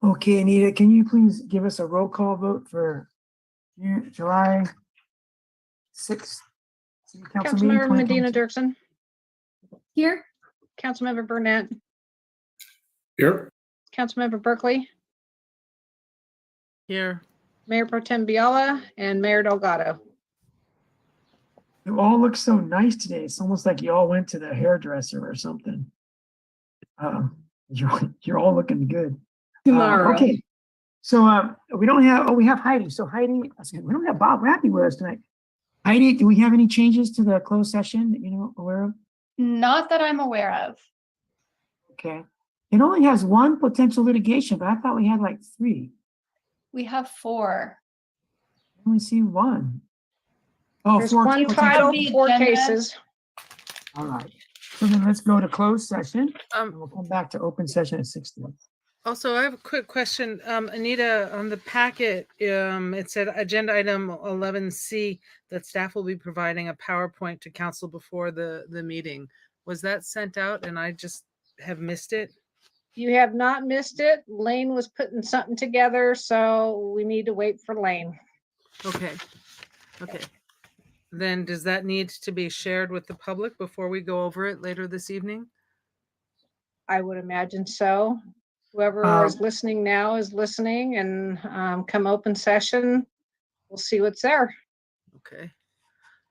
Okay, Anita, can you please give us a roll call vote for July 6th? City Council meeting Councilmember Medina 2022? Dirksen, Here. Councilmember Burnett, Here. Councilmember Berkeley, Here. Mayor Pro Tem Biala, and Mayor Delgado. You all look so nice today. It's almost like you all went to the hairdresser or something. You're all looking good. Tomorrow. Okay. So we don't have, we have Heidi. So Heidi, we don't have Bob Rappy with us tonight. Heidi, do we have any changes to the closed session that you're aware of? Not that I'm aware of. Okay. It only has one potential litigation, but I thought we had like 3. We have 4. I only see 1. Oh, There's 4 one potential- title, the 4 agenda. cases. All right. So then let's go to closed session and Um, we'll come back to open session at 6:30. Also, I have a quick question. Anita, on the packet, it said agenda item 11C that staff will be providing a PowerPoint to council before the meeting. Was that sent out and I just have missed it? You have not missed it. Lane was putting something together, so we need to wait for Lane. Okay. Okay. Then does that need to be shared with the public before we go over it later this evening? I would imagine so. Whoever is listening now is listening, and come open session, we'll see what's there. Okay.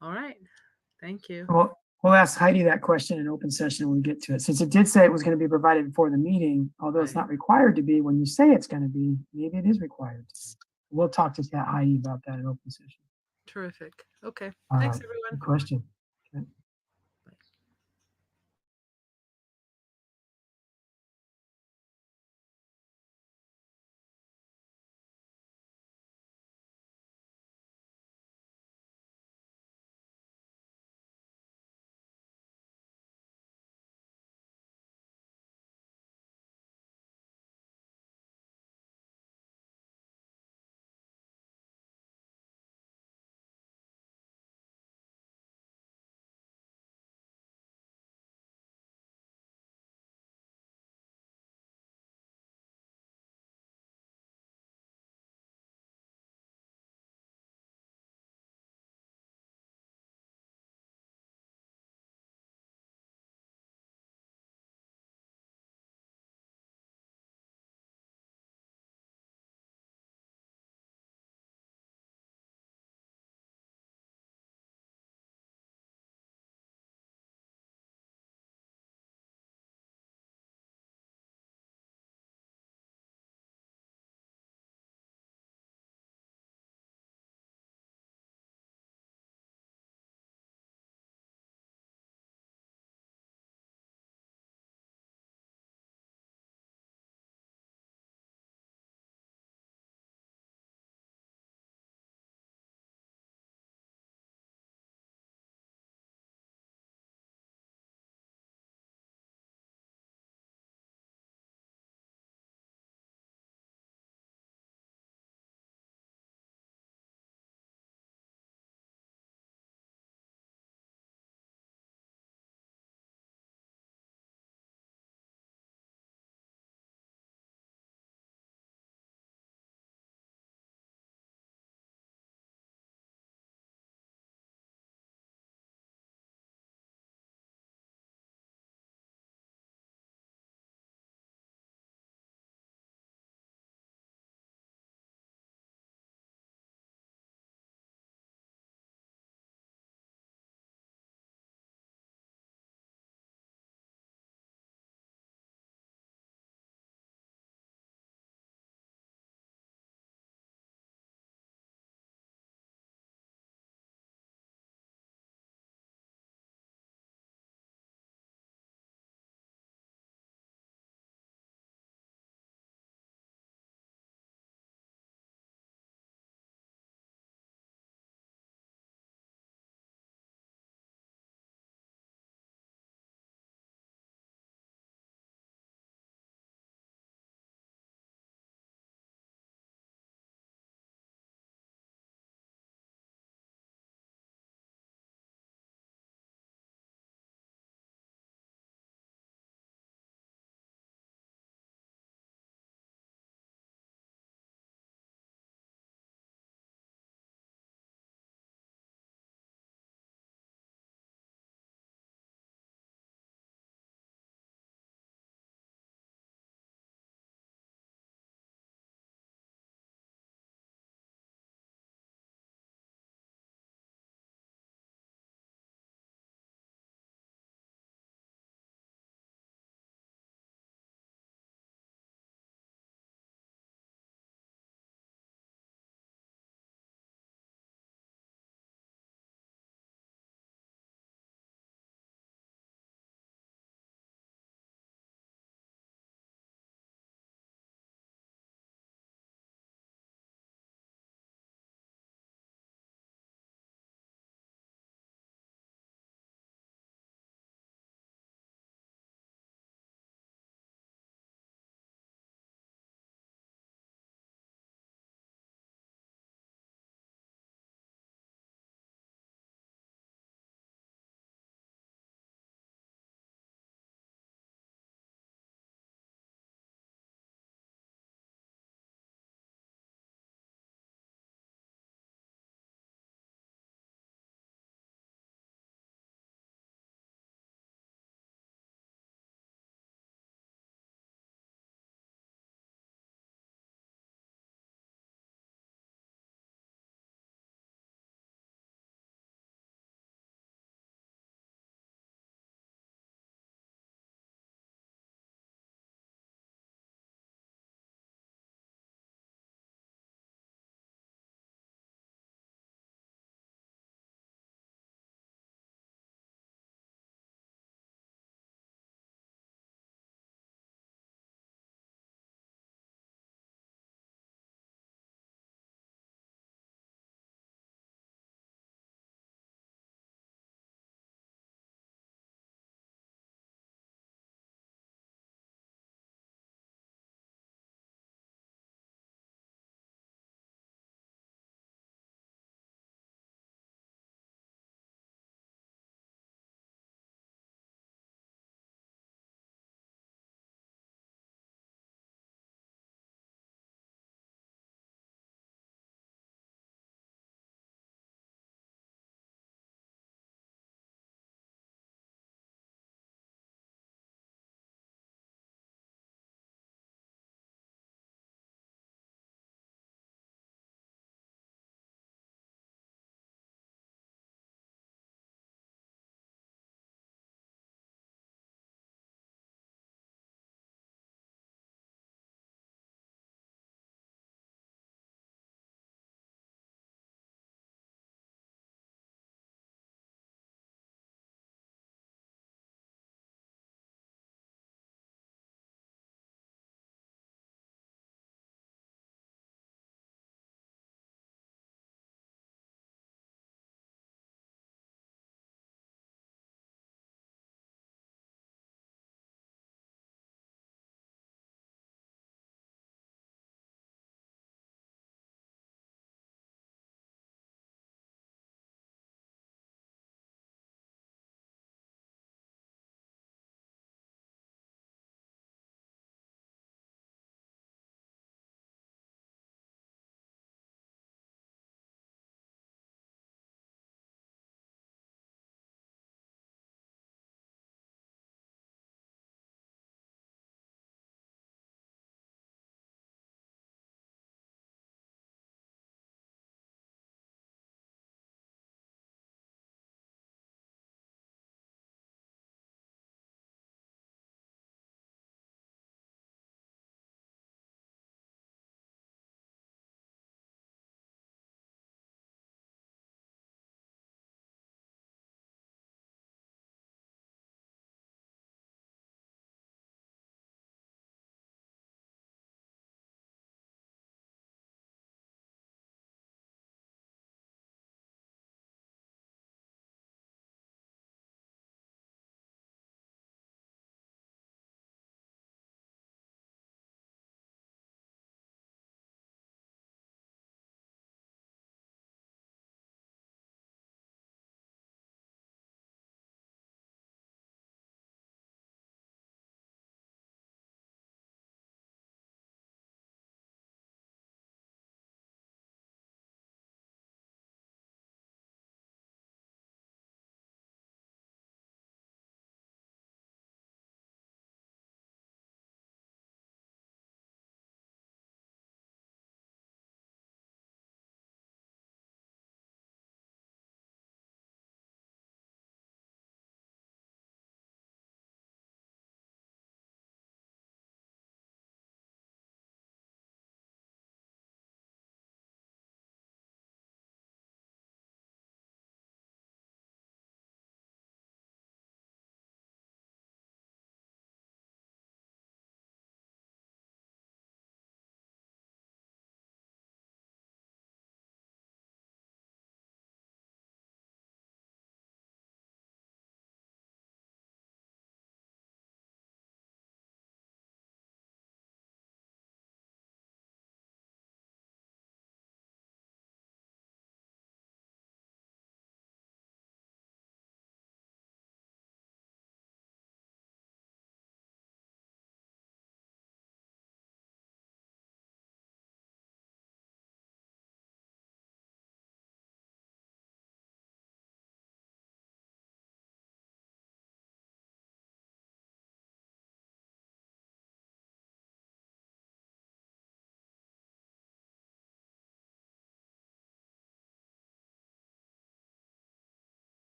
All right. Thank you. Well, we'll ask Heidi that question in open session when we get to it. Since it did say it was going to be provided before the meeting, although it's Right. not required to be, when you say it's going to be, maybe it is required. We'll talk to Heidi about that in open session. Terrific. Okay. All Thanks, right. everyone. Good question.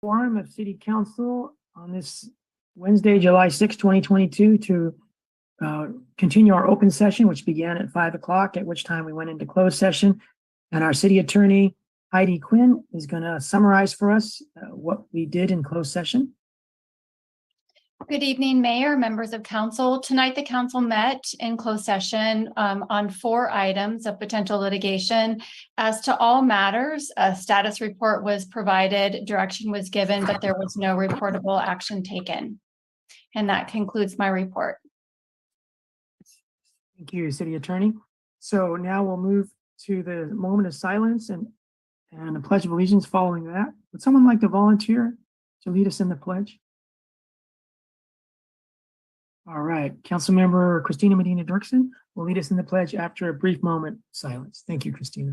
Quorum of City Council on this Wednesday, July 6, 2022, to continue our open session, which began at 5 o'clock, at which time we went into closed session. And our city attorney, Heidi Quinn, is going to summarize for us what we did in closed session. Good evening, Mayor, members of council. Tonight, the council met in closed session on 4 items of potential litigation. As to all matters, a status report was provided, direction was given, but there was no reportable action taken. And that concludes my report. Thank you, City Attorney. So now we'll move to the moment of silence and a pledge of allegiance following that. Would someone like to volunteer to lead us in the pledge? All right, Councilmember Christina Medina Dirksen will lead us in the pledge after a brief moment of silence. Thank you, Christina.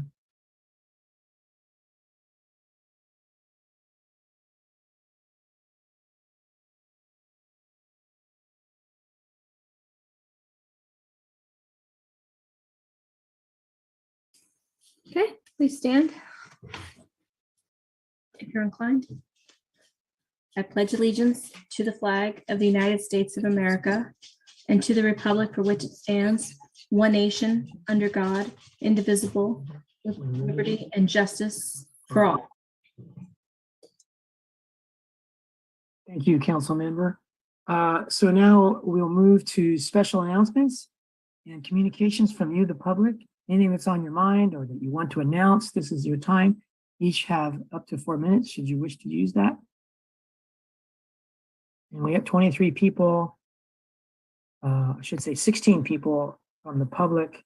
Okay, please stand. If you're inclined. I pledge allegiance to the flag of the United States of America and to the republic for which it stands, one nation, under God, indivisible, with liberty and justice for all. Thank you, Council Member. So now we'll move to special announcements and communications from you, the public. Anything that's on your mind or that you want to announce, this is your time. Each have up to 4 minutes, should you wish to use that. And we have 23 people, I should say 16 people from the public.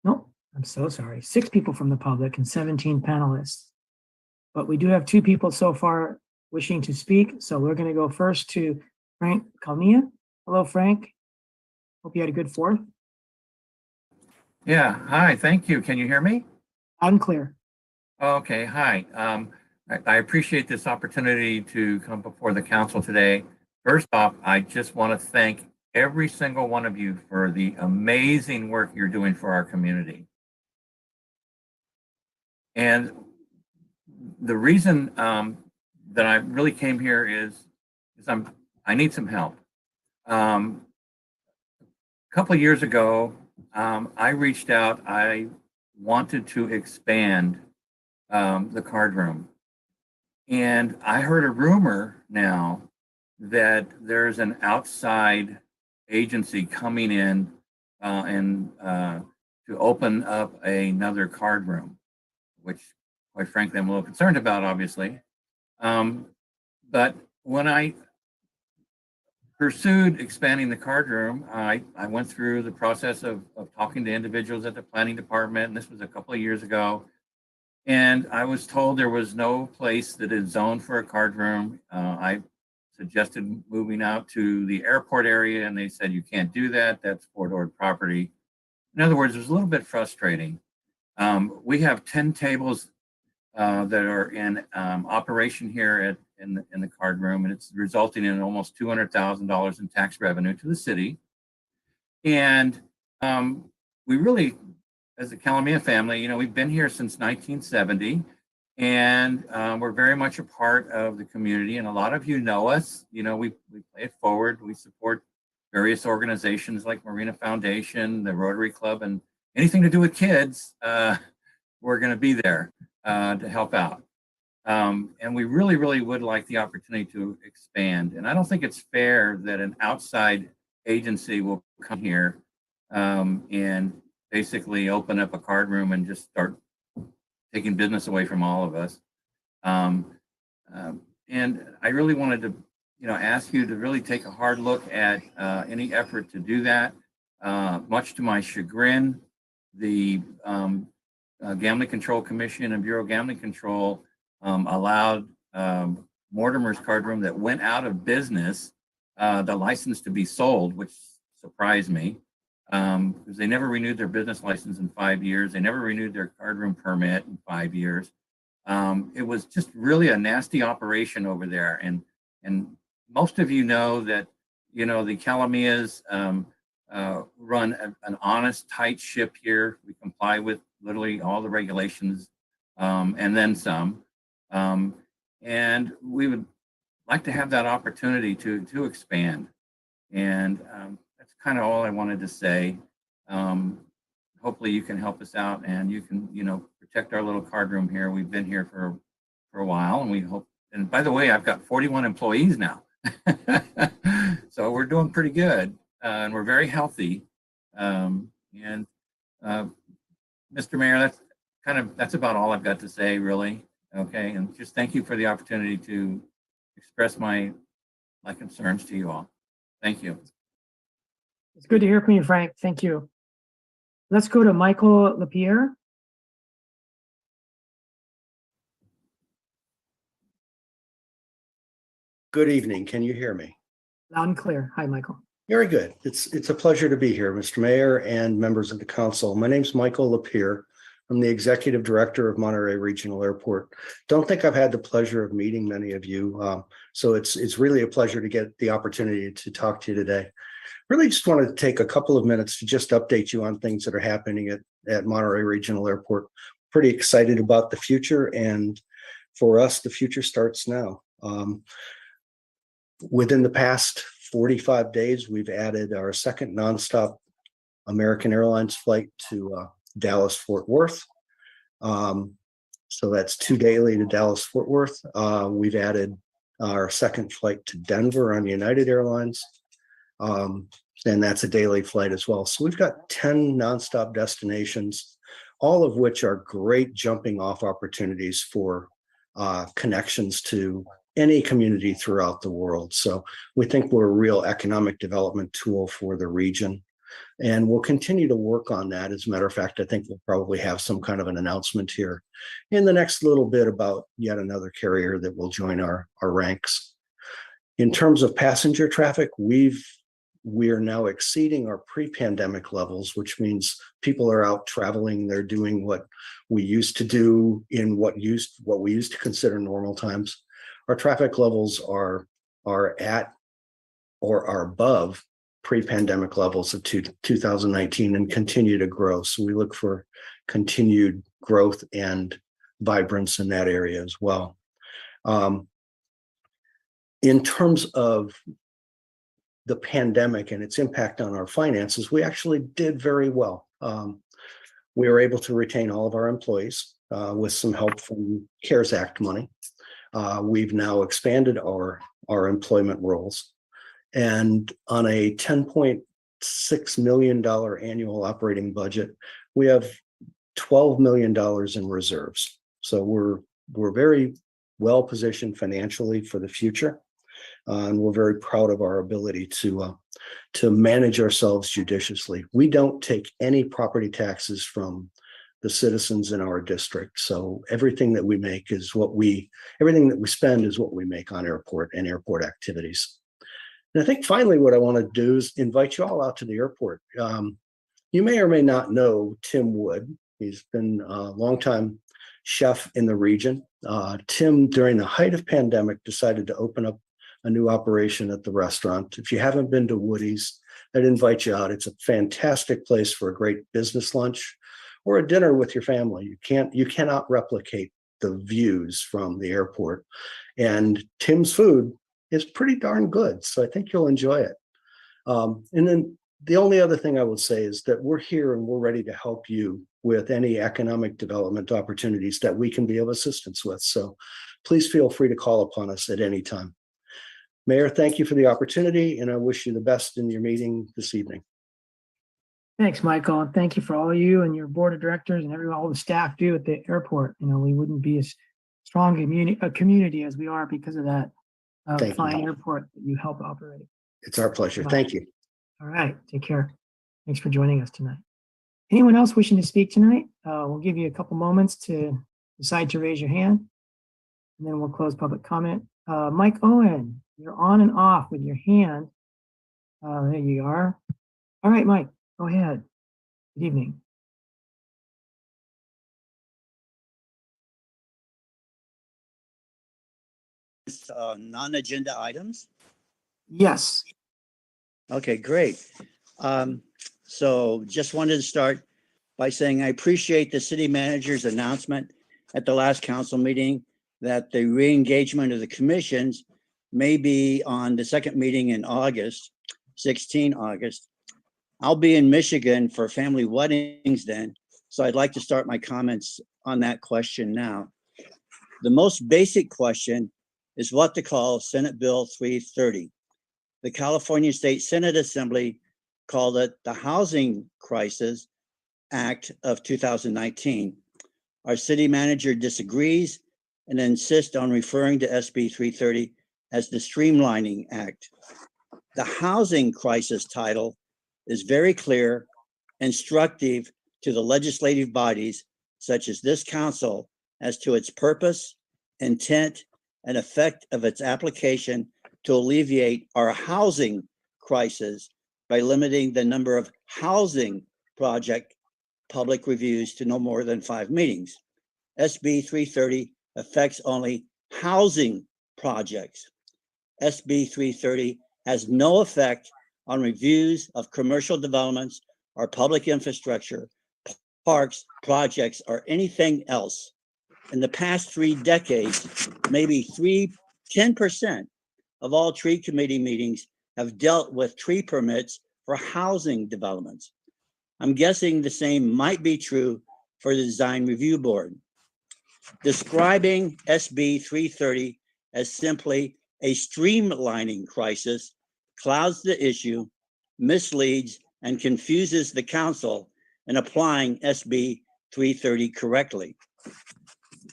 No, I'm so sorry. 6 people from the public and 17 panelists. But we do have 2 people so far wishing to speak. So we're going to go first to Frank Calmia. Hello, Frank. Hope you had a good 4th. Yeah, hi, thank you. Can you hear me? Loud and clear. Okay, hi. I appreciate this opportunity to come before the council today. First off, I just want to thank every single one of you for the amazing work you're doing for our community. And the reason that I really came here is I need some help. A couple of years ago, I reached out. I wanted to expand the card room. And I heard a rumor now that there's an outside agency coming in to open up another card room, which quite frankly I'm a little concerned about, obviously. But when I pursued expanding the card room, I went through the process of talking to individuals at the planning department, and this was a couple of years ago. And I was told there was no place that is zoned for a card room. I suggested moving out to the airport area, and they said, you can't do that. That's Fort Ord property. In other words, it was a little bit frustrating. We have 10 tables that are in operation here in the card room, and it's resulting in almost $200,000 in tax revenue to the city. And we really, as a Calamia family, we've been here since 1970, and we're very much a part of the community. And a lot of you know us. We play it forward. We support various organizations like Marina Foundation, the Rotary Club, and anything to do with kids. We're going to be there to help out. And we really, really would like the opportunity to expand. And I don't think it's fair that an outside agency will come here and basically open up a card room and just start taking business away from all of us. And I really wanted to, ask you to really take a hard look at any effort to do that. Much to my chagrin, the Gambling Control Commission and Bureau of Gambling Control allowed Mortimer's card room that went out of business, the license to be sold, which surprised me. Because they never renewed their business license in 5 years. They never renewed their card room permit in 5 years. It was just really a nasty operation over there. And most of you know that, the Calamias run an honest, tight ship here. We comply with literally all the regulations and then some. And we would like to have that opportunity to expand. And that's kind of all I wanted to say. Hopefully you can help us out and you can, protect our little card room here. We've been here for a while, and we hope, and by the way, I've got 41 employees now. So we're doing pretty good, and we're very healthy. And Mr. Mayor, that's about all I've got to say, really. Okay, and just thank you for the opportunity to express my concerns to you all. Thank you. It's good to hear from you, Frank. Thank you. Let's go to Michael Lapierre. Good evening. Can you hear me? Loud and clear. Hi, Michael. Very good. It's a pleasure to be here, Mr. Mayor and members of the council. My name's Michael Lapierre. I'm the executive director of Monterey Regional Airport. Don't think I've had the pleasure of meeting many of you. So it's really a pleasure to get the opportunity to talk to you today. Really just wanted to take a couple of minutes to just update you on things that are happening at Monterey Regional Airport. Pretty excited about the future, and for us, the future starts now. Within the past 45 days, we've added our second nonstop American Airlines flight to Dallas Fort Worth. So that's 2 daily to Dallas Fort Worth. We've added our second flight to Denver on United Airlines. And that's a daily flight as well. So we've got 10 nonstop destinations, all of which are great jumping off opportunities for connections to any community throughout the world. So we think we're a real economic development tool for the region. And we'll continue to work on that. As a matter of fact, I think we'll probably have some kind of an announcement here in the next little bit about yet another carrier that will join our ranks. In terms of passenger traffic, we are now exceeding our pre-pandemic levels, which means people are out traveling. They're doing what we used to do in what we used to consider normal times. Our traffic levels are at or are above pre-pandemic levels of 2019 and continue to grow. So we look for continued growth and vibrance in that area as well. In terms of the pandemic and its impact on our finances, we actually did very well. We were able to retain all of our employees with some help from CARES Act money. We've now expanded our employment roles, and on a $10.6 million annual operating budget, we have $12 million in reserves. So we're very well positioned financially for the future, and we're very proud of our ability to manage ourselves judiciously. We don't take any property taxes from the citizens in our district. So everything that we make is everything that we spend is what we make on airport and airport activities. And I think finally what I want to do is invite you all out to the airport. You may or may not know Tim Wood. He's been a longtime chef in the region. Tim, during the height of pandemic, decided to open up a new operation at the restaurant. If you haven't been to Woody's, I'd invite you out. It's a fantastic place for a great business lunch or a dinner with your family. You cannot replicate the views from the airport. And Tim's food is pretty darn good. So I think you'll enjoy it. And then the only other thing I would say is that we're here and we're ready to help you with any economic development opportunities that we can be of assistance with. So please feel free to call upon us at any time. Mayor, thank you for the opportunity, and I wish you the best in your meeting this evening. Thanks, Michael. And thank you for all you and your board of directors and all the staff do at the airport. We wouldn't be as strong a community as we are because of that fine airport that you help operate. It's our pleasure. Thank you. All right. Take care. Thanks for joining us tonight. Anyone else wishing to speak tonight? We'll give you a couple moments to decide to raise your hand, and then we'll close public comment. Mike Owen, you're on and off with your hand. There you are. All right, Mike, go ahead. Good evening. Non-agenda items? Yes. Okay, great. So just wanted to start by saying I appreciate the city manager's announcement at the last council meeting that the re-engagement of the commissions may be on the second meeting in August, 16 August. I'll be in Michigan for family weddings then, so I'd like to start my comments on that question now. The most basic question is what to call Senate Bill 330. The California State Senate Assembly called it the Housing Crisis Act of 2019. Our city manager disagrees and insists on referring to SB 330 as the Streamlining Act. The Housing Crisis title is very clear, instructive to the legislative bodies such as this council as to its purpose, intent, and effect of its application to alleviate our housing crisis by limiting the number of housing project public reviews to no more than 5 meetings. SB 330 affects only housing projects. SB 330 has no effect on reviews of commercial developments or public infrastructure, parks, projects, or anything else. In the past 3 decades, maybe 10% of all tree committee meetings have dealt with tree permits for housing developments. I'm guessing the same might be true for the Design Review Board. Describing SB 330 as simply a streamlining crisis clouds the issue, misleads, and confuses the council in applying SB 330 correctly.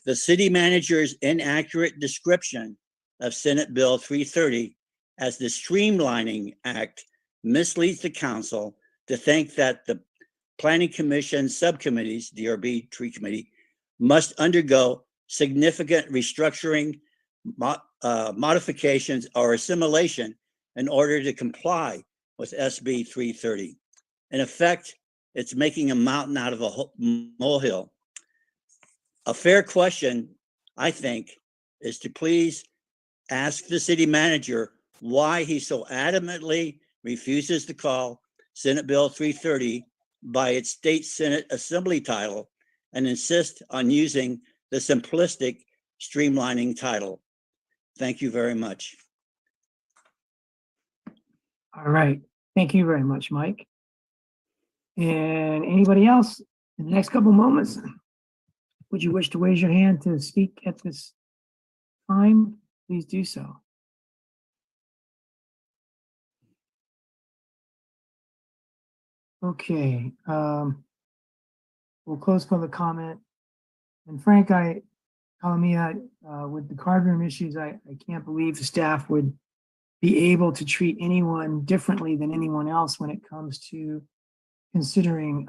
The city manager's inaccurate description of Senate Bill 330 as the Streamlining Act misleads the council to think that the Planning Commission subcommittees, DRB, Tree Committee, must undergo significant restructuring, modifications, or assimilation in order to comply with SB 330. In effect, it's making a mountain out of a molehill. A fair question, I think, is to please ask the city manager why he so adamantly refuses to call Senate Bill 330 by its state Senate Assembly title and insist on using the simplistic streamlining title. Thank you very much. All right. Thank you very much, Mike. And anybody else in the next couple moments, would you wish to raise your hand to speak at this time? Please do so. Okay. We'll close public comment. And Frank, Calamia, with the card room issues, I can't believe the staff would be able to treat anyone differently than anyone else when it comes to considering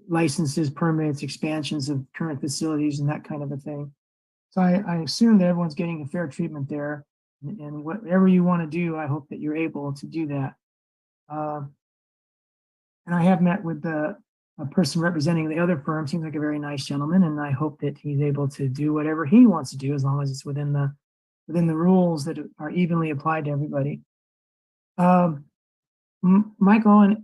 licenses, permits, expansions of current facilities, and that kind of a thing. So I assume that everyone's getting a fair treatment there, and whatever you want to do, I hope that you're able to do that. And I have met with a person representing the other firm, seems like a very nice gentleman, and I hope that he's able to do whatever he wants to do as long as it's within the rules that are evenly applied to everybody. Michael,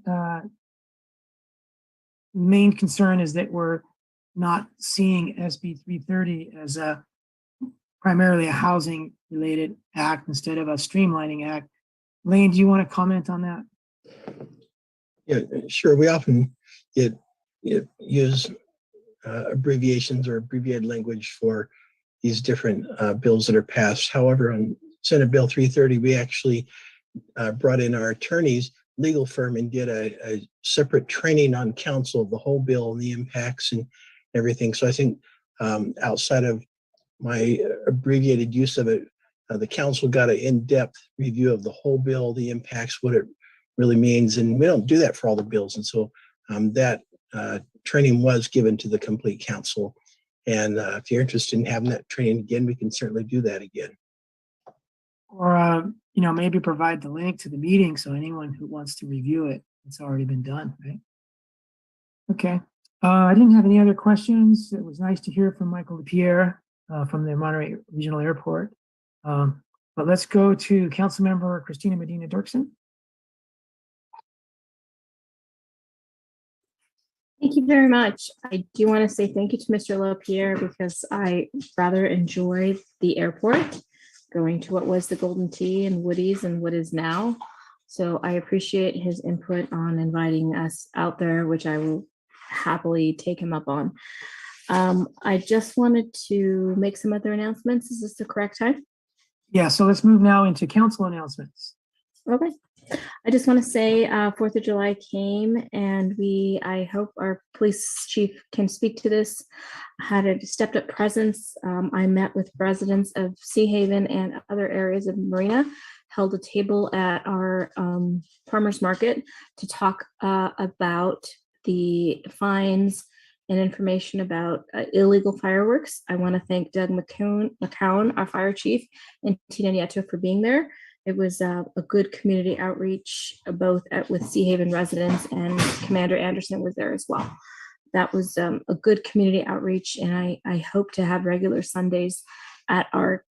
main concern is that we're not seeing SB 330 as primarily a housing related act instead of a streamlining act. Lane, do you want to comment on that? Yeah, sure. We often use abbreviations or abbreviated language for these different bills that are passed. However, on Senate Bill 330, we actually brought in our attorney's legal firm and did a separate training on counsel of the whole bill and the impacts and everything. So I think outside of my abbreviated use of it, the council got an in-depth review of the whole bill, the impacts, what it really means. And we don't do that for all the bills. And so that training was given to the complete council. And if you're interested in having that training again, we can certainly do that again. Or, maybe provide the link to the meeting so anyone who wants to review it, it's already been done, right? Okay. I didn't have any other questions. It was nice to hear from Michael LaPierre from the Monterey Regional Airport. But let's go to Councilmember Christina Medina Dirksen. Thank you very much. I do want to say thank you to Mr. LaPierre because I rather enjoyed the airport, going to what was the Golden Tee and Woody's and what is now. So I appreciate his input on inviting us out there, which I will happily take him up on. I just wanted to make some other announcements. Is this the correct time? Yeah, so let's move now into council announcements. Okay. I just want to say 4th of July came and I hope our police chief can speak to this, had a stepped up presence. I met with residents of Sea Haven and other areas of Marina, held a table at our farmers market to talk about the fines and information about illegal fireworks. I want to thank Doug McCown, our fire chief, and Tina Nieto for being there. It was a good community outreach, both with Sea Haven residents, and Commander Anderson was there as well. That was a good community outreach, and I hope to have regular Sundays at our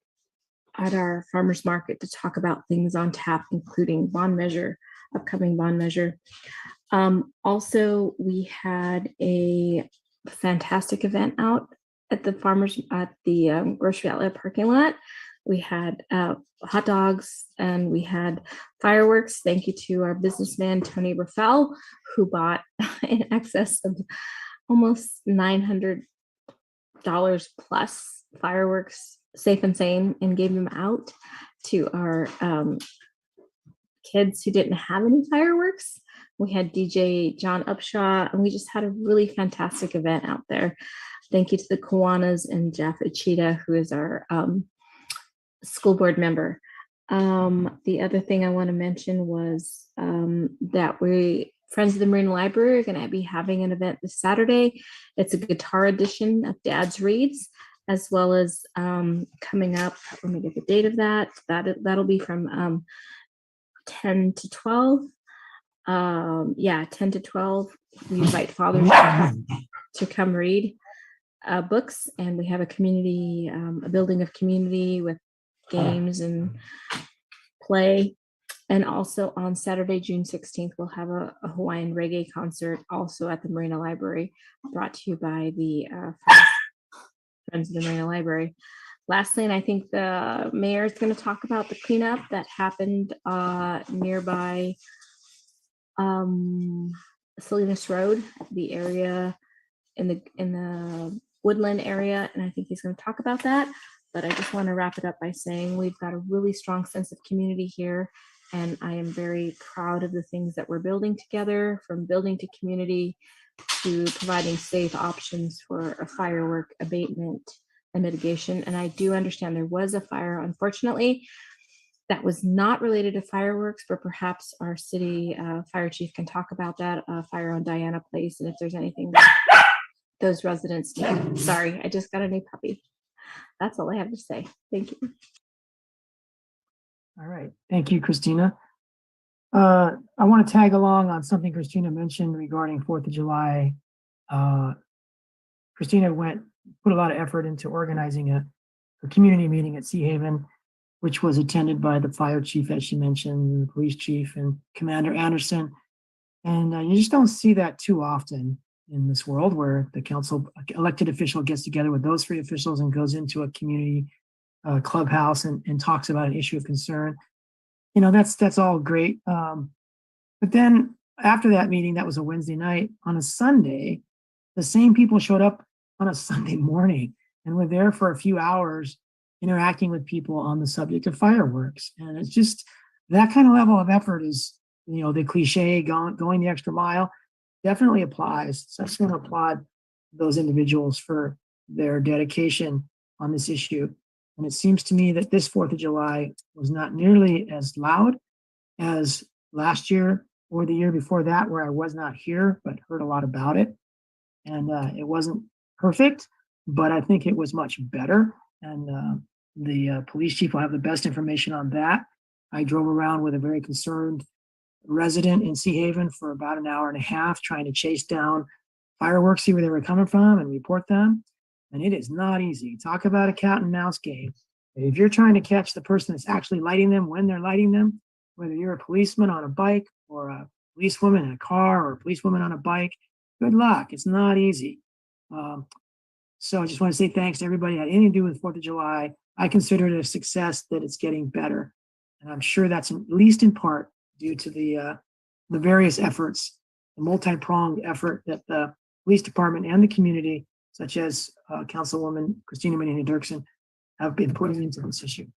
farmers market to talk about things on tap, including upcoming bond measure. Also, we had a fantastic event out at the grocery outlet parking lot. We had hot dogs and we had fireworks. Thank you to our businessman, Tony Raffel, who bought in excess of almost $900 plus fireworks, safe and sane, and gave them out to our kids who didn't have any fireworks. We had DJ John Upshaw, and we just had a really fantastic event out there. Thank you to the Kiwanis and Jeff Achita, who is our school board member. The other thing I want to mention was that Friends of the Marina Library are going to be having an event this Saturday. It's a guitar edition of Dad's Reads, as well as coming up, let me get the date of that. That'll be from 10 to 12. 10 to 12. We invite fathers to come read books, and we have a building of community with games and play. And also on Saturday, June 16th, we'll have a Hawaiian reggae concert also at the Marina Library, brought to you by the Friends of the Marina Library. Lastly, and I think the mayor is going to talk about the cleanup that happened nearby Salinas Road, the area in the Woodland area, and I think he's going to talk about that. But I just want to wrap it up by saying we've got a really strong sense of community here, and I am very proud of the things that we're building together, from building to community to providing safe options for a firework abatement and mitigation. And I do understand there was a fire, unfortunately, that was not related to fireworks, but perhaps our city fire chief can talk about that fire on Diana Place, and if there's anything that those residents need. Sorry, I just got a new puppy. That's all I have to say. Thank you. All right. Thank you, Christina. I want to tag along on something Christina mentioned regarding 4th of July. Christina put a lot of effort into organizing a community meeting at Sea Haven, which was attended by the fire chief, as she mentioned, the police chief, and Commander Anderson. And you just don't see that too often in this world, where the council elected official gets together with those three officials and goes into a community clubhouse and talks about an issue of concern. You know, that's all great. But then after that meeting, that was a Wednesday night, on a Sunday, the same people showed up on a Sunday morning and were there for a few hours interacting with people on the subject of fireworks. And it's just that kind of level of effort is, the cliche going the extra mile definitely applies. So I just want to applaud those individuals for their dedication on this issue. And it seems to me that this 4th of July was not nearly as loud as last year or the year before that, where I was not here, but heard a lot about it. And it wasn't perfect, but I think it was much better. And the police chief will have the best information on that. I drove around with a very concerned resident in Sea Haven for about an hour and a half, trying to chase down fireworks, see where they were coming from, and report them. And it is not easy. Talk about a cat and mouse game. If you're trying to catch the person that's actually lighting them when they're lighting them, whether you're a policeman on a bike or a policewoman in a car or a policewoman on a bike, good luck. It's not easy. So I just want to say thanks to everybody that had anything to do with 4th of July. I consider it a success that it's getting better. And I'm sure that's at least in part due to the various efforts, the multi-pronged effort that the police department and the community, such as Councilwoman Christina Marina Dirksen, have been putting into this issue.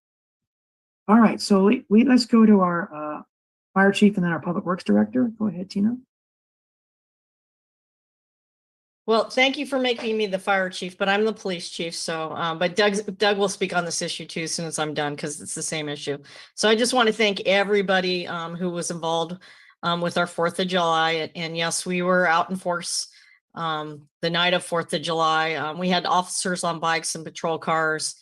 All right, so let's go to our fire chief and then our public works director. Go ahead, Tina. Well, thank you for making me the fire chief, but I'm the police chief. So, but Doug will speak on this issue too, as soon as I'm done, because it's the same issue. So I just want to thank everybody who was involved with our 4th of July. And yes, we were out in force the night of 4th of July. We had officers on bikes and patrol cars,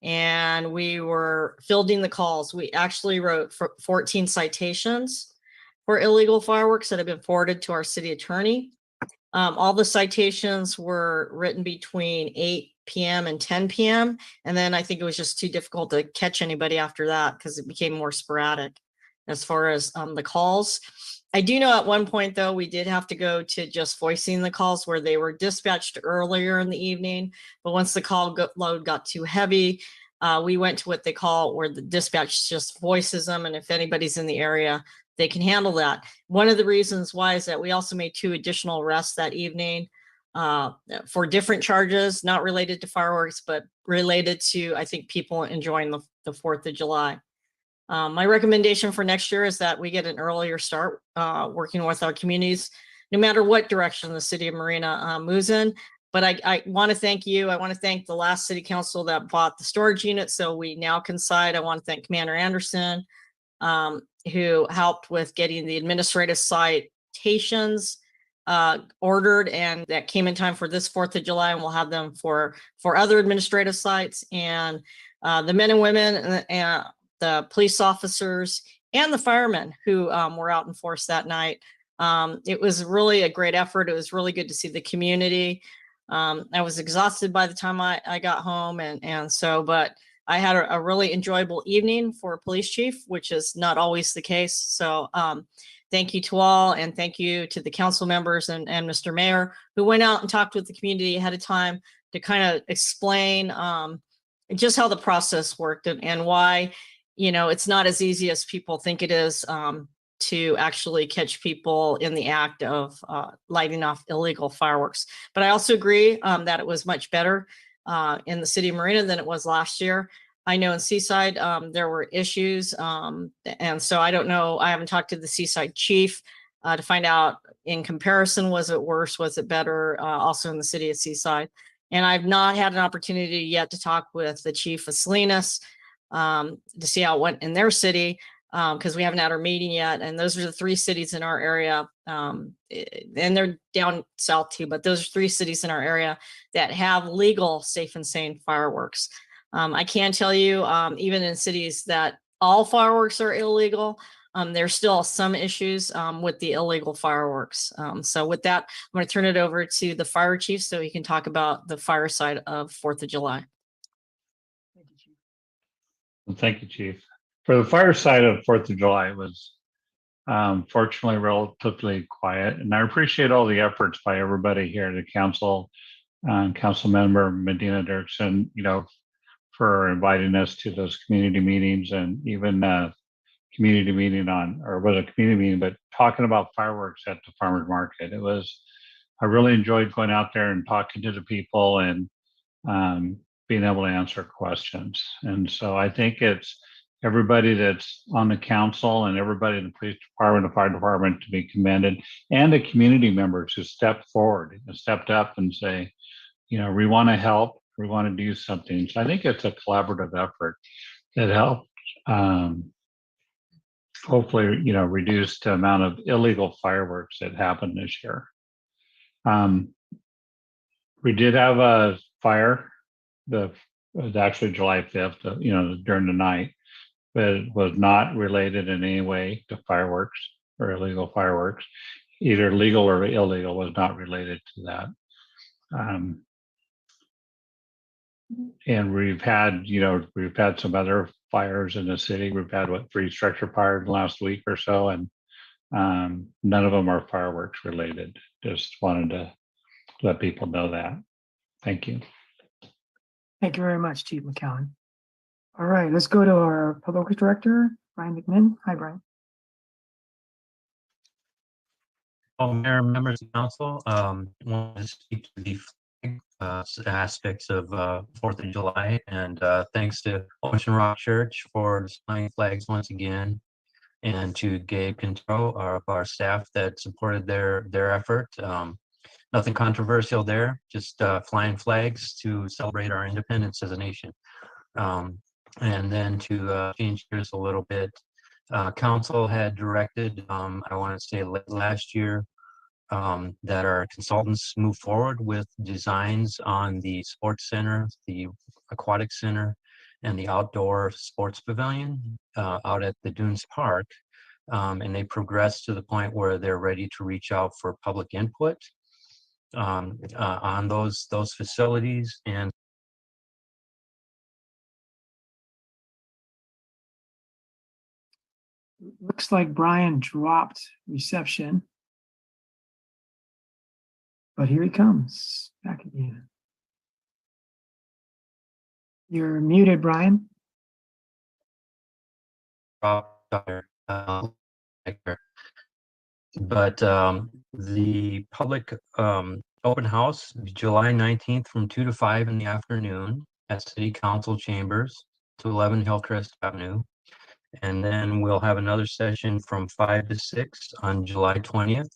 and we were fielding the calls. We actually wrote 14 citations for illegal fireworks that have been forwarded to our city attorney. All the citations were written between 8 p.m. and 10 p.m. And then I think it was just too difficult to catch anybody after that because it became more sporadic as far as the calls. I do know at one point, though, we did have to go to just voicing the calls where they were dispatched earlier in the evening. But once the call load got too heavy, we went to what they call where the dispatch just voices them. And if anybody's in the area, they can handle that. One of the reasons why is that we also made 2 additional arrests that evening for different charges, not related to fireworks, but related to, I think, people enjoying the 4th of July. My recommendation for next year is that we get an earlier start working with our communities, no matter what direction the city of Marina moves in. But I want to thank you. I want to thank the last city council that bought the storage unit, so we now can cite. I want to thank Commander Anderson, who helped with getting the administrative citations ordered, and that came in time for this 4th of July, and we'll have them for other administrative sites. And the men and women and the police officers and the firemen who were out in force that night. It was really a great effort. It was really good to see the community. I was exhausted by the time I got home, but I had a really enjoyable evening for a police chief, which is not always the case. So thank you to all, and thank you to the council members and Mr. Mayor, who went out and talked with the community ahead of time to kind of explain just how the process worked and why, it's not as easy as people think it is to actually catch people in the act of lighting off illegal fireworks. But I also agree that it was much better in the city of Marina than it was last year. I know in Seaside there were issues, and so I don't know. I haven't talked to the Seaside chief to find out in comparison, was it worse, was it better? Also in the city of Seaside, and I've not had an opportunity yet to talk with the chief of Salinas to see how it went in their city, because we haven't had our meeting yet. And those are the 3 cities in our area, and they're down south too, but those are 3 cities in our area that have legal, safe and sane fireworks. I can tell you, even in cities that all fireworks are illegal, there's still some issues with the illegal fireworks. So with that, I'm going to turn it over to the fire chief so he can talk about the fire side of 4th of July. Thank you, Chief. Thank you, Chief. For the fire side of 4th of July, it was fortunately relatively quiet. And I appreciate all the efforts by everybody here, the council, council member Medina Dirksen, for inviting us to those community meetings, and even community meeting but talking about fireworks at the farmers market. I really enjoyed going out there and talking to the people and being able to answer questions. And so I think it's everybody that's on the council and everybody in the police department, the fire department to be commended, and the community members who stepped forward and stepped up and say, we want to help, we want to do something. So I think it's a collaborative effort that helped hopefully, reduce the amount of illegal fireworks that happened this year. We did have a fire, it was actually July 5th, during the night, but it was not related in any way to fireworks or illegal fireworks. Either legal or illegal was not related to that. And we've had some other fires in the city. We've had 3 structure fires last week or so, and none of them are fireworks related just wanted to let people know that. Thank you. Thank you very much, Chief McCowan. All right, let's go to our Public Works Director, Brian McMinn. Hi, Brian. Mayor, members of council, want to speak to the flag, aspects of 4th of July, and thanks to Ocean Rock Church for displaying flags once again, and to Gabe Quintero, our staff that supported their effort. Nothing controversial there, just flying flags to celebrate our independence as a nation. And then to change gears a little bit, council had directed, I want to say last year, that our consultants move forward with designs on the sports center, the aquatic center, and the outdoor sports pavilion out at the Dunes Park. And they progressed to the point where they're ready to reach out for public input on those facilities. And Looks like Brian dropped reception, but here he comes back again. You're muted, Brian. But the public open house, July 19th from 2 to 5 in the afternoon at City Council Chambers, 211 Hillcrest Avenue. And then we'll have another session from 5 to 6 on July 20th.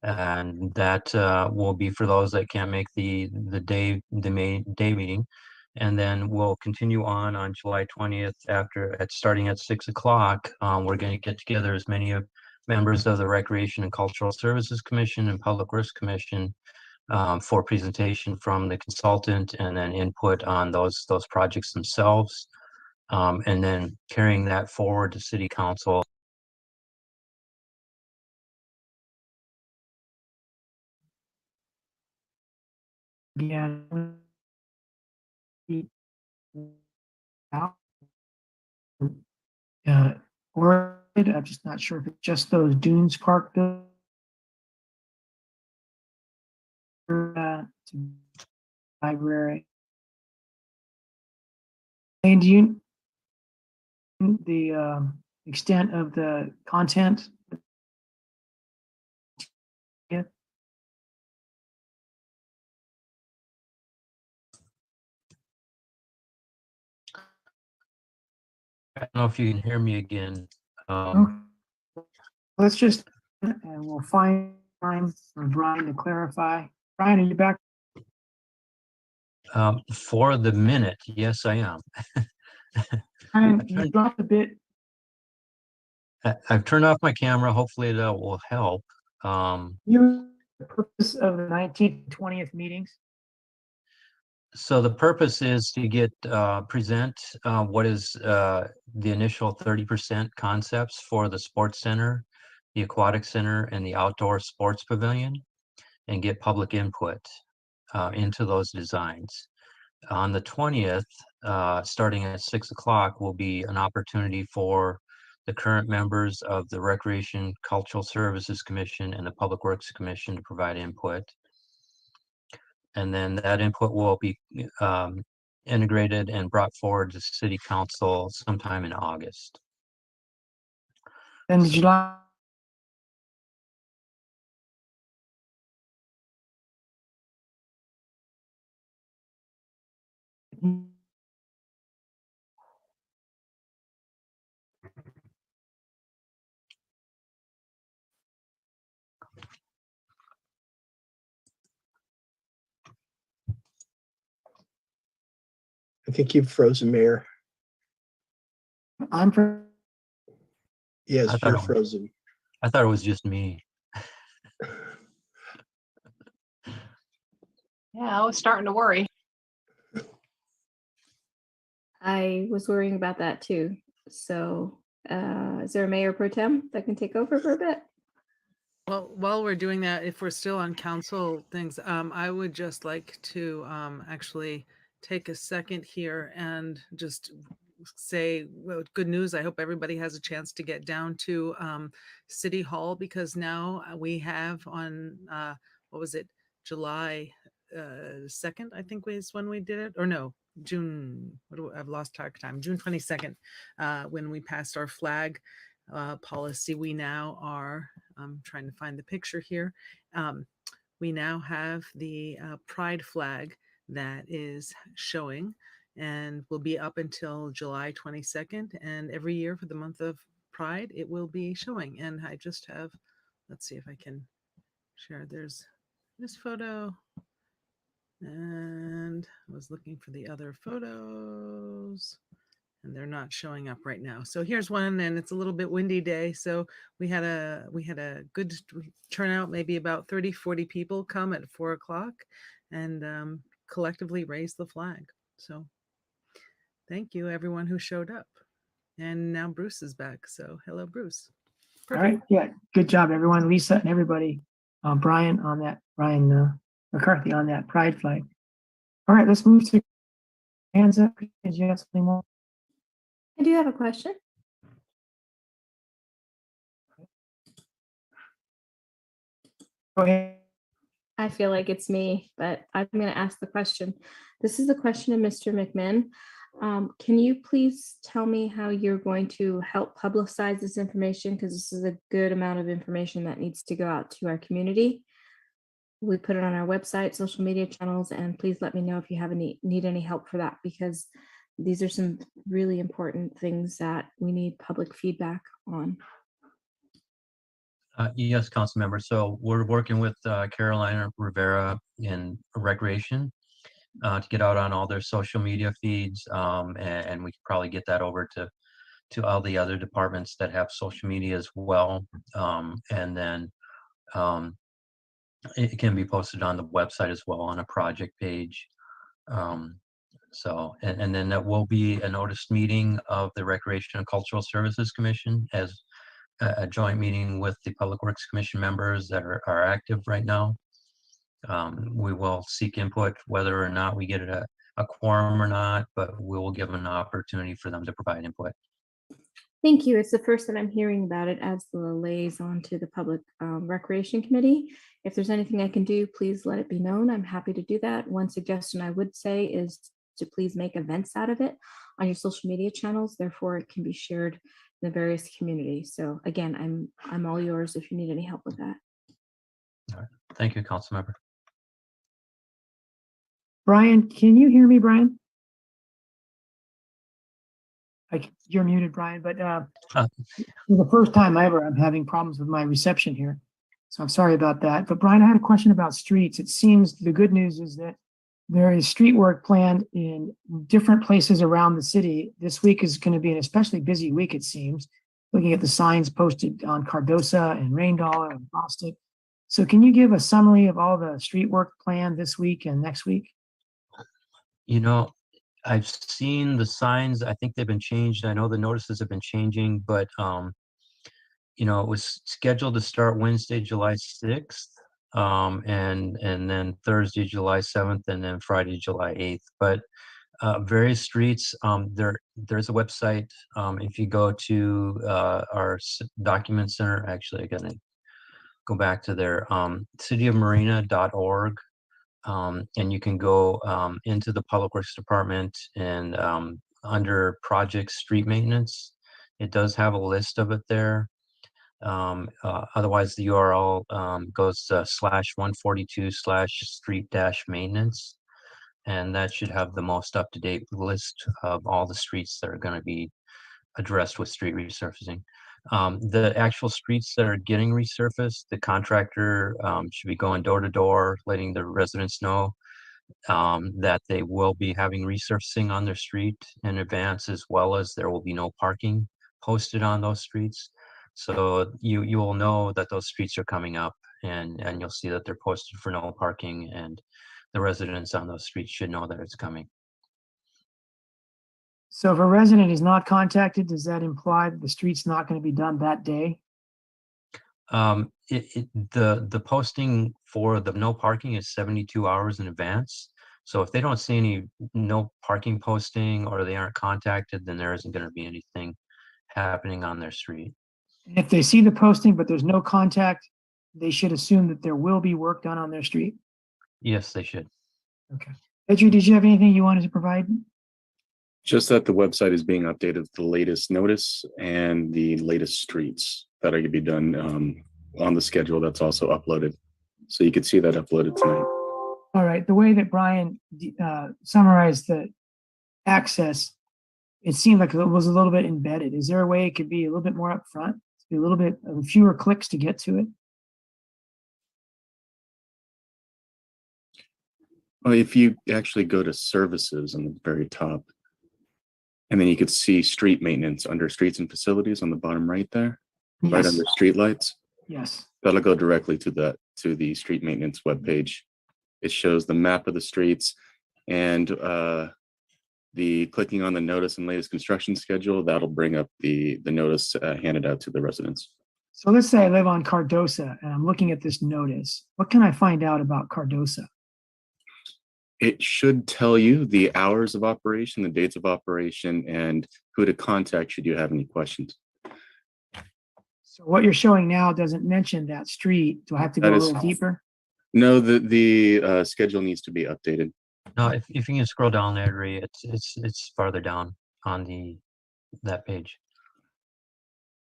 And that will be for those that can't make the day meeting. And then we'll continue on July 20th starting at 6 o'clock. We're going to get together as many of members of the Recreation and Cultural Services Commission and Public Works Commission for presentation from the consultant, and then input on those projects themselves. And then carrying that forward to City Council. Again, or I'm just not sure if it's just those Dunes Park library. And do you the extent of the content? Yeah. I don't know if you can hear me again. Okay. Let's just, and we'll find time for Brian to clarify. Brian, are you back? For the minute, yes, I am. Brian, you dropped a bit. I've turned off my camera. Hopefully that will help. You, the purpose of the 19th, 20th meetings? So the purpose is to present what is the initial 30% concepts for the sports center, the aquatic center, and the outdoor sports pavilion, and get public input into those designs. On the 20th, starting at 6 o'clock, will be an opportunity for the current members of the Recreation Cultural Services Commission and the Public Works Commission to provide input. And then that input will be integrated and brought forward to City Council sometime in August. And July. I think you've frozen, Mayor. I'm for. Yes, you're frozen. I thought it was just me. Yeah, I was starting to worry. I was worrying about that too. So is there a mayor pro tem that can take over for a bit? Well, while we're doing that, if we're still on council things, I would just like to actually take a second here and just say, well, good news. I hope everybody has a chance to get down to City Hall, because now we have on, what was it, July 2nd, I think was when we did it, or no, June, I've lost track of time, June 22nd, when we passed our flag policy. We now are, I'm trying to find the picture here. We now have the pride flag that is showing and will be up until July 22nd. And every year for the month of Pride, it will be showing. And I just have, let's see if I can share. There's this photo. And I was looking for the other photos, and they're not showing up right now. So here's one, and it's a little bit windy day. So we had a good turnout, maybe about 30-40 people come at 4 o'clock and collectively raise the flag. So thank you everyone who showed up. And now Bruce is back. So hello, Bruce. All right. Yeah. Good job, everyone. Lisa and everybody. Brian on that, Brian McCarthy on that pride flag. All right, let's move to hands up. Did you have something more? I do have a question. Go ahead. I feel like it's me, but I'm going to ask the question. This is a question of Mr. McMahon. Can you please tell me how you're going to help publicize this information? Because this is a good amount of information that needs to go out to our community. We put it on our website, social media channels, and please let me know if you have need any help for that, because these are some really important things that we need public feedback on. Yes, council member. So we're working with Carolina Rivera in Recreation to get out on all their social media feeds, and we could probably get that over to all the other departments that have social media as well. And then it can be posted on the website as well on a project page. So, and then there will be a noticed meeting of the Recreation and Cultural Services Commission as a joint meeting with the Public Works Commission members that are active right now. We will seek input whether or not we get a quorum or not, but we will give them an opportunity for them to provide input. Thank you. It's the first that I'm hearing about it as the liaison to the Public Recreation Committee. If there's anything I can do, please let it be known. I'm happy to do that. One suggestion I would say is to please make events out of it on your social media channels. Therefore, it can be shared in the various communities. So again, I'm all yours if you need any help with that. All right. Thank you, council member. Brian, can you hear me, Brian? You're muted, Brian, but for the first time ever, I'm having problems with my reception here. So I'm sorry about that. But Brian, I had a question about streets. It seems the good news is that there is street work planned in different places around the city. This week is going to be an especially busy week, it seems, looking at the signs posted on Cardosa and Raindollar and Bostic. So can you give a summary of all the street work planned this week and next week? You know, I've seen the signs. I think they've been changed. I know the notices have been changing, but you know, it was scheduled to start Wednesday, July 6th, and then Thursday, July 7th, and then Friday, July 8th. But various streets, there's a website. If you go to our document center, actually, I'm gonna go back to their cityofmarina.org. And you can go into the Public Works Department and under project street maintenance, it does have a list of it there. Otherwise, the URL goes to /142/street-maintenance, and that should have the most up-to-date list of all the streets that are going to be addressed with street resurfacing. The actual streets that are getting resurfaced, the contractor should be going door to door, letting the residents know that they will be having resurfacing on their street in advance, as well as there will be no parking posted on those streets. So you will know that those streets are coming up, and you'll see that they're posted for no parking, and the residents on those streets should know that it's coming. So if a resident is not contacted, does that imply that the street's not going to be done that day? The posting for the no parking is 72 hours in advance. So if they don't see no parking posting or they aren't contacted, then there isn't going to be anything happening on their street. If they see the posting, but there's no contact, they should assume that there will be work done on their street. Yes, they should. Okay. Pedro, did you have anything you wanted to provide? Just that the website is being updated with the latest notice and the latest streets that are going to be done on the schedule that's also uploaded. So you could see that uploaded tonight. All right. The way that Brian summarized the access, it seemed like it was a little bit embedded. Is there a way it could be a little bit more upfront, be a little bit fewer clicks to get to it? Well, if you actually go to services on the very top, and then you could see street maintenance under streets and facilities on the bottom right there, right under street lights. Yes. That'll go directly to the street maintenance webpage. It shows the map of the streets and the clicking on the notice and latest construction schedule. That'll bring up the notice handed out to the residents. So let's say I live on Cardosa and I'm looking at this notice. What can I find out about Cardosa? It should tell you the hours of operation, the dates of operation, and who to contact should you have any questions. So what you're showing now doesn't mention that street. Do I have to go a little deeper? No, the schedule needs to be updated. No, if you can scroll down there, Ray, it's farther down on that page.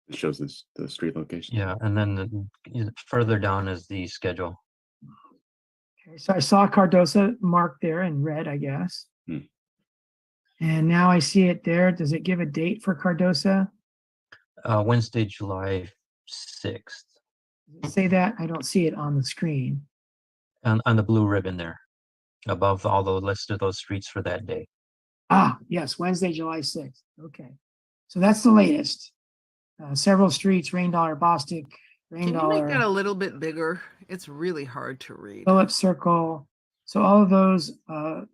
It shows the street location. Yeah, and then further down is the schedule. Okay, so I saw Cardosa marked there in red, I guess. And now I see it there. Does it give a date for Cardosa? Wednesday, July 6th. Does it say that? I don't see it on the screen. On the blue ribbon there, above all the list of those streets for that day. Ah, yes, Wednesday, July 6th. Okay. So that's the latest. Several streets, Rain Dollar, Bostic, Rain Can you make that a Dollar, little bit bigger? It's really hard to read. Phillips Circle. So all of those are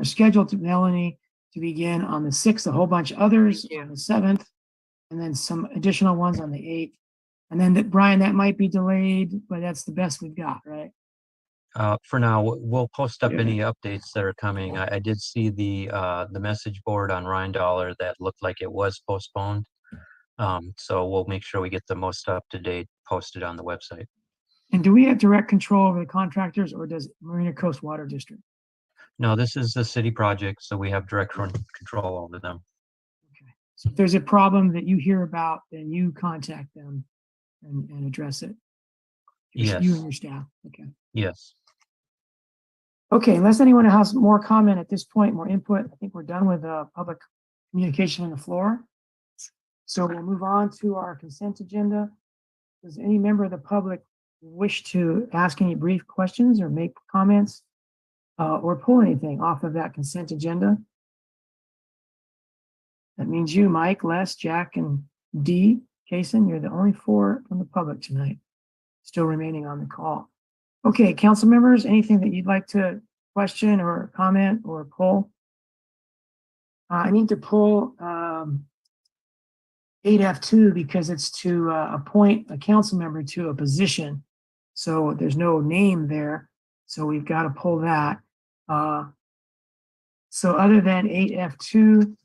scheduled to Melanie to begin on the 6th, a whole bunch of others on the 7th, and then some additional ones on the 8th. And then Brian, that might be delayed, but that's the best we've got, right? For now, we'll post up any updates that are coming. I did see the message board on Ryan Dollar that looked like it was postponed. So we'll make sure we get the most up-to-date posted on the website. And do we have direct control over the contractors, or does Marina Coast Water District? No, this is the city project, so we have direct control over them. Okay. So if there's a problem that you hear about, then you contact them and address it. Yes. You and your staff. Okay. Yes. Okay, unless anyone has more comment at this point, more input, I think we're done with public communication on the floor. So we'll move on to our consent agenda. Does any member of the public wish to ask any brief questions or make comments or pull anything off of that consent agenda? That means you, Mike, Les, Jack, and Dee. Jason, you're the only 4 from the public tonight, still remaining on the call. Okay, council members, anything that you'd like to question or comment or pull? I need to pull 8F2 because it's to appoint a council member to a position. So there's no name there. So we've got to pull that. So other than 8F2,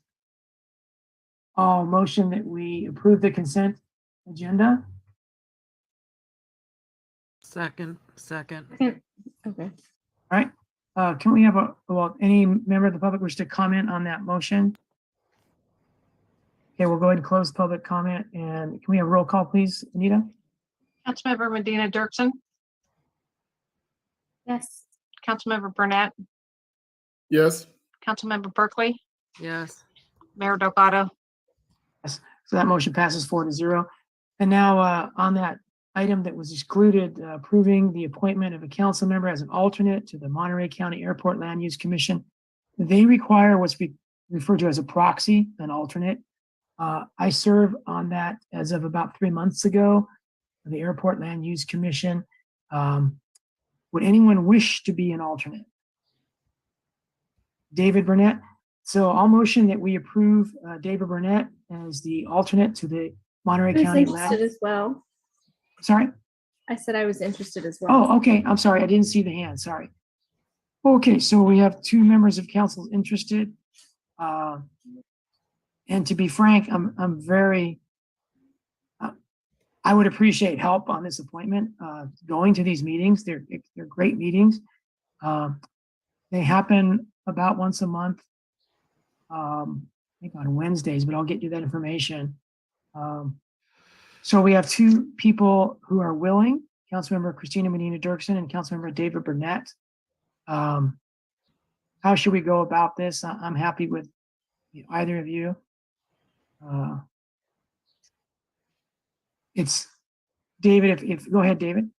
I'll motion that we approve the consent agenda. Second. Okay. All right. Can we have any member of the public wish to comment on that motion? Okay, we'll go ahead and close public comment. And can we have roll call, please, Anita? Councilmember Medina Dirksen, Yes. Councilmember Burnett, Yes. Councilmember Berkeley, Yes. Mayor Delgado. So that motion passes 4-0. And now on that item that was excluded, approving the appointment of a council member as an alternate to the Monterey County Airport Land Use Commission. They require what's referred to as a proxy, an alternate. I serve on that as of about 3 months ago, the Airport Land Use Commission. Would anyone wish to be an alternate? David Burnett. So I'll motion that we approve David Burnett as the alternate to the Monterey I was County interested Land. as well. Sorry? I said I was interested as well. Oh, okay. I'm sorry. I didn't see the hand. Sorry. Okay, so we have two members of council interested. And to be frank, I'm very, I would appreciate help on this appointment, going to these meetings. They're great meetings. They happen about once a month. I think on Wednesdays, but I'll get you that information. So we have two people who are willing, Councilmember Christina Medina Dirksen and Councilmember David Burnett. How should we go about this? I'm happy with either of you. It's David, if go ahead, David.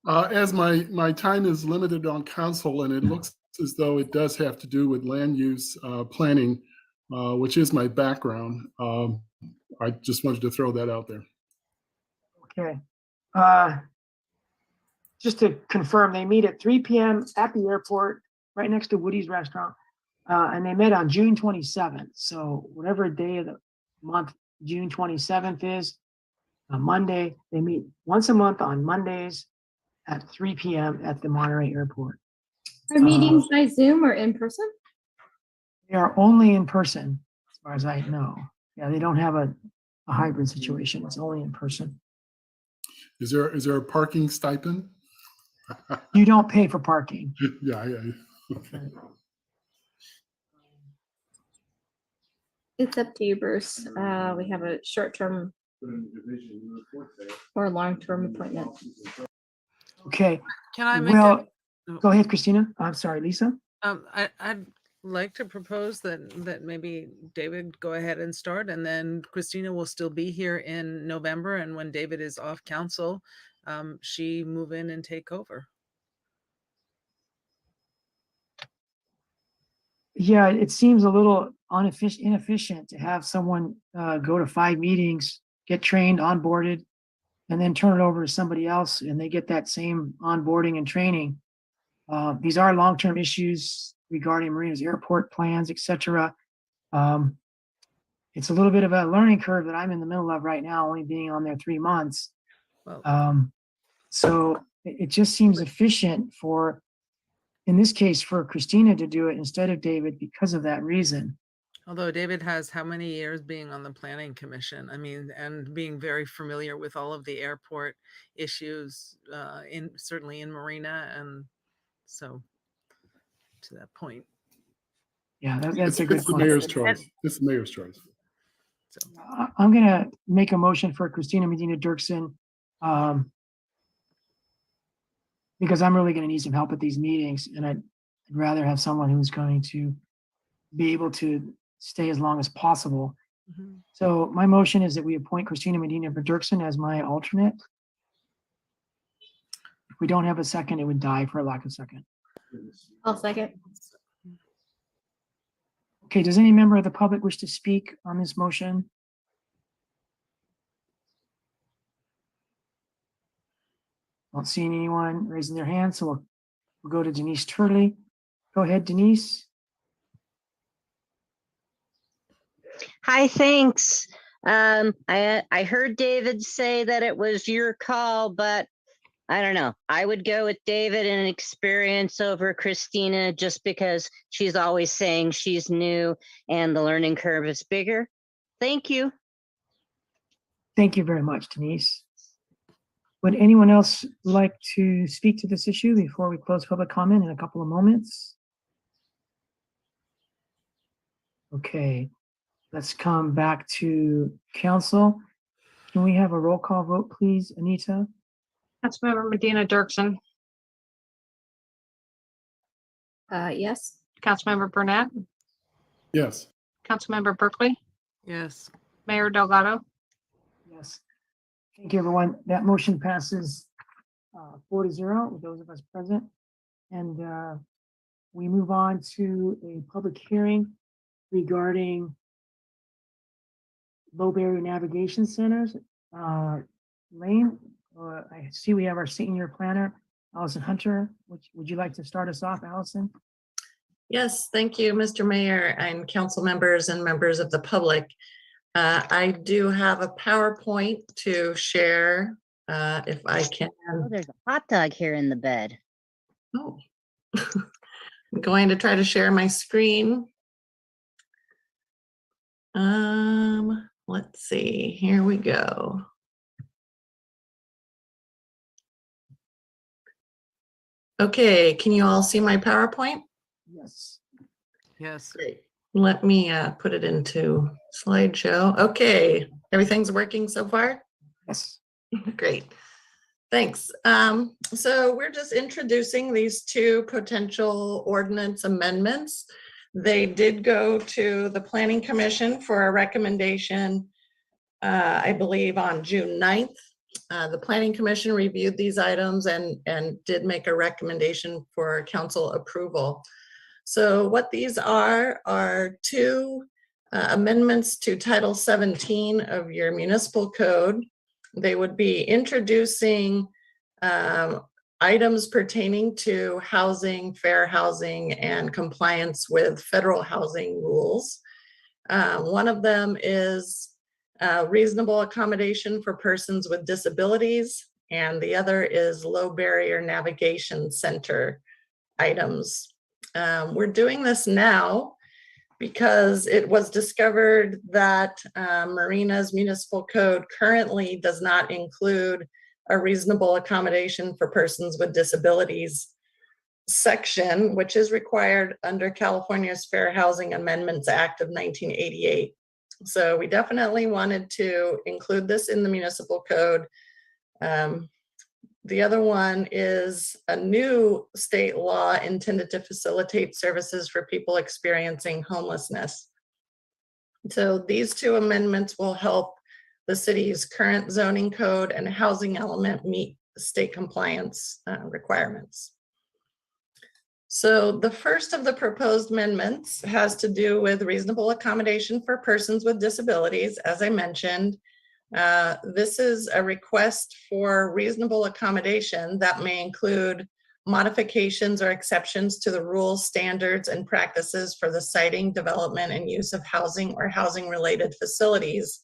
As my time is limited on council, and it looks as though it does have to do with land use planning, which is my background. I just wanted to throw that out there. Okay. Just to confirm, they meet at 3 p.m. at the airport, right next to Woody's Restaurant. And they met on June 27th. So whatever day of the month June 27th is, on Monday, they meet once a month on Mondays at 3 p.m. at the Monterey Airport. Are meetings by Zoom or in person? They are only in person, as far as I know. Yeah, they don't have a hybrid situation. It's only in person. Is there a parking stipend? You don't pay for parking. Yeah. Okay. It's up to you, Bruce. We have a short-term or long-term appointment. Okay. Can I make Well, go ahead, Christina. I'm sorry, Lisa. I'd like to propose that maybe David go ahead and start, and then Christina will still be here in November. And when David is off council, she move in and take over. Yeah, it seems a little inefficient to have someone go to 5 meetings, get trained, onboarded, and then turn it over to somebody else, and they get that same onboarding and training. These are long-term issues regarding Marina's airport plans, etc. It's a little bit of a learning curve that I'm in the middle of right now, only being on there 3 months. Well, So it just seems efficient for, in this case, for Christina to do it instead of David because of that reason. although David has how many years being on the planning commission? I mean, and being very familiar with all of the airport issues, certainly in Marina, and so to that point. Yeah, that's a good It's the point. mayor's choice. It's the mayor's choice. I'm going to make a motion for Christina Medina Dirksen, because I'm really going to need some help at these meetings, and I'd rather have someone who's going to be able to stay as long as possible. Mhm. So my motion is that we appoint Christina Medina Dirksen as my alternate. If we don't have a second, it would die for a lack of second. I'll second. Okay, does any member of the public wish to speak on this motion? Don't see anyone raising their hand, so we'll go to Denise Turley. Go ahead, Denise. Hi, thanks. I heard David say that it was your call, but I don't know. I would go with David and experience over Christina just because she's always saying she's new and the learning curve is bigger. Thank you. Thank you very much, Denise. Would anyone else like to speak to this issue before we close public comment in a couple of moments? Okay, let's come back to council. Can we have a roll call vote, please, Anita? Councilmember Medina Dirksen, Yes. Councilmember Burnett, Yes. Councilmember Berkeley, Yes. Mayor Delgado. Yes. Thank you, everyone. That motion passes 4-0 with those of us present. And we move on to a public hearing regarding low barrier navigation centers. Lane, I see we have our senior planner, Allison Hunter. Would you like to start us off, Allison? Yes, thank you, Mr. Mayor and council members and members of the public. I do have a PowerPoint to share if I can. Oh, there's a hot dog here in the bed. Oh, I'm going to try to share my screen. Let's see, here we go. Okay, can you all see my PowerPoint? Yes. Yes. Great. Let me put it into slideshow. Okay, everything's working so far? Yes. Great. Thanks. So we're just introducing these two potential ordinance amendments. They did go to the Planning Commission for a recommendation, I believe on June 9th. The Planning Commission reviewed these items and did make a recommendation for council approval. So what these are two amendments to Title 17 of your municipal code. They would be introducing items pertaining to housing, fair housing, and compliance with federal housing rules. One of them is reasonable accommodation for persons with disabilities, and the other is low barrier navigation center items. We're doing this now because it was discovered that Marina's municipal code currently does not include a reasonable accommodation for persons with disabilities section, which is required under California's Fair Housing Amendments Act of 1988. So we definitely wanted to include this in the municipal code. The other one is a new state law intended to facilitate services for people experiencing homelessness. So these two amendments will help the city's current zoning code and housing element meet state compliance requirements. So the first of the proposed amendments has to do with reasonable accommodation for persons with disabilities, as I mentioned. This is a request for reasonable accommodation that may include modifications or exceptions to the rules, standards, and practices for the siting, development, and use of housing or housing-related facilities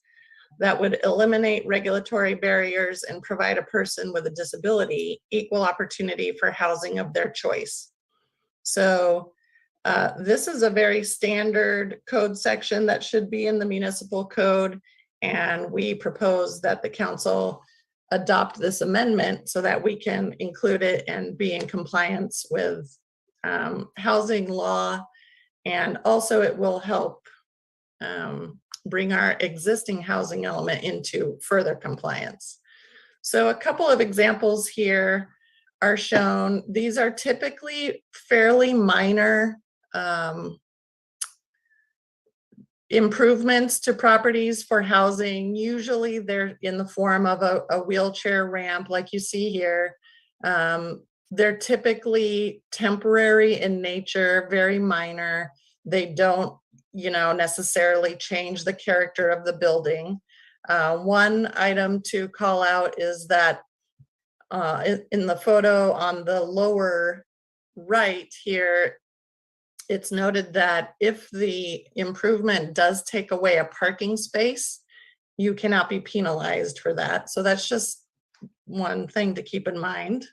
that would eliminate regulatory barriers and provide a person with a disability equal opportunity for housing of their choice. So this is a very standard code section that should be in the municipal code. And we propose that the council adopt this amendment so that we can include it and be in compliance with housing law. And also it will help bring our existing housing element into further compliance. So a couple of examples here are shown. These are typically fairly minor improvements to properties for housing. Usually they're in the form of a wheelchair ramp like you see here. They're typically temporary in nature, very minor. They don't, necessarily change the character of the building. One item to call out is that in the photo on the lower right here, it's noted that if the improvement does take away a parking space, you cannot be penalized for that. So that's just one thing to keep in mind.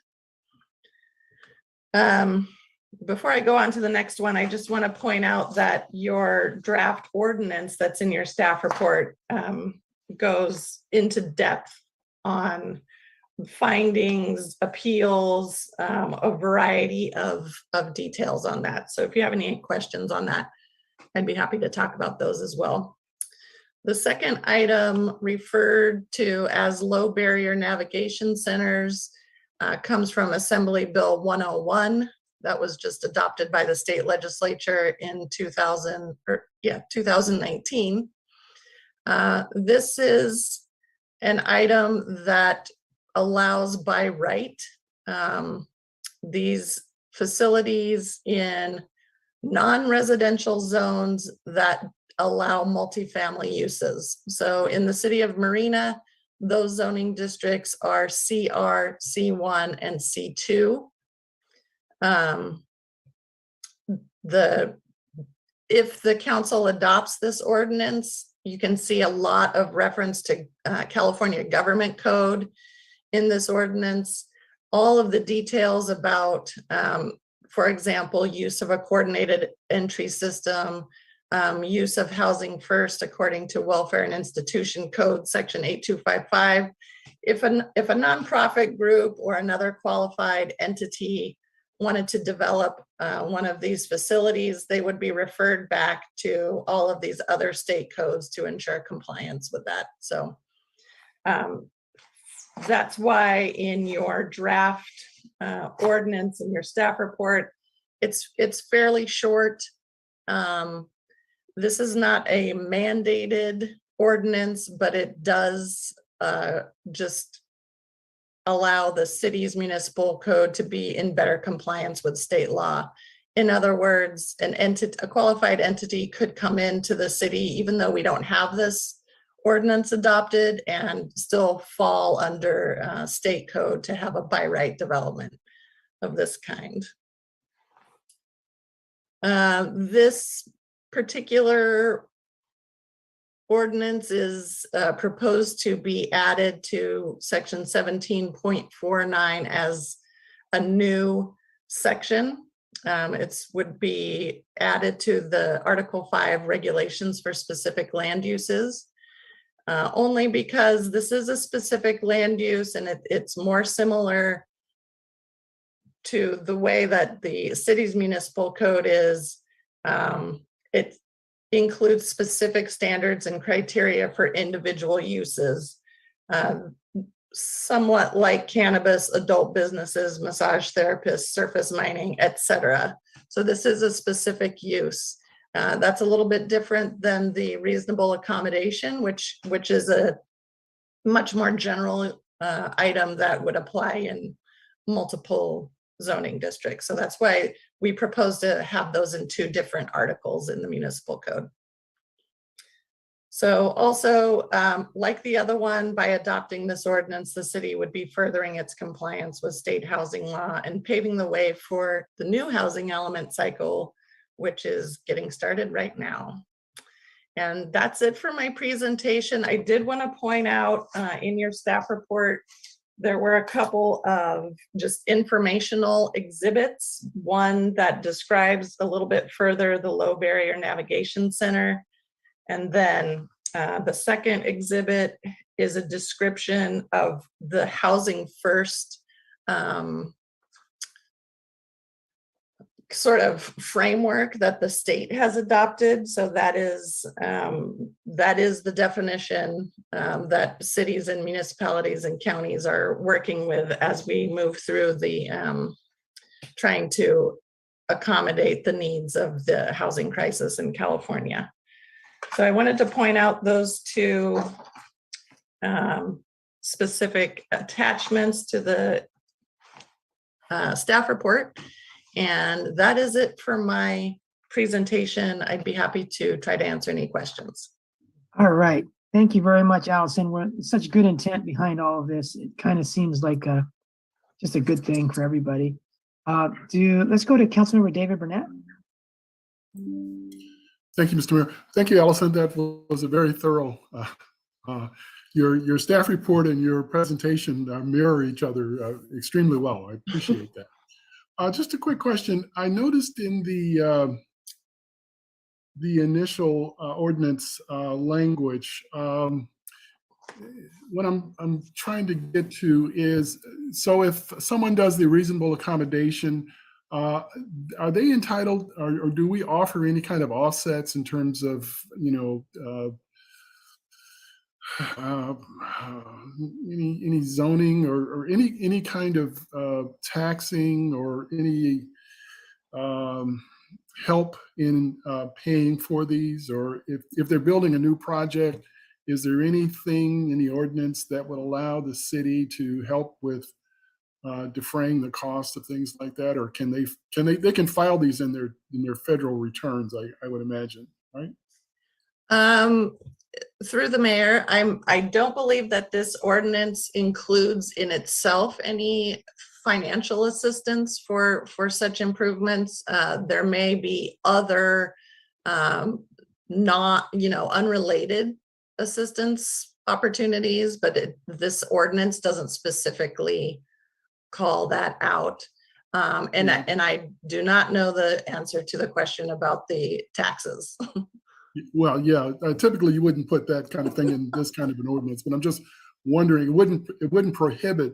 Before I go on to the next one, I just want to point out that your draft ordinance that's in your staff report goes into depth on findings, appeals, a variety of details on that. So if you have any questions on that, I'd be happy to talk about those as well. The second item referred to as low barrier navigation centers comes from Assembly Bill 101 that was just adopted by the state legislature in 2019. This is an item that allows by right these facilities in non-residential zones that allow multifamily uses. So in the city of Marina, those zoning districts are CR, C1, and C2. If the council adopts this ordinance, you can see a lot of reference to California government code in this ordinance. all of the details about, for example, use of a coordinated entry system, use of housing first according to Welfare and Institution Code, Section 8255. If a nonprofit group or another qualified entity wanted to develop one of these facilities, they would be referred back to all of these other state codes to ensure compliance with that. So that's why in your draft ordinance and your staff report, it's fairly short. This is not a mandated ordinance, but it does just allow the city's municipal code to be in better compliance with state law. In other words, a qualified entity could come into the city, even though we don't have this ordinance adopted, and still fall under state code to have a by right development of this kind. This particular ordinance is proposed to be added to section 17.49 as a new section. It would be added to the Article 5 regulations for specific land uses, only because this is a specific land use and it's more similar to the way that the city's municipal code is. It includes specific standards and criteria for individual uses, somewhat like cannabis, adult businesses, massage therapists, surface mining, etc. So this is a specific use. That's a little bit different than the reasonable accommodation, which is a much more general item that would apply in multiple zoning districts. So that's why we propose to have those in two different articles in the municipal code. So also, like the other one, by adopting this ordinance, the city would be furthering its compliance with state housing law and paving the way for the new housing element cycle, which is getting started right now. And that's it for my presentation. I did want to point out in your staff report, there were a couple of just informational exhibits. One that describes a little bit further the Low Barrier Navigation Center. And then the second exhibit is a description of the Housing First sort of framework that the state has adopted. So that is the definition that cities and municipalities and counties are working with as we move through the trying to accommodate the needs of the housing crisis in California. So I wanted to point out those two specific attachments to the staff report. And that is it for my presentation. I'd be happy to try to answer any questions. All right. Thank you very much, Allison. We're such good intent behind all of this. It kind of seems like just a good thing for everybody. Let's go to Councilmember David Burnett. Thank you, Mr. Mayor. Thank you, Allison. That was a very thorough. Your staff report and your presentation mirror each other extremely well. I appreciate that. Just a quick question. I noticed in the initial ordinance language, what I'm trying to get to is, so if someone does the reasonable accommodation, are they entitled, or do we offer any kind of offsets in terms of, any zoning or any kind of taxing or any help in paying for these? Or if they're building a new project, is there anything in the ordinance that would allow the city to help with defraying the cost of things like that? Or can they can file these in their federal returns, I would imagine, right? Through the mayor, I don't believe that this ordinance includes in itself any financial assistance for such improvements. There may be other not, unrelated assistance opportunities, but this ordinance doesn't specifically call that out. And I do not know the answer to the question about the taxes. Well, yeah, typically you wouldn't put that kind of thing in this kind of an ordinance, but I'm just wondering, it wouldn't prohibit,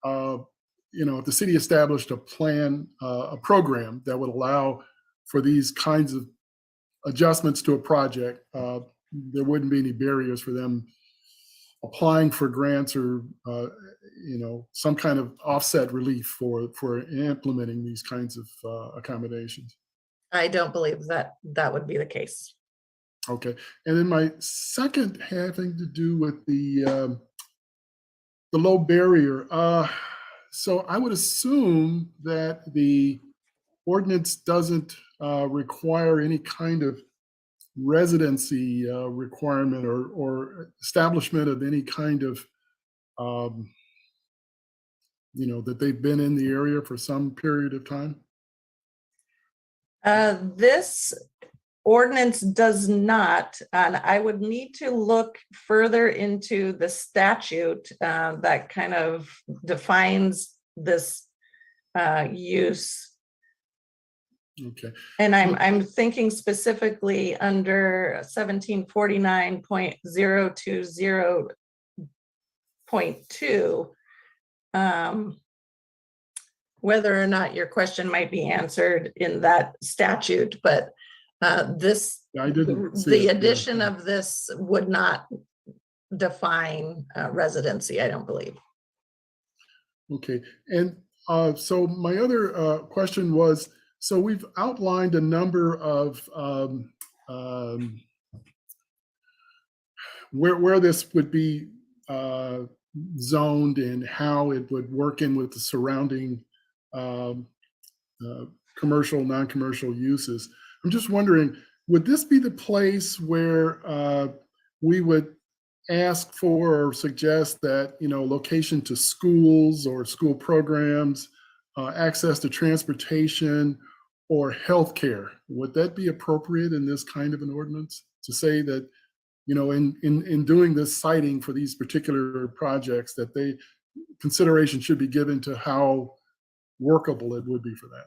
if the city established a plan, a program that would allow for these kinds of adjustments to a project, there wouldn't be any barriers for them applying for grants or, some kind of offset relief for implementing these kinds of accommodations. I don't believe that that would be the case. Okay, and then my second having to do with the low barrier. So I would assume that the ordinance doesn't require any kind of residency requirement or establishment of any kind of, that they've been in the area for some period of time. This ordinance does not, and I would need to look further into the statute that kind of defines this use. Okay. And I'm thinking specifically under 1749.020.2, whether or not your question might be answered in that statute, but the addition of this would not define residency, I don't believe. Okay, and so my other question was, so we've outlined a number of where this would be zoned and how it would work in with the surrounding commercial, non-commercial uses. I'm just wondering, would this be the place where we would ask for or suggest that, location to schools or school programs, access to transportation or healthcare? Would that be appropriate in this kind of an ordinance to say that, in doing this citing for these particular projects, that consideration should be given to how workable it would be for that?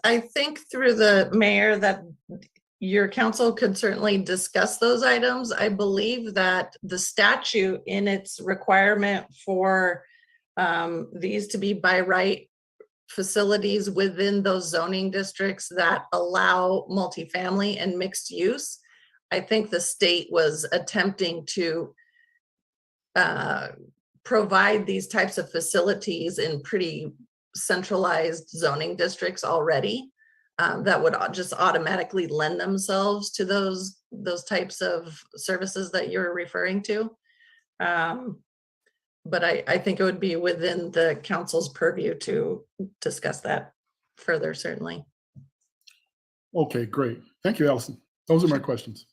I think through the mayor that your council could certainly discuss those items. I believe that the statute in its requirement for these to be by right facilities within those zoning districts that allow multifamily and mixed use, I think the state was attempting to provide these types of facilities in pretty centralized zoning districts already, that would just automatically lend themselves to those types of services that you're referring to. But I think it would be within the council's purview to discuss that further, certainly. Okay, great. Thank you, Allison. Those are my questions.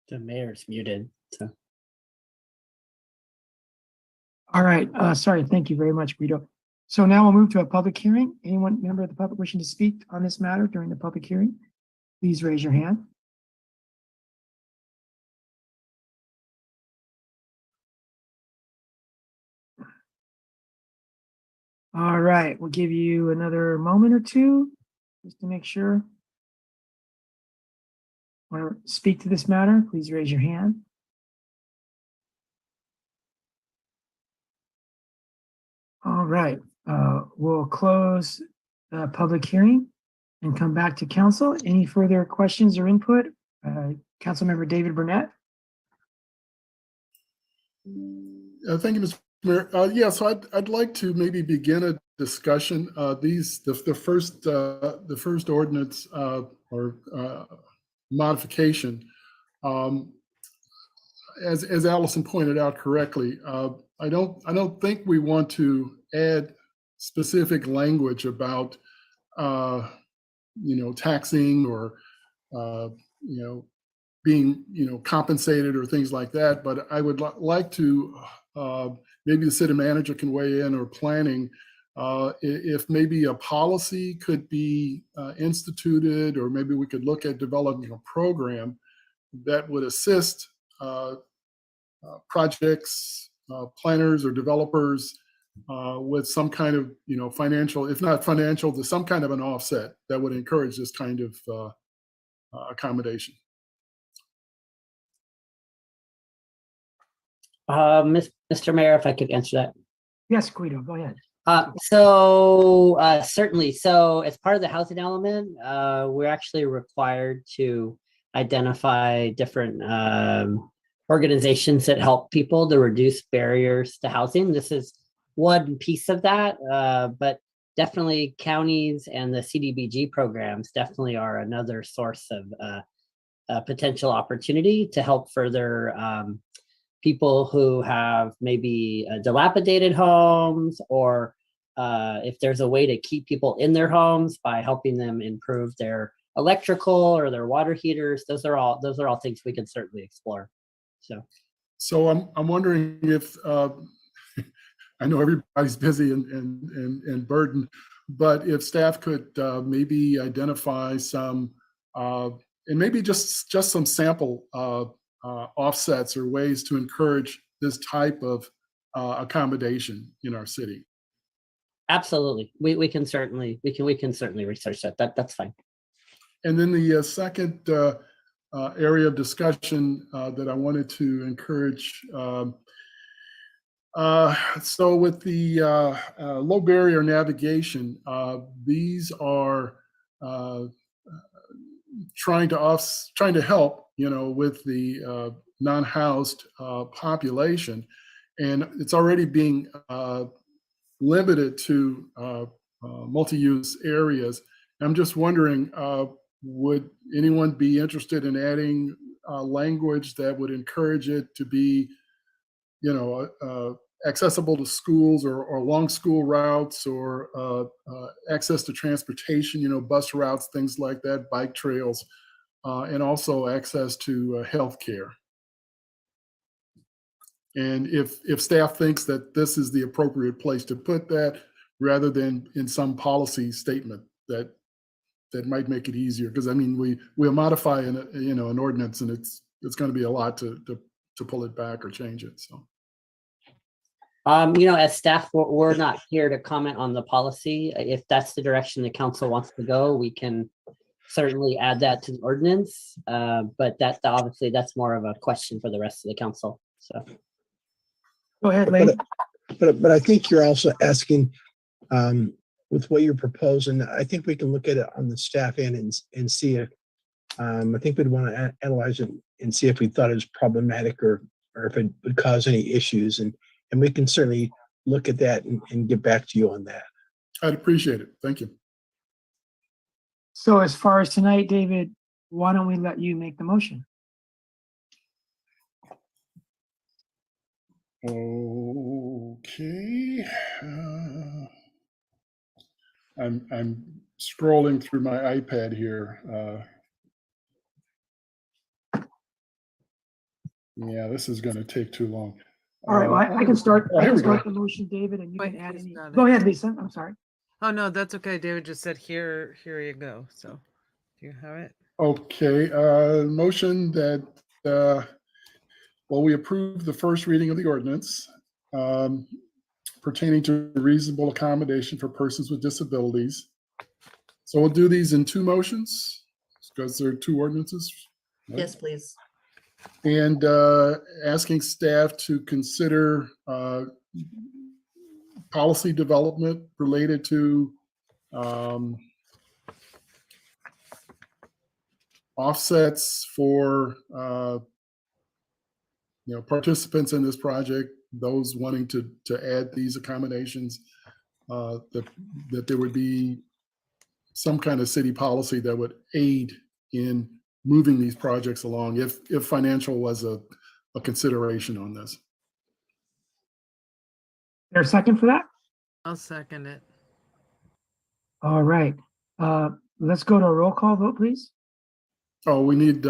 The mayor's muted. So. All right. Sorry. Thank you very much, Guido. So now we'll move to a public hearing. Anyone, member of the public wishing to speak on this matter during the public hearing, please raise your hand. All right. We'll give you another moment or two just to make sure. Want to speak to this matter? Please raise your hand. All right, we'll close the public hearing and come back to council. Any further questions or input? Councilmember David Burnett. Thank you, Mr. Mayor. Yeah, so I'd like to maybe begin a discussion. The first ordinance or modification, as Allison pointed out correctly, I don't think we want to add specific language about taxing or being compensated or things like that. But I would like to maybe the city manager can weigh in, or planning, if maybe a policy could be instituted, or maybe we could look at developing a program that would assist projects, planners or developers with some kind of, financial, if not financial, to some kind of an offset that would encourage this kind of accommodation. Mr. Mayor, if I could answer that. Yes, Guido, go ahead. Certainly. So as part of the housing element, we're actually required to identify different organizations that help people to reduce barriers to housing. This is one piece of that, but definitely counties and the CDBG programs definitely are another source of potential opportunity to help further people who have maybe dilapidated homes, or if there's a way to keep people in their homes by helping them improve their electrical or their water heaters. Those are all things we can certainly explore. So I'm wondering if I know everybody's busy and burdened, but if staff could maybe identify some and maybe just some sample offsets or ways to encourage this type of accommodation in our city. Absolutely, we can certainly research that. That's fine. And then the second area of discussion that I wanted to encourage. So with the low barrier navigation, these are trying to help, with the non-housed population, and it's already being limited to multi-use areas. I'm just wondering, would anyone be interested in adding language that would encourage it to be, accessible to schools or long school routes, or access to transportation, bus routes, things like that, bike trails, and also access to healthcare? And if staff thinks that this is the appropriate place to put that, rather than in some policy statement that might make it easier, because I mean we'll modify an ordinance, and it's going to be a lot to pull it back or change it. So. As staff, we're not here to comment on the policy. If that's the direction the council wants to go, we can certainly add that to the ordinance. But obviously that's more of a question for the rest of the council. So. Go ahead, Lee. But I think you're also asking, with what you're proposing, I think we can look at it on the staff end and see it. I think we'd want to analyze it and see if we thought it was problematic or if it would cause any issues. And we can certainly look at that and get back to you on that. I'd appreciate it. Thank you. So as far as tonight, David, why don't we let you make the motion? Okay. I'm scrolling through my iPad here. Yeah, this is going to take too long. All right, well, I can start. Oh, I here can we start go. the motion, David, and you Wait, can add he's any. got it. Go ahead, Lisa. I'm sorry. Oh, no, that's okay. David just said, here you go. So do you have it? Okay, motion that, we approve the first reading of the ordinance pertaining to reasonable accommodation for persons with disabilities. So we'll do these in two motions because there are two ordinances. Right? Yes, please. And asking staff to consider policy development related to offsets for participants in this project, those wanting to add these accommodations, that there would be some kind of city policy that would aid in moving these projects along if financial was a consideration on this. There a second for that? I'll second it. All right. Let's go to a roll call vote, please. Oh, we need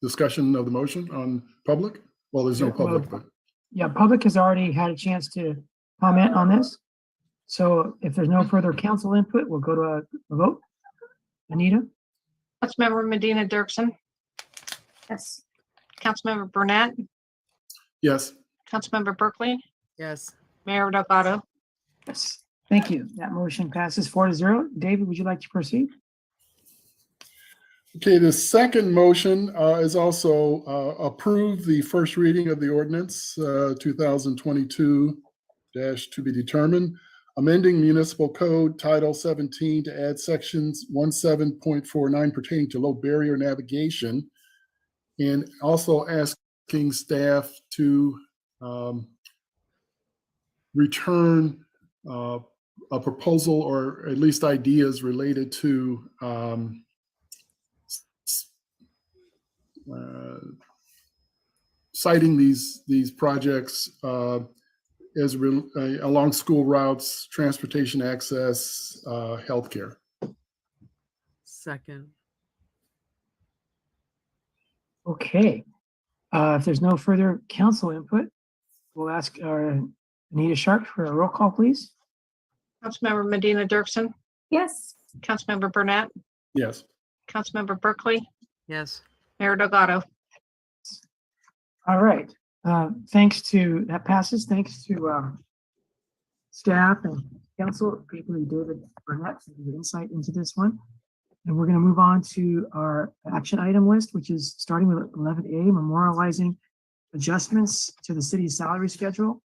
discussion of the motion on public? Well, there's no public, but. Yeah, public has already had a chance to comment on this. So if there's no further council input, we'll go to a vote. Anita? Councilmember Medina Dirksen, Yes. Councilmember Burnett, Yes. Councilmember Berkeley, Yes. Mayor Delgado. Yes. Thank you. That motion passes 4-0. David, would you like to proceed? Okay, the second motion is also approve the first reading of the ordinance 2022 to be determined, amending municipal code title 17 to add sections 17.49 pertaining to low barrier navigation, and also asking staff to return a proposal or at least ideas related to citing these projects along school routes, transportation access, healthcare. Second. Okay. If there's no further council input, we'll ask Anita Sharp for a roll call, please. Councilmember Medina Dirksen, Yes. Councilmember Burnett, Yes. Councilmember Berkeley, Yes. Mayor Delgado. All right. That passes. Thanks to staff and council, particularly David Burnett, for the insight into this one. And we're going to move on to our action item list, which is starting with 11A, memorializing adjustments to the city's salary schedule.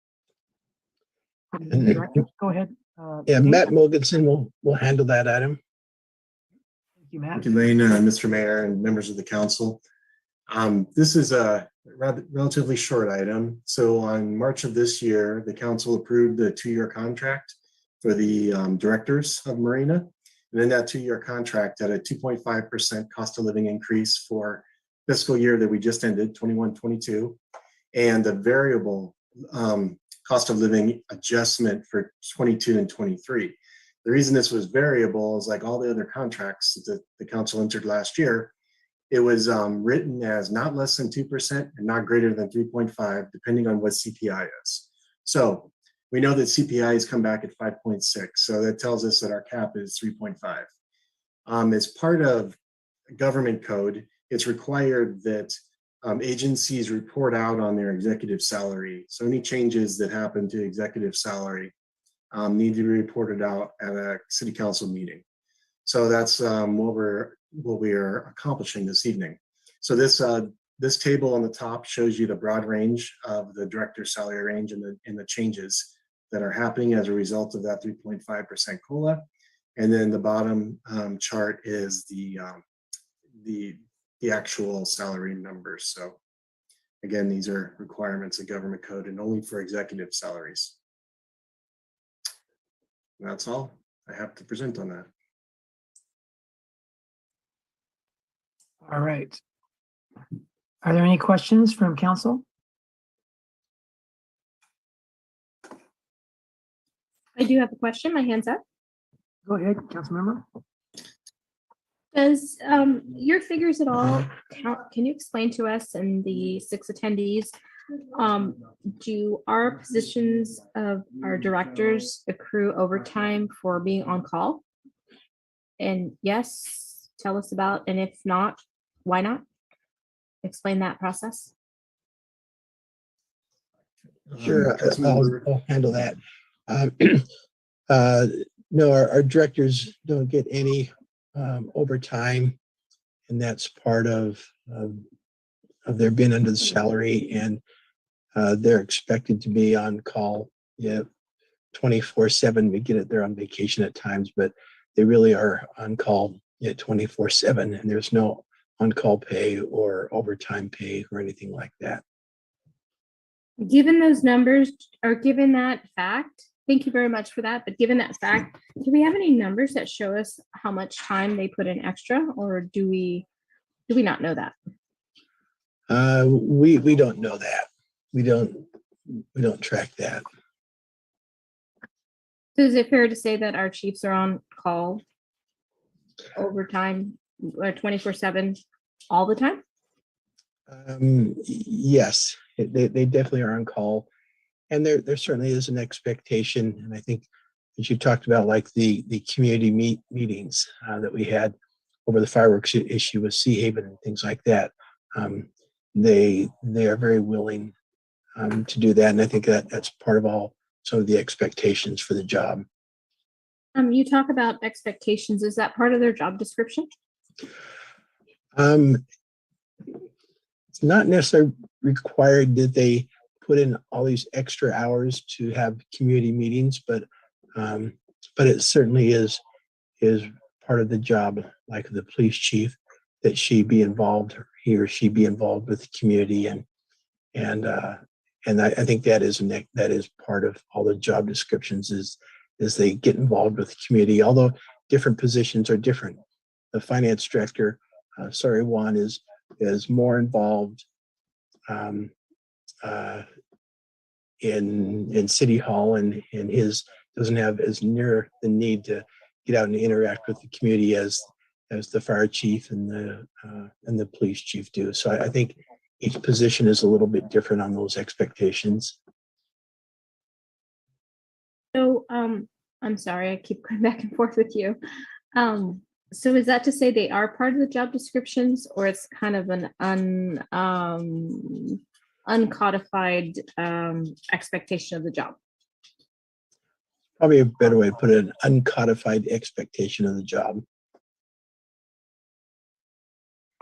Go ahead. Yeah, Dave. Matt Mogensen will handle that item. Thank you, Matt. Thank you, Lane, Mr. Mayor, and members of the council. This is a relatively short item. So on March of this year, the council approved the 2-year contract for the directors of Marina. And in that 2-year contract had a 2.5% cost of living increase for fiscal year that we just ended, 21-22, and a variable cost of living adjustment for 22 and 23. The reason this was variable is like all the other contracts that the council entered last year, it was written as not less than 2% and not greater than 3.5, depending on what CPI is. So we know that CPI has come back at 5.6. So that tells us that our cap is 3.5. As part of government code, it's required that agencies report out on their executive salary. So any changes that happen to executive salary need to be reported out at a city council meeting. So that's what we are accomplishing this evening. So this table on the top shows you the broad range of the director's salary range and the changes that are happening as a result of that 3.5% COLA. And then the bottom chart is the actual salary numbers. So again, these are requirements of government code and only for executive salaries. And that's all I have to present on that. All right. Are there any questions from council? I do have a question. My hand's up. Go ahead, council member. Does your figures at all count? Can you explain to us and the 6 attendees, do our positions of our directors accrue overtime for being on call? And yes, tell us about, and if not, why not? Explain that process. Sure, I'll handle that. No, our directors don't get any overtime, and that's part of their being under the salary, and they're expected to be on call 24/7. We get it, they're on vacation at times, but they really are on call 24/7, and there's no on-call pay or overtime pay or anything like that. Given those numbers, or given that fact, thank you very much for that, but given that fact, do we have any numbers that show us how much time they put in extra, or do we not know that? We don't know that. We don't track that. So is it fair to say that our chiefs are on call overtime 24/7 all the time? Yes, they definitely are on call, and there certainly is an expectation, and I think as you talked about, like the community meetings that we had over the fireworks issue with Sea Haven and things like that. They are very willing to do that, and I think that's part of all some of the expectations for the job. You talk about expectations. Is that part of their job description? It's not necessarily required that they put in all these extra hours to have community meetings, but it certainly is part of the job, like the police chief, that he or she be involved with the community, and I think that is part of all the job descriptions is they get involved with the community, although different positions are different. The finance director, Juan, is more involved in City Hall, and his doesn't have as near the need to get out and interact with the community as the fire chief and the police chief do. So I think each position is a little bit different on those expectations. So I'm sorry, I keep going back and forth with you. So is that to say they are part of the job descriptions, or it's kind of an uncodified expectation of the job? Probably a better way to put it, an uncodified expectation of the job.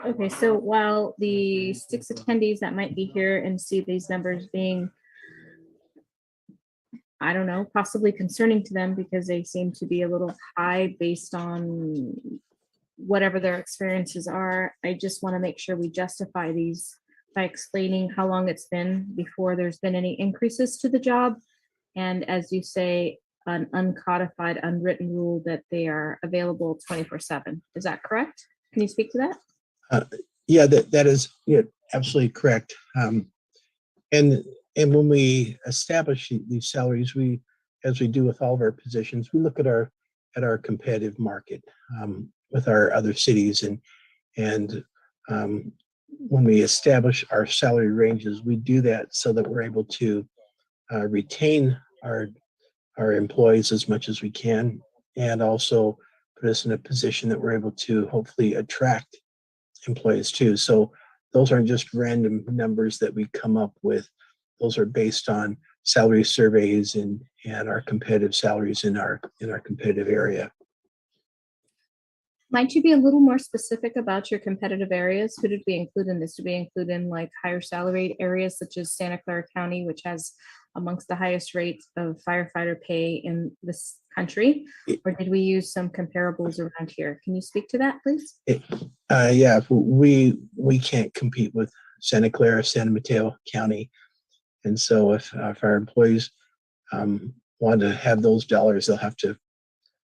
Okay, so while the 6 attendees that might be here and see these numbers being, I don't know, possibly concerning to them because they seem to be a little high based on whatever their experiences are, I just want to make sure we justify these by explaining how long it's been before there's been any increases to the job. And as you say, an uncodified, unwritten rule that they are available 24/7. Is that correct? Can you speak to that? Yeah, that is absolutely correct. And when we establish these salaries, as we do with all of our positions, we look at our competitive market with our other cities, and when we establish our salary ranges, we do that so that we're able to retain our employees as much as we can, and also put us in a position that we're able to hopefully attract employees too. So those aren't just random numbers that we come up with. Those are based on salary surveys and our competitive salaries in our competitive area. Might you be a little more specific about your competitive areas? Who did we include in this? Did we include in like higher salaried areas such as Santa Clara County, which has amongst the highest rates of firefighter pay in this country? Or did we use some comparables around here? Can you speak to that, please? Yeah, we can't compete with Santa Clara, San Mateo County. And so if our employees want to have those dollars, they'll have to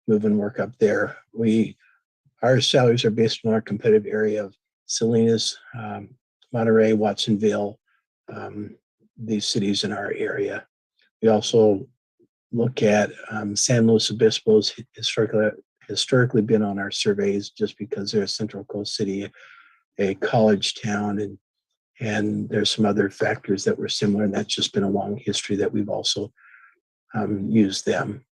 move and work up there. Our salaries are based on our competitive area of Salinas, Monterey, Watsonville, these cities in our area. We also look at San Luis Obispo's historically been on our surveys just because they're a Central Coast city, a college town, and there's some other factors that were similar, and that's just been a long history that we've also used them.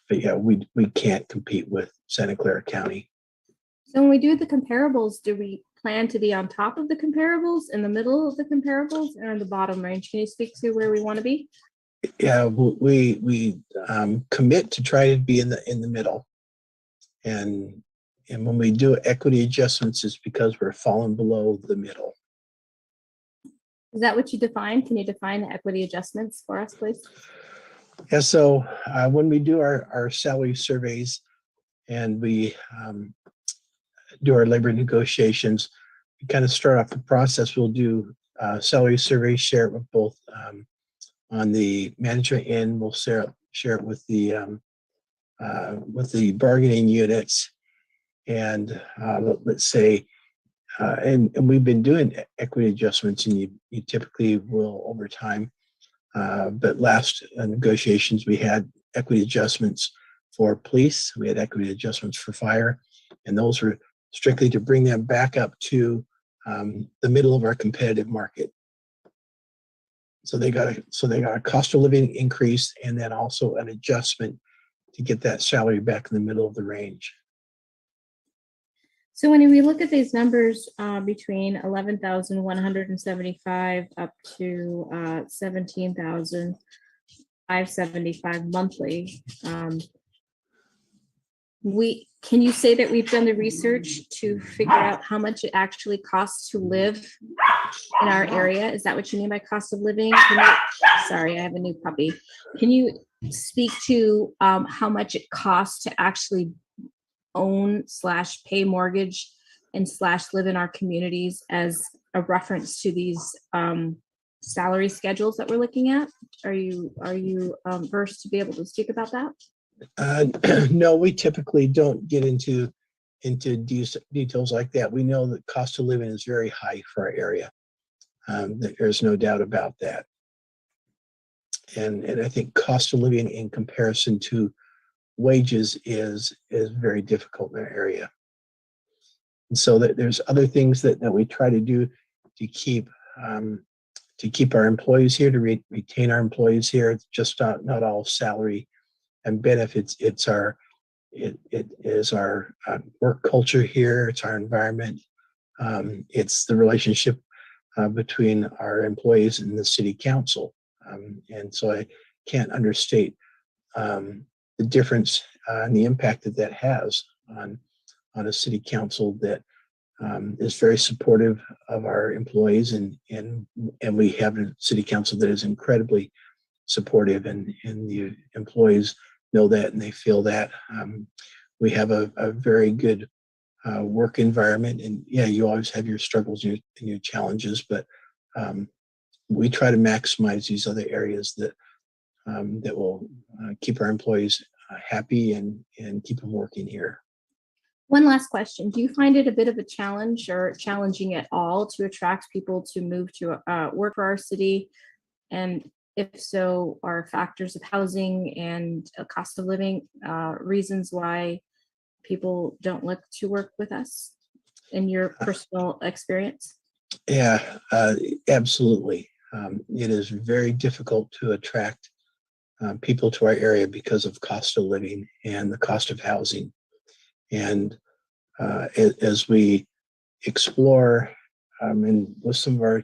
But yeah, we can't compete with Santa Clara County. So when we do the comparables, do we plan to be on top of the comparables, in the middle of the comparables, or in the bottom range? Can you speak to where we want to be? Yeah, we commit to try to be in the middle, and when we do equity adjustments, it's because we're falling below the middle. Is that what you define? Can you define the equity adjustments for us, please? Yeah, so when we do our salary surveys and we do our labor negotiations, we kind of start off the process. We'll do salary surveys, share it with both on the management end. We'll share it with the bargaining units, and let's say, and we've been doing equity adjustments, and you typically will over time. But last negotiations, we had equity adjustments for police. We had equity adjustments for fire, and those were strictly to bring them back up to the middle of our competitive market. So they got a cost of living increase, and then also an adjustment to get that salary back in the middle of the range. So when we look at these numbers between 11,175 up to 17,575 monthly, can you say that we've done the research to figure out how much it actually costs to live in our area? Is that what you mean by cost of living? Sorry, I have a new puppy. Can you speak to how much it costs to actually own / pay mortgage and / live in our communities as a reference to these salary schedules that we're looking at? Are you versed to be able to speak about that? No, we typically don't get into details like that. We know that cost of living is very high for our area. There's no doubt about that. And I think cost of living in comparison to wages is very difficult in our area. And so that there's other things that we try to do to keep our employees here, to retain our employees here. It's just not all salary and benefits. It is our work culture here. It's our environment. It's the relationship between our employees and the city council. And so I can't understate the difference and the impact that has on a city council that is very supportive of our employees, and we have a city council that is incredibly supportive, and the employees know that and they feel that. We have a very good work environment, and yeah, you always have your struggles and your challenges, but we try to maximize these other areas that will keep our employees happy and keep them working here. One last question. Do you find it a bit of a challenge or challenging at all to attract people to move to work for our city? And if so, are factors of housing and cost of living reasons why people don't look to work with us in your personal experience? Yeah, absolutely. It is very difficult to attract people to our area because of cost of living and the cost of housing. And as we explore and with some of our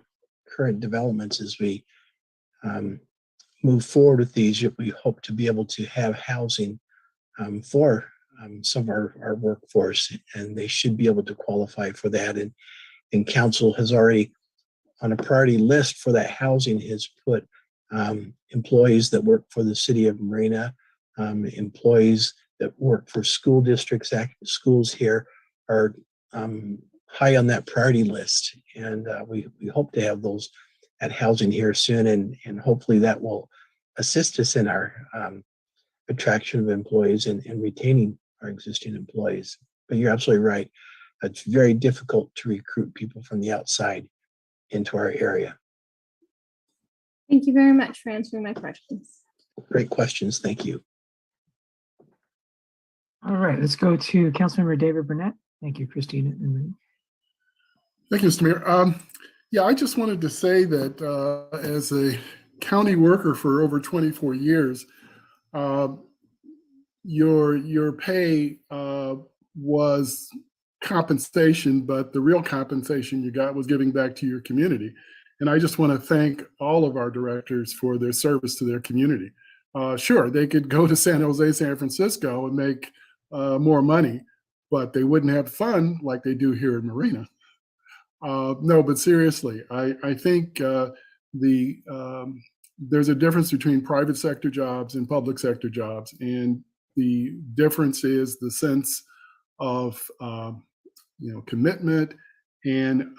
current developments, as we move forward with these, we hope to be able to have housing for some of our workforce, and they should be able to qualify for that. And council has already, on a priority list for that housing, has put employees that work for the city of Marina, employees that work for school districts, schools here are high on that priority list. And we hope to have those at housing here soon, and hopefully that will assist us in our attraction of employees and retaining our existing employees. But you're absolutely right. It's very difficult to recruit people from the outside into our area. Thank you very much for answering my questions. Great questions. Thank you. All right, let's go to Councilmember David Burnett. Thank you, Christina and Marie. Thank you, Mr. Mayor. Yeah, I just wanted to say that as a county worker for over 24 years, your pay was compensation, but the real compensation you got was giving back to your community. And I just want to thank all of our directors for their service to their community. Sure, they could go to San Jose, San Francisco and make more money, but they wouldn't have fun like they do here in Marina. No, but seriously, I think there's a difference between private sector jobs and public sector jobs. And the difference is the sense of commitment and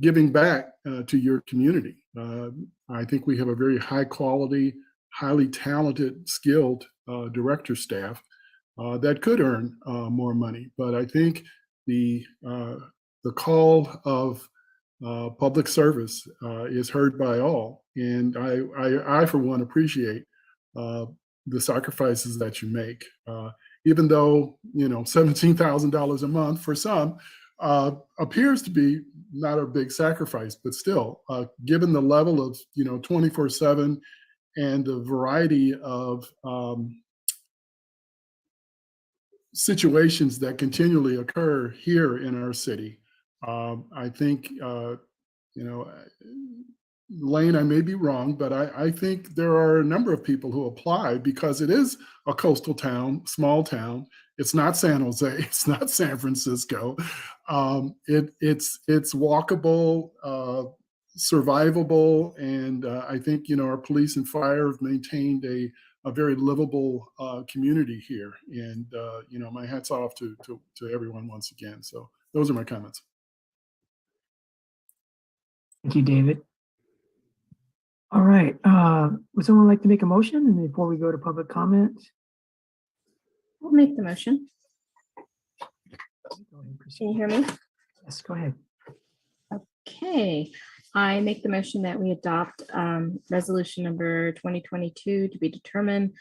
giving back to your community. I think we have a very high quality, highly talented, skilled director staff that could earn more money. But I think the call of public service is heard by all. And I for one, appreciate the sacrifices that you make. Even though, $17,000 a month for some appears to be not a big sacrifice, but still, given the level of, 24/7 and the variety of situations that continually occur here in our city. I think, Lane, I may be wrong, but I think there are a number of people who apply because it is a coastal town, small town. It's not San Jose. It's not San Francisco. It's walkable, survivable, and I think our police and fire have maintained a very livable community here. And my hat's off to everyone once again. So those are my comments. Thank you, David. All right. Would someone like to make a motion and before we go to public comment? I'll make the motion. Can you hear me? Yes, go ahead. Okay, I make the motion that we adopt resolution number 2022 to be determined,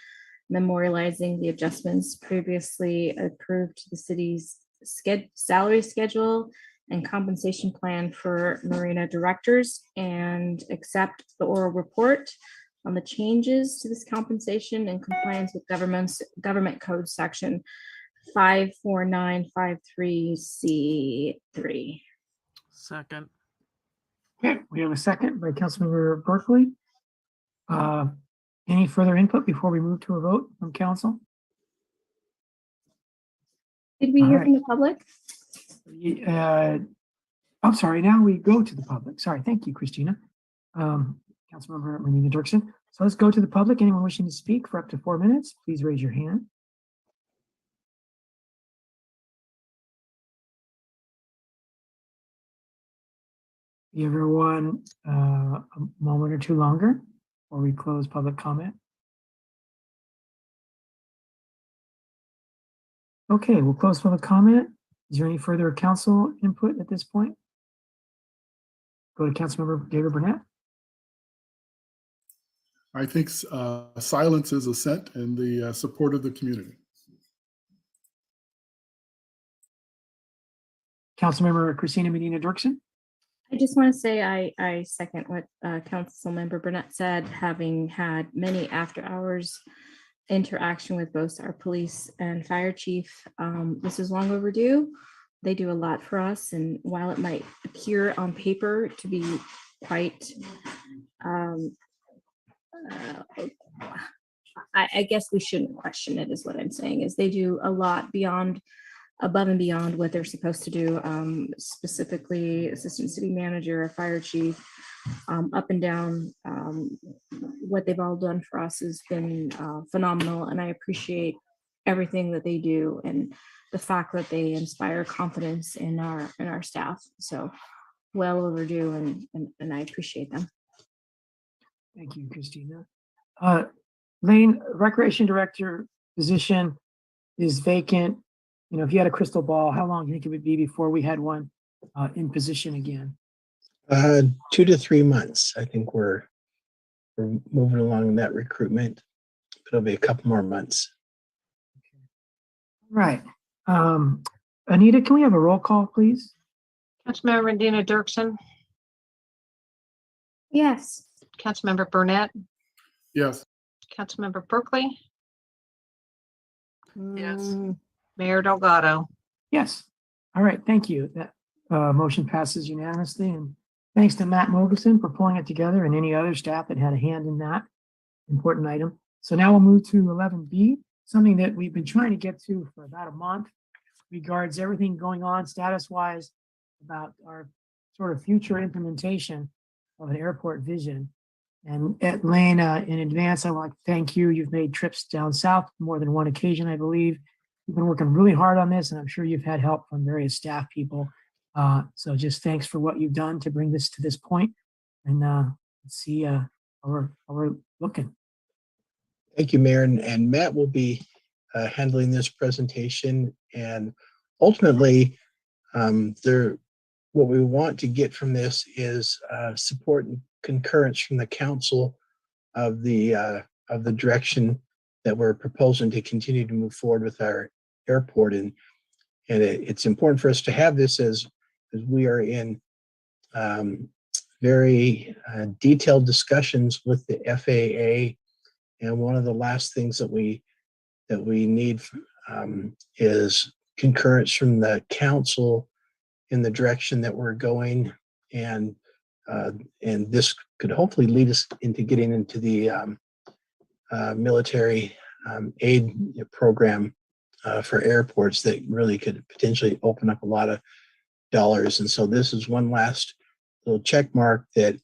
memorializing the adjustments previously approved to the city's salary schedule and compensation plan for Marina directors, and accept the oral report on the changes to this compensation in compliance with government code section 54953C3. Second. Okay, we have a second by Councilmember Berkeley. Any further input before we move to a vote from council? Did we All hear right. from the public? I'm sorry, now we go to the public. Sorry, thank you, Christina. Councilmember Marina Dirksen. So let's go to the public. Anyone wishing to speak for up to 4 minutes, please raise your hand. Give everyone a moment or two longer before we close public comment. Okay, we'll close public comment. Is there any further council input at this point? Go to Councilmember David Burnett. I think silence is assent and the support of the community. Councilmember Christina Medina Dirksen. I just want to say I second what Councilmember Burnett said, having had many after hours interaction with both our police and fire chief. This is long overdue. They do a lot for us, and while it might appear on paper to be quite, I guess we shouldn't question it, is what I'm saying, is they do a lot above and beyond what they're supposed to do, specifically assistant city manager, fire chief, up and down. What they've all done for us has been phenomenal, and I appreciate everything that they do and the fact that they inspire confidence in our staff. So well overdue, and I appreciate them. Thank you, Christina. Lane, Recreation Director position is vacant. If you had a crystal ball, how long do you think it would be before we had one in position again? 2 to 3 months. I think we're moving along in that recruitment. It'll be a couple more months. Right. Anita, can we have a roll call, please? Councilmember Medina Dirksen, Yes. Councilmember Burnett, Yes. Councilmember Berkeley. Yes. Mayor Delgado. Yes. All right. Thank you. That motion passes unanimously. And thanks to Matt Mogelson for pulling it together and any other staff that had a hand in that important item. So now we'll move to 11B, something that we've been trying to get to for about a month. Regards everything going on status-wise about our sort of future implementation of an airport vision. And Lane, in advance, I want to thank you. You've made trips down south more than one occasion, I believe. You've been working really hard on this, and I'm sure you've had help from various staff people. So just thanks for what you've done to bring this to this point. And let's see how we're looking. Thank you, Mayor. And Matt will be handling this presentation. And ultimately, what we want to get from this is support and concurrence from the council of the direction that we're proposing to continue to move forward with our airport. And it's important for us to have this as we are in very detailed discussions with the FAA. And one of the last things that we need is concurrence from the council in the direction that we're going, and this could hopefully lead us into getting into the military aid program for airports that really could potentially open up a lot of dollars. And so this is one last little check mark that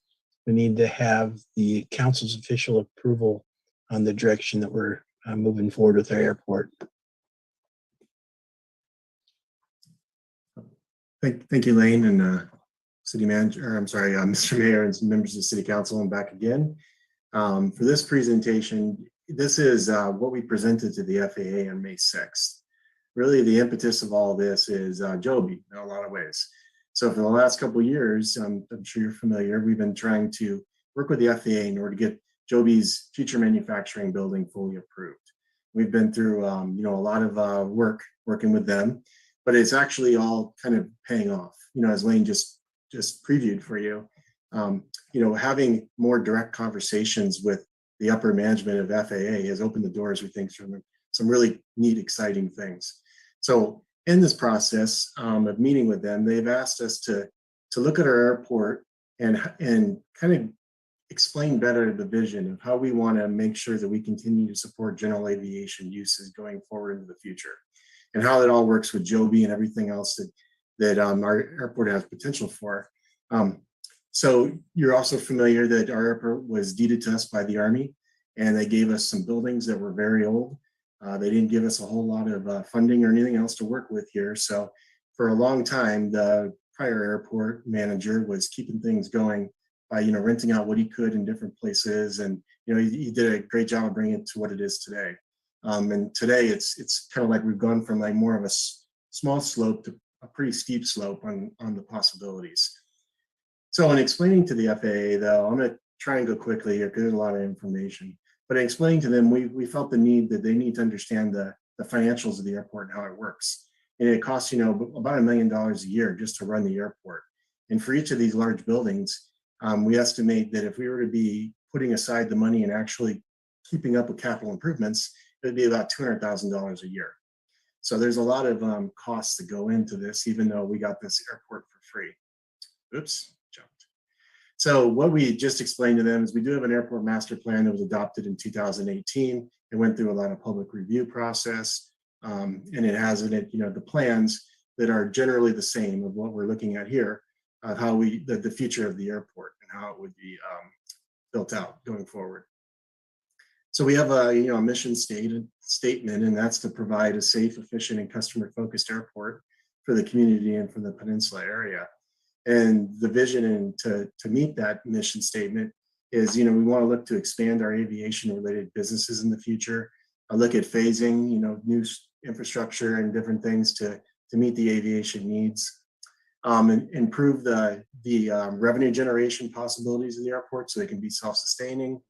we need to have the council's official approval on the direction that we're moving forward with our airport. Thank you, Lane, and City Manager, I'm sorry, Mr. Mayor and some members of the City Council. I'm back again. For this presentation, this is what we presented to the FAA on May 6th. Really, the impetus of all this is Joby in a lot of ways. So for the last couple of years, I'm sure you're familiar, we've been trying to work with the FAA in order to get Joby's future manufacturing building fully approved. We've been through a lot of working with them, but it's actually all kind of paying off. As Lane just previewed for you, having more direct conversations with the upper management of FAA has opened the doors, we think, from some really neat, exciting things. So in this process of meeting with them, they've asked us to look at our airport and kind of explain better the vision of how we want to make sure that we continue to support general aviation uses going forward into the future, and how that all works with Joby and everything else that our airport has potential for. So you're also familiar that our airport was deeded to us by the Army, and they gave us some buildings that were very old. They didn't give us a whole lot of funding or anything else to work with here. So for a long time, the prior airport manager was keeping things going by renting out what he could in different places, and he did a great job of bringing it to what it is today. And today it's kind of like we've gone from like more of a small slope to a pretty steep slope on the possibilities. So in explaining to the FAA, though, I'm going to try and go quickly here because there's a lot of information. But in explaining to them, we felt the need that they need to understand the financials of the airport and how it works. And it costs about $1 million a year just to run the airport. And for each of these large buildings, we estimate that if we were to be putting aside the money and actually keeping up with capital improvements, it would be about $200,000 a year. So there's a lot of costs that go into this, even though we got this airport for free. Oops, jumped. So what we just explained to them is we do have an airport master plan that was adopted in 2018. It went through a lot of public review process, and it has in it, the plans that are generally the same of what we're looking at here, how the future of the airport and how it would be built out going forward. So we have a mission statement, and that's to provide a safe, efficient, and customer-focused airport for the community and for the peninsula area. And the vision and to meet that mission statement is, we want to look to expand our aviation-related businesses in the future. Look at phasing, new infrastructure and different things to meet the aviation needs. And improve the revenue generation possibilities of the airport so they can be self-sustaining,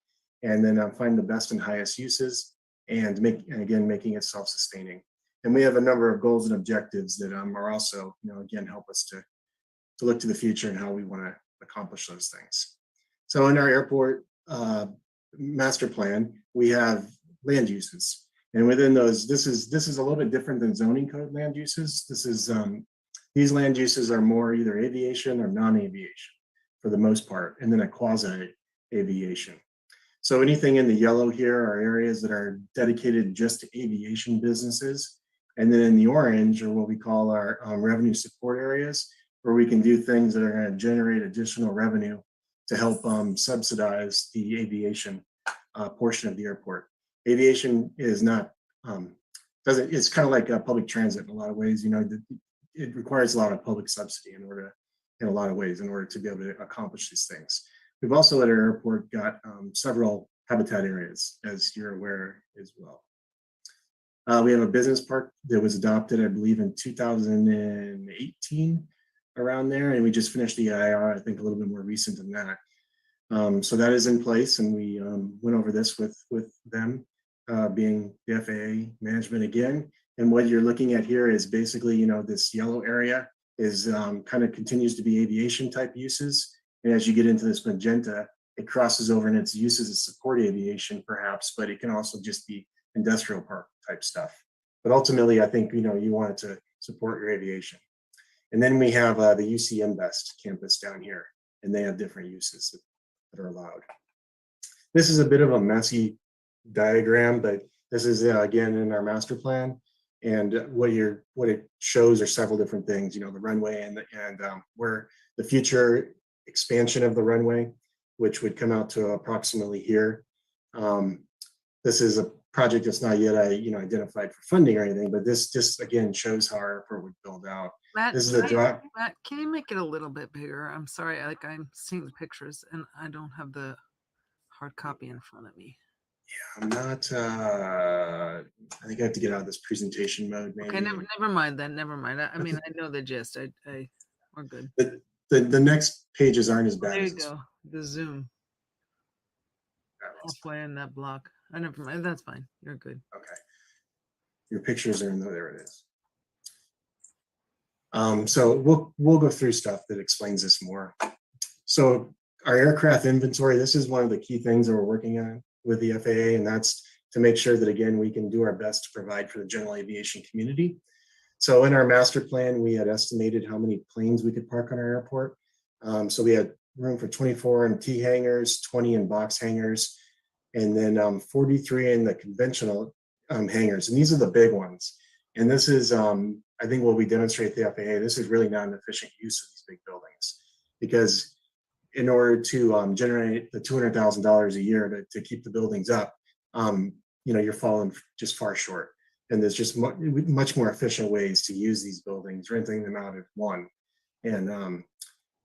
and then find the best and highest uses, and making it self-sustaining. And we have a number of goals and objectives that are also, again, help us to look to the future and how we want to accomplish those things. So in our airport master plan, we have land uses, and within those, this is a little bit different than zoning code land uses. This is these land uses are more either aviation or non-aviation for the most part, and then a quasi-aviation. So anything in the yellow here are areas that are dedicated just to aviation businesses. And then in the orange are what we call our revenue support areas, where we can do things that are going to generate additional revenue to help subsidize the aviation portion of the airport. Aviation is not, it's kind of like public transit in a lot of ways. It requires a lot of public subsidy in a lot of ways in order to be able to accomplish these things. We've also at our airport got several habitat areas, as you're aware as well. We have a business park that was adopted, I believe, in 2018, around there, and we just finished the EIR, I think a little bit more recent than that. So that is in place, and we went over this with them, being the FAA management again. And what you're looking at here is basically, this yellow area is kind of continues to be aviation type uses. And as you get into this magenta, it crosses over and its uses to support aviation perhaps, but it can also just be industrial park type stuff. But ultimately, I think, you want it to support your aviation. And then we have the UC Invest campus down here, and they have different uses that are allowed. This is a bit of a messy diagram, but this is again in our master plan. And what it shows are several different things, the runway and where the future expansion of the runway, which would come out to approximately here. This is a project that's not yet identified for funding or anything, but this just again shows how our airport would build out. Matt, This is a drop. Matt, can you make it a little bit bigger? I'm sorry, I'm seeing the pictures and I don't have the hard copy in front of me. Yeah, I'm not. I think I have to get out of this presentation mode. Maybe. Okay, never mind then. Never mind. I mean, I know the gist. We're good. The next pages aren't as bad. There you as this go. The zoom. Halfway in that block. I never mind. That's fine. You're good. Okay. Your pictures are in there. It is. So we'll go through stuff that explains this more. So our aircraft inventory, this is one of the key things that we're working on with the FAA, and that's to make sure that, again, we can do our best to provide for the general aviation community. So in our master plan, we had estimated how many planes we could park on our airport. So we had room for 24 in T hangars, 20 in box hangars, and then 43 in the conventional hangars. And these are the big ones. And this is, I think what we demonstrate at the FAA, this is really not an efficient use of these big buildings, because in order to generate the $200,000 a year to keep the buildings up, you're falling just far short. And there's just much more efficient ways to use these buildings, renting them out at one. And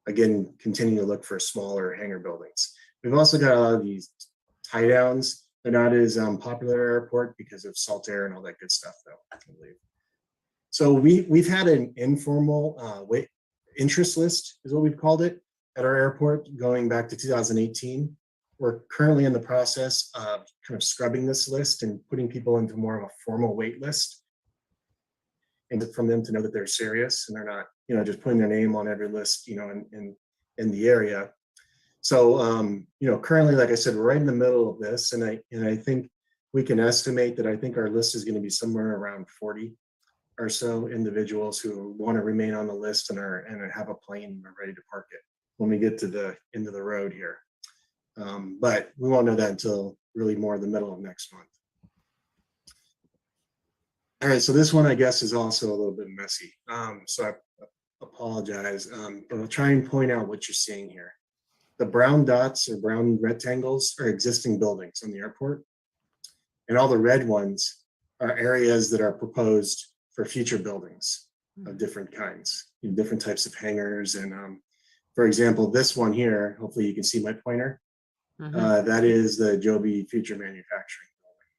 again, continue to look for smaller hangar buildings. We've also got a lot of these tie downs. They're not as popular at our airport because of salt air and all that good stuff, though, I believe. So we've had an informal interest list, is what we've called it, at our airport going back to 2018. We're currently in the process of kind of scrubbing this list and putting people into more of a formal wait list, and from them to know that they're serious and they're not, just putting their name on every list, in the area. So, currently, like I said, we're right in the middle of this, and I think we can estimate that I think our list is going to be somewhere around 40 or so individuals who want to remain on the list and have a plane and are ready to park it when we get to the end of the road here. But we won't know that until really more the middle of next month. All right, so this one, I guess, is also a little bit messy. So I apologize, but I'll try and point out what you're seeing here. The brown dots or brown rectangles are existing buildings on the airport, and all the red ones are areas that are proposed for future buildings of different kinds, different types of hangars. And for example, this one here, hopefully you can see my pointer. That is the Joby Future Manufacturing Building.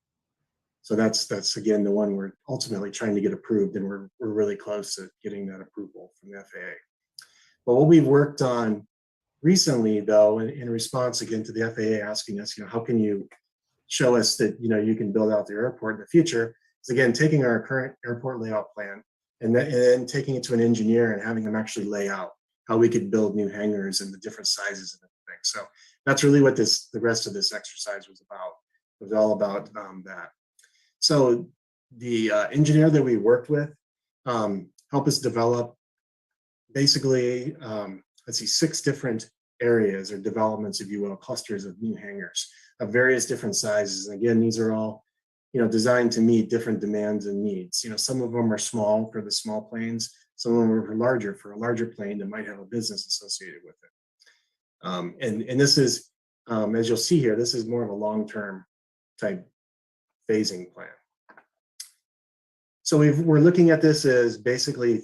So that's again the one we're ultimately trying to get approved, and we're really close to getting that approval from the FAA. But what we've worked on recently, though, in response again to the FAA asking us, how can you show us that you can build out the airport in the future, is again taking our current airport layout plan and then taking it to an engineer and having them actually lay out how we could build new hangars and the different sizes and everything. So that's really what the rest of this exercise was about. It was all about that. So the engineer that we worked with helped us develop basically, 6 different areas or developments, if you will, clusters of new hangars of various different sizes. And again, these are all, designed to meet different demands and needs. Some of them are small for the small planes. Some of them are larger for a larger plane that might have a business associated with it. And this is, as you'll see here, this is more of a long-term type phasing plan. So we're looking at this as basically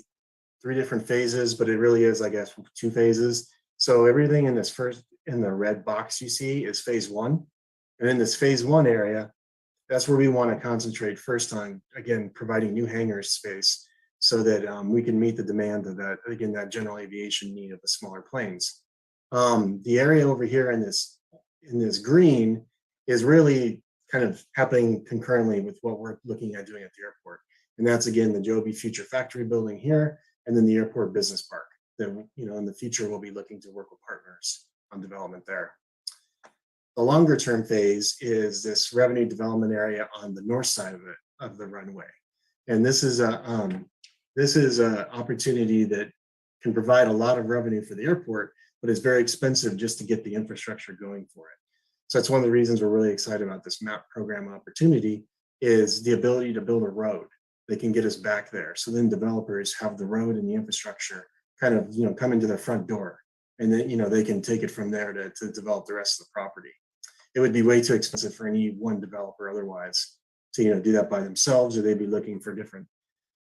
3 different phases, but it really is, I guess, 2 phases. So everything in the red box you see is phase 1. And in this phase 1 area, that's where we want to concentrate first on, again, providing new hangar space so that we can meet the demand of that, again, that general aviation need of the smaller planes. The area over here in this green is really kind of happening concurrently with what we're looking at doing at the airport. And that's, again, the Joby Future Factory building here, and then the airport business park that, in the future, we'll be looking to work with partners on development there. The longer term phase is this revenue development area on the north side of the runway. And this is a opportunity that can provide a lot of revenue for the airport, but it's very expensive just to get the infrastructure going for it. So that's one of the reasons we're really excited about this MAP program opportunity, is the ability to build a road that can get us back there. So then developers have the road and the infrastructure kind of, come into their front door, and then, they can take it from there to develop the rest of the property. It would be way too expensive for any one developer otherwise to, do that by themselves, or they'd be looking for different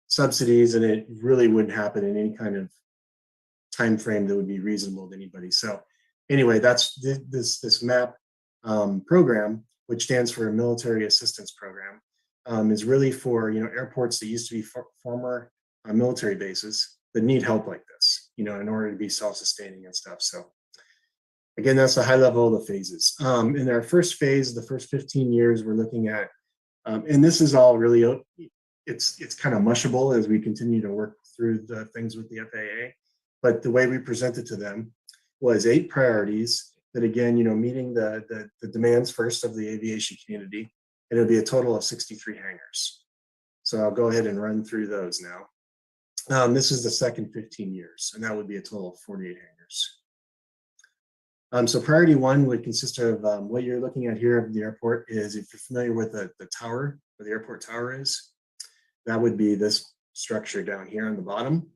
subsidies, and it really wouldn't happen in any kind of time frame that would be reasonable to anybody. So anyway, that's this MAP program, which stands for Military Assistance Program, is really for airports that used to be former military bases that need help like this, in order to be self-sustaining and stuff. So again, that's the high level of the phases. In our first phase, the first 15 years, we're looking at, and this is all really, it's kind of mushable as we continue to work through the things with the FAA. But the way we presented to them was 8 priorities that, again, meeting the demands first of the aviation community, and it'll be a total of 63 hangars. So I'll go ahead and run through those now. This is the second 15 years, and that would be a total of 48 hangars. So priority 1 would consist of what you're looking at here at the airport is, if you're familiar with the tower, where the airport tower is, that would be this structure down here on the bottom.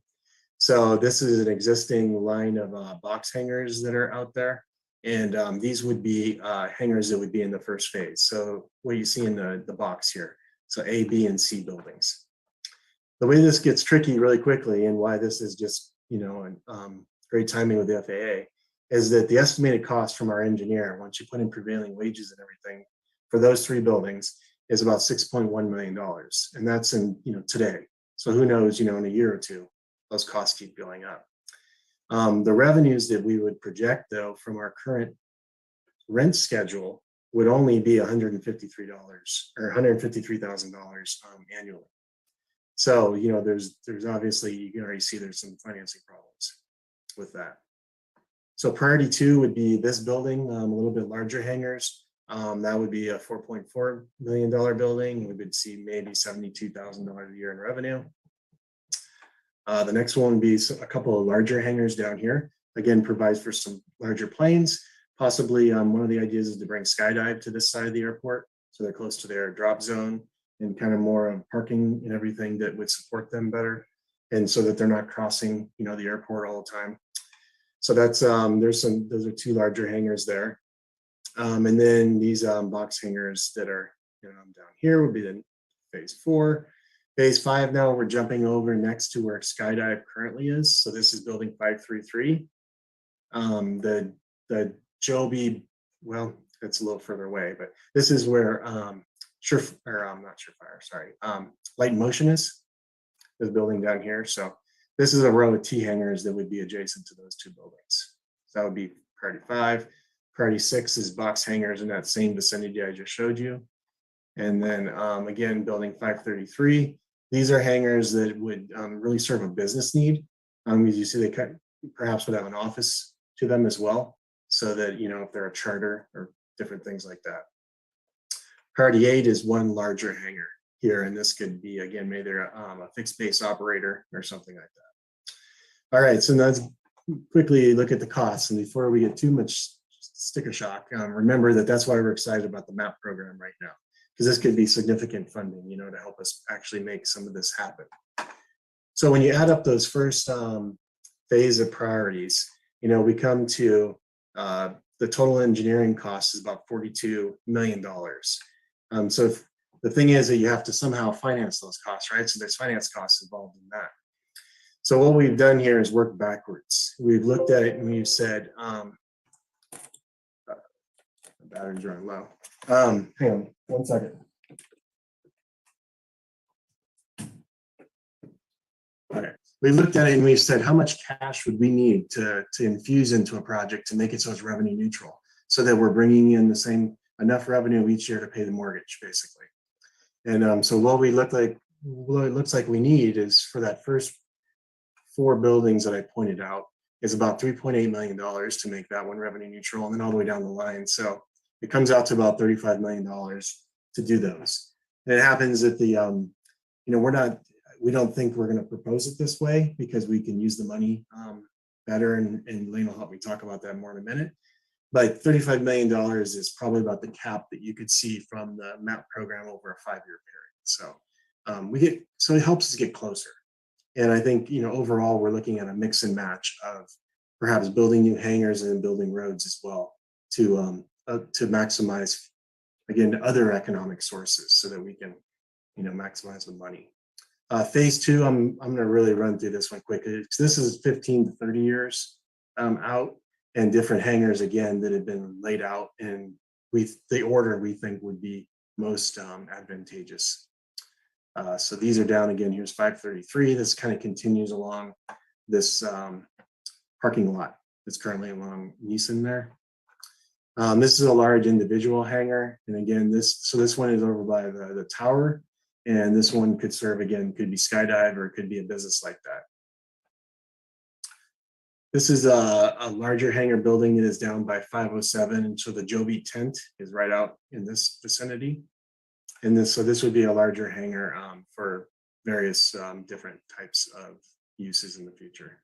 So this is an existing line of box hangars that are out there. And these would be hangars that would be in the first phase. So what you see in the box here. So A, B, and C buildings. The way this gets tricky really quickly, and why this is just, great timing with the FAA, is that the estimated cost from our engineer, once you put in prevailing wages and everything, for those 3 buildings is about $6.1 million. And that's in, today. So who knows, in a year or two, those costs keep going up. The revenues that we would project, though, from our current rent schedule would only be $153 or $153,000 annually. So, there's obviously, you can already see there's some financing problems with that. So priority 2 would be this building, a little bit larger hangars. That would be a $4.4 million building. We would see maybe $72,000 a year in revenue. The next one would be a couple of larger hangars down here. Again, provides for some larger planes. Possibly one of the ideas is to bring skydive to this side of the airport, so they're close to their drop zone, and kind of more parking and everything that would support them better, and so that they're not crossing, the airport all the time. So that's those are 2 larger hangars there, and then these box hangars that are down here would be the phase 4. Phase 5 now, we're jumping over next to where Skydive currently is. So this is building 533. The Joby, well, it's a little further away, but this is where Light and Motion is building down here. So this is a row of T hangars that would be adjacent to those 2 buildings. So that would be priority 5. Priority 6 is box hangars in that same vicinity I just showed you. And then again, building 533. These are hangars that would really serve a business need. As you see, they perhaps would have an office to them as well, so that, if they're a charter or different things like that. Priority 8 is 1 larger hangar here, and this could be, again, maybe a fixed base operator or something like that. All right, so let's quickly look at the costs. And before we get too much sticker shock, remember that that's why we're excited about the MAP program right now, because this could be significant funding, to help us actually make some of this happen. So when you add up those first phase of priorities, we come to the total engineering cost is about $42 million. So the thing is that you have to somehow finance those costs, right? So there's finance costs involved in that. So what we've done here is work backwards. We've looked at it and we've said, the battery's running low. Hang on 1 second. Okay. We looked at it and we said, how much cash would we need to infuse into a project to make it so it's revenue neutral, so that we're bringing in the same enough revenue each year to pay the mortgage, basically. And so what it looks like we need is, for that first 4 buildings that I pointed out, is about $3.8 million to make that one revenue neutral, and then all the way down the line. So it comes out to about $35 million to do those. And it happens that the we don't think we're going to propose it this way because we can use the money better, and Lane will help me talk about that more in a minute. But $35 million is probably about the cap that you could see from the MAP program over a 5-year period. So so it helps us get closer. And I think, overall, we're looking at a mix and match of perhaps building new hangars and building roads as well to maximize, again, other economic sources so that we can, maximize the money. Phase 2, I'm going to really run through this one quickly. This is 15 to 30 years out, and different hangars, again, that have been laid out, and the order we think would be most advantageous. So these are down again. Here's 533. This kind of continues along this parking lot that's currently along Neeson there. This is a large individual hangar, and again, this one is over by the tower, and this one could serve, again, could be skydive or it could be a business like that. This is a larger hangar building. It is down by 507, and so the Joby tent is right out in this vicinity. And this would be a larger hangar for various different types of uses in the future.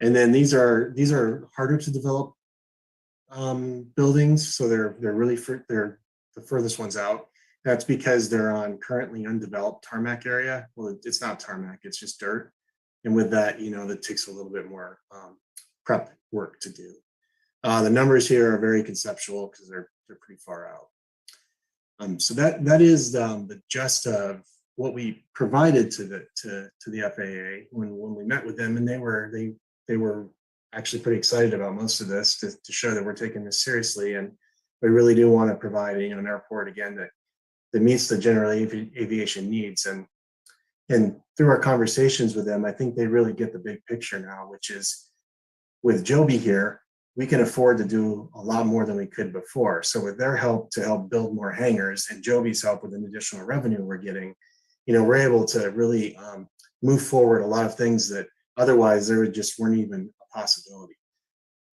And then these are harder to develop buildings, so they're the furthest ones out. That's because they're on currently undeveloped tarmac area. Well, it's not tarmac, it's just dirt. And with that, that takes a little bit more prep work to do. The numbers here are very conceptual because they're pretty far out. So that is the gist of what we provided to the FAA when we met with them, and they were actually pretty excited about most of this to show that we're taking this seriously, and we really do want to provide an airport again that meets the general aviation needs. And through our conversations with them, I think they really get the big picture now, which is with Joby here, we can afford to do a lot more than we could before. So with their help to help build more hangars and Joby's help with an additional revenue we're getting, we're able to really move forward a lot of things that otherwise there just weren't even a possibility.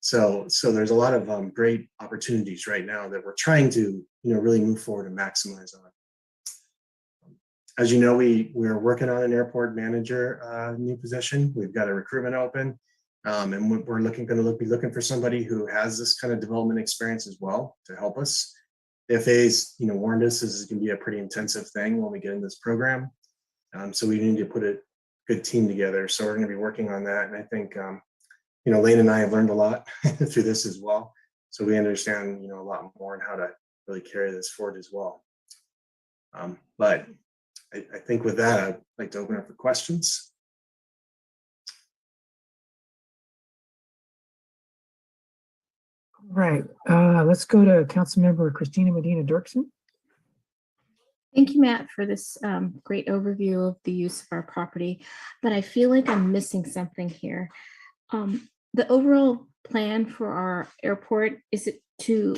So there's a lot of great opportunities right now that we're trying to really move forward and maximize on. As you know, we're working on an airport manager new position. We've got a recruitment open. And we're going to be looking for somebody who has this kind of development experience as well to help us. The FAA's, warned us this is going to be a pretty intensive thing when we get in this program. So we need to put a good team together. So we're going to be working on that. And I think, Lane and I have learned a lot through this as well. So we understand, a lot more on how to really carry this forward as well. But I think with that, I'd like to open up for questions. Right. Let's go to Councilmember Christina Medina Dirksen. Thank you, Matt, for this great overview of the use of our property, but I feel like I'm missing something here. The overall plan for our airport, is it to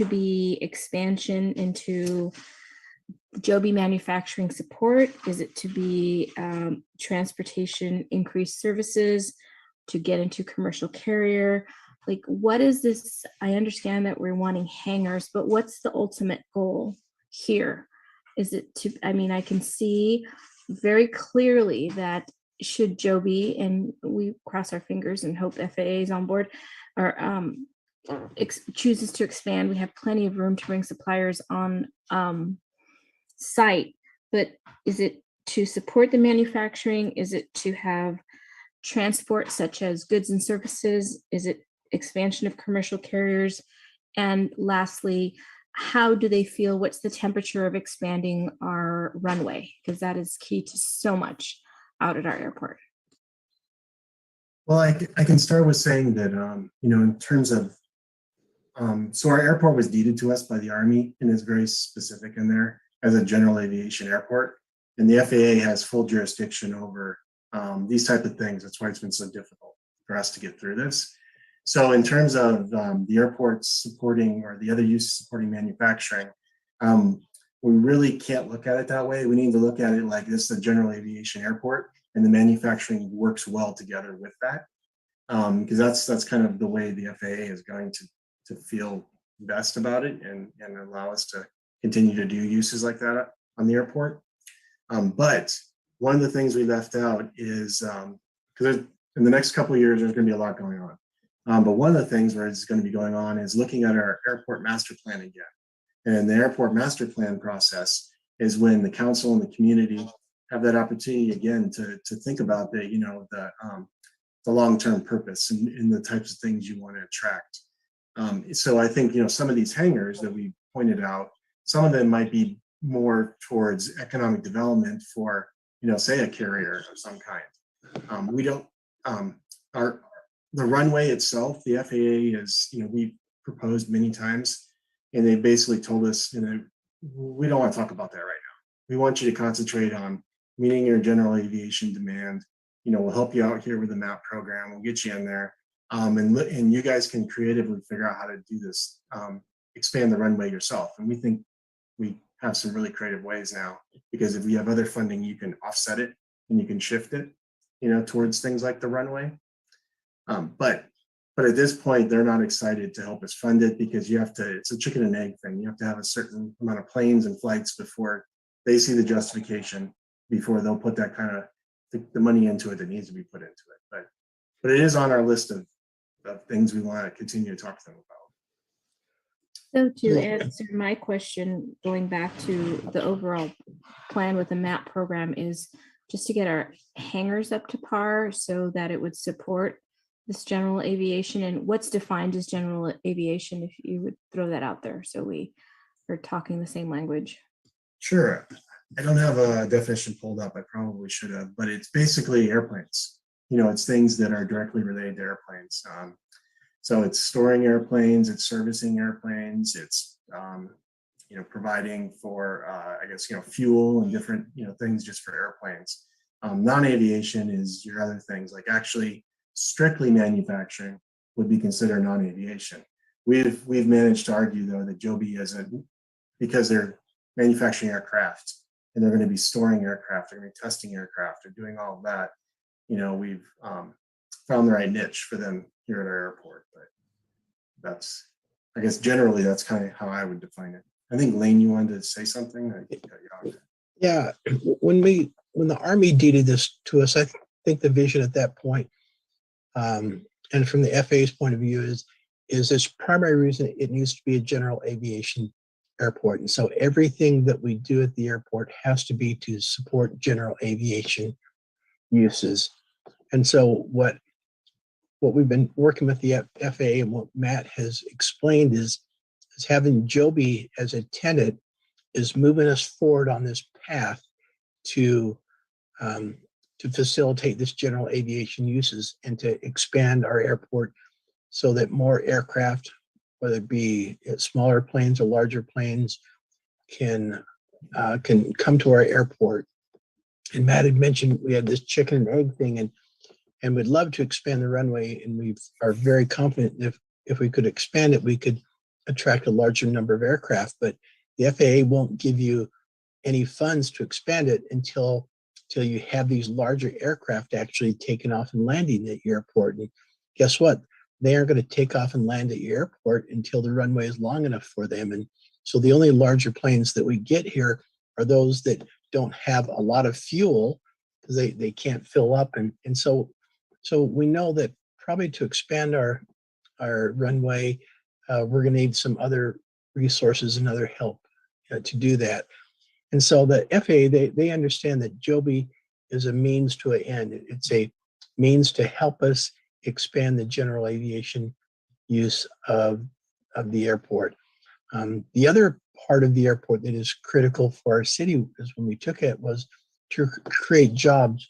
be expansion into Joby manufacturing support? Is it to be transportation increased services, to get into commercial carrier? Like, what is this? I understand that we're wanting hangars, but what's the ultimate goal here? Is it to, I can see very clearly that should Joby, and we cross our fingers and hope FAA is on board, or chooses to expand, we have plenty of room to bring suppliers on site. But is it to support the manufacturing? Is it to have transport such as goods and services? Is it expansion of commercial carriers? And lastly, how do they feel? What's the temperature of expanding our runway? Because that is key to so much out at our airport. Well, I can start with saying that, in terms of, so our airport was deeded to us by the Army, and is very specific in there as a general aviation airport. And the FAA has full jurisdiction over these type of things. That's why it's been so difficult for us to get through this. So in terms of the airport supporting, or the other use supporting manufacturing, we really can't look at it that way. We need to look at it like this is a general aviation airport, and the manufacturing works well together with that. Because that's kind of the way the FAA is going to feel best about it, and allow us to continue to do uses like that on the airport. But one of the things we left out is because in the next couple of years, there's going to be a lot going on. But one of the things where it's going to be going on is looking at our airport master plan again. And the airport master plan process is when the council and the community have that opportunity again to think about the long-term purpose and the types of things you want to attract. So I think, some of these hangars that we pointed out, some of them might be more towards economic development for, say a carrier of some kind. We don't, the runway itself, the FAA is, we've proposed many times, and they basically told us, we don't want to talk about that right now. We want you to concentrate on meeting your general aviation demand. We'll help you out here with the MAP program. We'll get you in there. And you guys can creatively figure out how to do this, expand the runway yourself. And we think we have some really creative ways now, because if you have other funding, you can offset it and you can shift it, towards things like the runway. But at this point, they're not excited to help us fund it, because it's a chicken and egg thing. You have to have a certain amount of planes and flights before they see the justification, before they'll put that kind of the money into it that needs to be put into it. But it is on our list of things we want to continue to talk to them about. So to answer my question, going back to the overall plan with the MAP program, is just to get our hangars up to par so that it would support this general aviation. And what's defined as general aviation, if you would throw that out there so we are talking the same language. Sure. I don't have a definition pulled up. I probably should have, but it's basically airplanes. It's things that are directly related to airplanes. So it's storing airplanes, it's servicing airplanes, it's providing for fuel and different things just for airplanes. Non-aviation is your other things, like actually strictly manufacturing would be considered non-aviation. We've managed to argue though that Joby isn't, because they're manufacturing aircraft and they're going to be storing aircraft, they're going to be testing aircraft, they're doing all of that. We've found the right niche for them here at our airport. But that's, I guess, generally that's kind of how I would define it. I think Lane, you wanted to say something? Yeah, when the Army deeded this to us, I think the vision at that point, and from the FAA's point of view, is its primary reason it needs to be a general aviation airport. And so everything that we do at the airport has to be to support general aviation uses. And so what we've been working with the FAA and what Matt has explained is having Joby as a tenant is moving us forward on this path to facilitate this general aviation uses and to expand our airport so that more aircraft, whether it be smaller planes or larger planes, can come to our airport. And Matt had mentioned we had this chicken and egg thing, and we'd love to expand the runway, and we are very confident if we could expand it, we could attract a larger number of aircraft. But the FAA won't give you any funds to expand it until you have these larger aircraft actually taking off and landing at your airport. And guess what? They aren't going to take off and land at your airport until the runway is long enough for them. And so the only larger planes that we get here are those that don't have a lot of fuel because they can't fill up. And so we know that probably to expand our runway, we're going to need some other resources and other help to do that. And so the FAA, they understand that Joby is a means to an end. It's a means to help us expand the general aviation use of the airport. The other part of the airport that is critical for our city is when we took it was to create jobs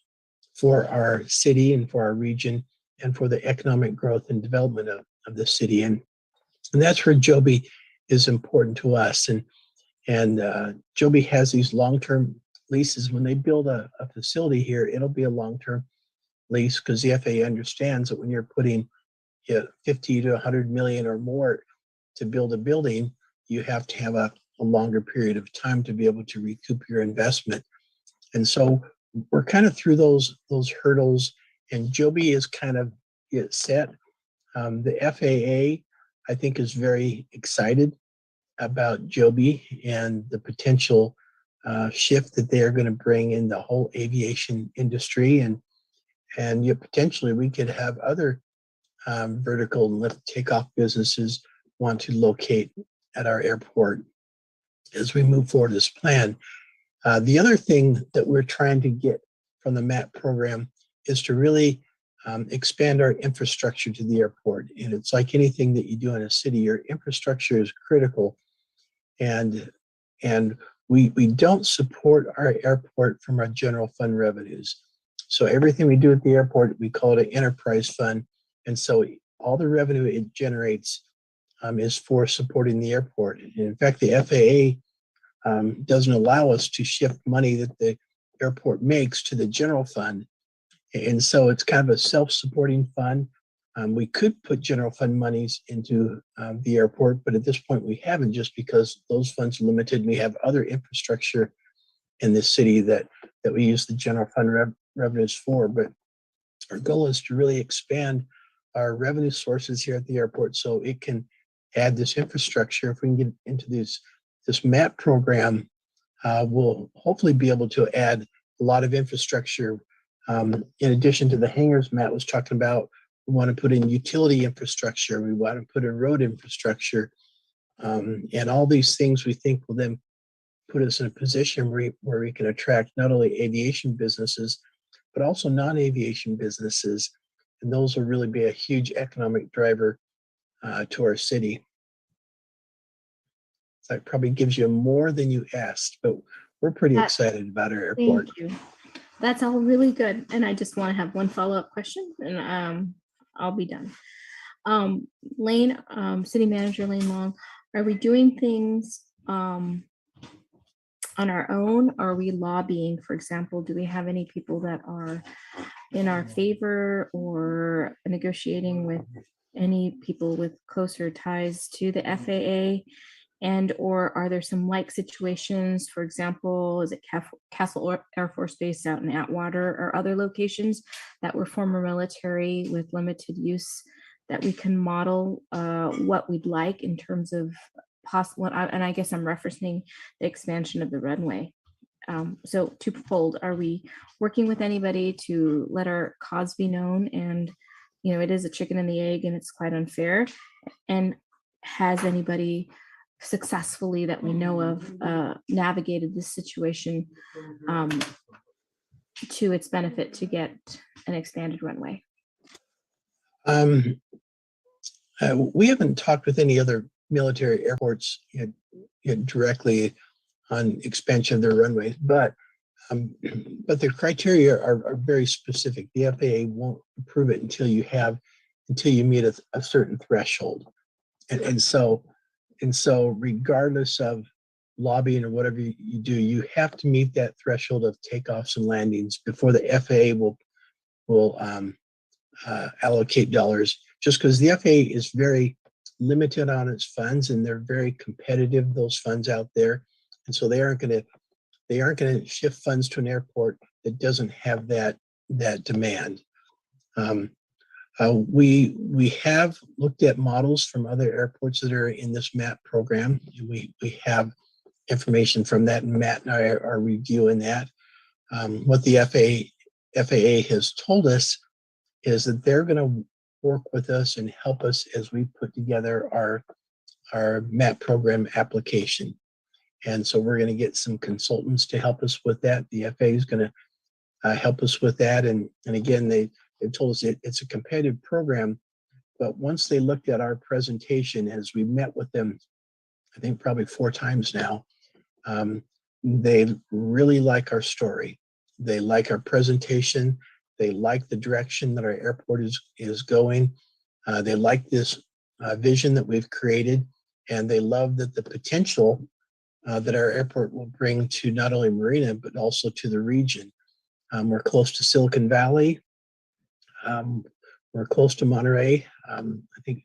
for our city and for our region and for the economic growth and development of the city. And that's where Joby is important to us. And Joby has these long-term leases. When they build a facility here, it'll be a long-term lease because the FAA understands that when you're putting 50 to 100 million or more to build a building, you have to have a longer period of time to be able to recoup your investment. And so we're kind of through those hurdles, and Joby is kind of set. The FAA, I think, is very excited about Joby and the potential shift that they are going to bring in the whole aviation industry, and yet potentially we could have other vertical and lift takeoff businesses want to locate at our airport as we move forward this plan. The other thing that we're trying to get from the MAP program is to really expand our infrastructure to the airport. And it's like anything that you do in a city, your infrastructure is critical. And we don't support our airport from our general fund revenues. So everything we do at the airport, we call it an enterprise fund. And so all the revenue it generates is for supporting the airport. And in fact, the FAA doesn't allow us to shift money that the airport makes to the general fund. And so it's kind of a self-supporting fund. We could put general fund monies into the airport, but at this point we haven't, just because those funds are limited. We have other infrastructure in this city that we use the general fund revenues for. But our goal is to really expand our revenue sources here at the airport so it can add this infrastructure. If we can get into this MAP program, we'll hopefully be able to add a lot of infrastructure. In addition to the hangars Matt was talking about, we want to put in utility infrastructure. We want to put in road infrastructure. And all these things we think will then put us in a position where we can attract not only aviation businesses, but also non-aviation businesses. And those will really be a huge economic driver to our city. So that probably gives you more than you asked, but we're pretty excited about our airport. Thank you. That's all really good. And I just want to have one follow-up question, and I'll be done. Lane, City Manager Lane Long, are we doing things on our own? Are we lobbying? For example, do we have any people that are in our favor or negotiating with any people with closer ties to the FAA? And or are there some like situations, for example, is it Castle Air Force Base out in Atwater or other locations that were former military with limited use that we can model what we'd like in terms of possible, and I guess I'm referencing the expansion of the runway. So twofold, are we working with anybody to let our cause be known? And, you know, it is a chicken and the egg and it's quite unfair. And has anybody successfully that we know of navigated this situation to its benefit to get an expanded runway? We haven't talked with any other military airports yet directly on expansion of their runways, but the criteria are very specific. The FAA won't approve it until you meet a certain threshold, and so regardless of lobbying or whatever you do, you have to meet that threshold of takeoffs and landings before the FAA will allocate dollars. Just because the FAA is very limited on its funds and they're very competitive, those funds out there, and so they aren't going to shift funds to an airport that doesn't have that demand. We have looked at models from other airports that are in this MAP program. We have information from that, and Matt and I are reviewing that. What the FAA has told us is that they're going to work with us and help us as we put together our MAP program application. And so we're going to get some consultants to help us with that. The FAA is going to help us with that. And again, they've told us it's a competitive program, but once they looked at our presentation, as we met with them, I think probably 4 times now, they really like our story. They like our presentation. They like the direction that our airport is going. They like this vision that we've created, and they love that the potential that our airport will bring to not only Marina, but also to the region. We're close to Silicon Valley. We're close to Monterey. I think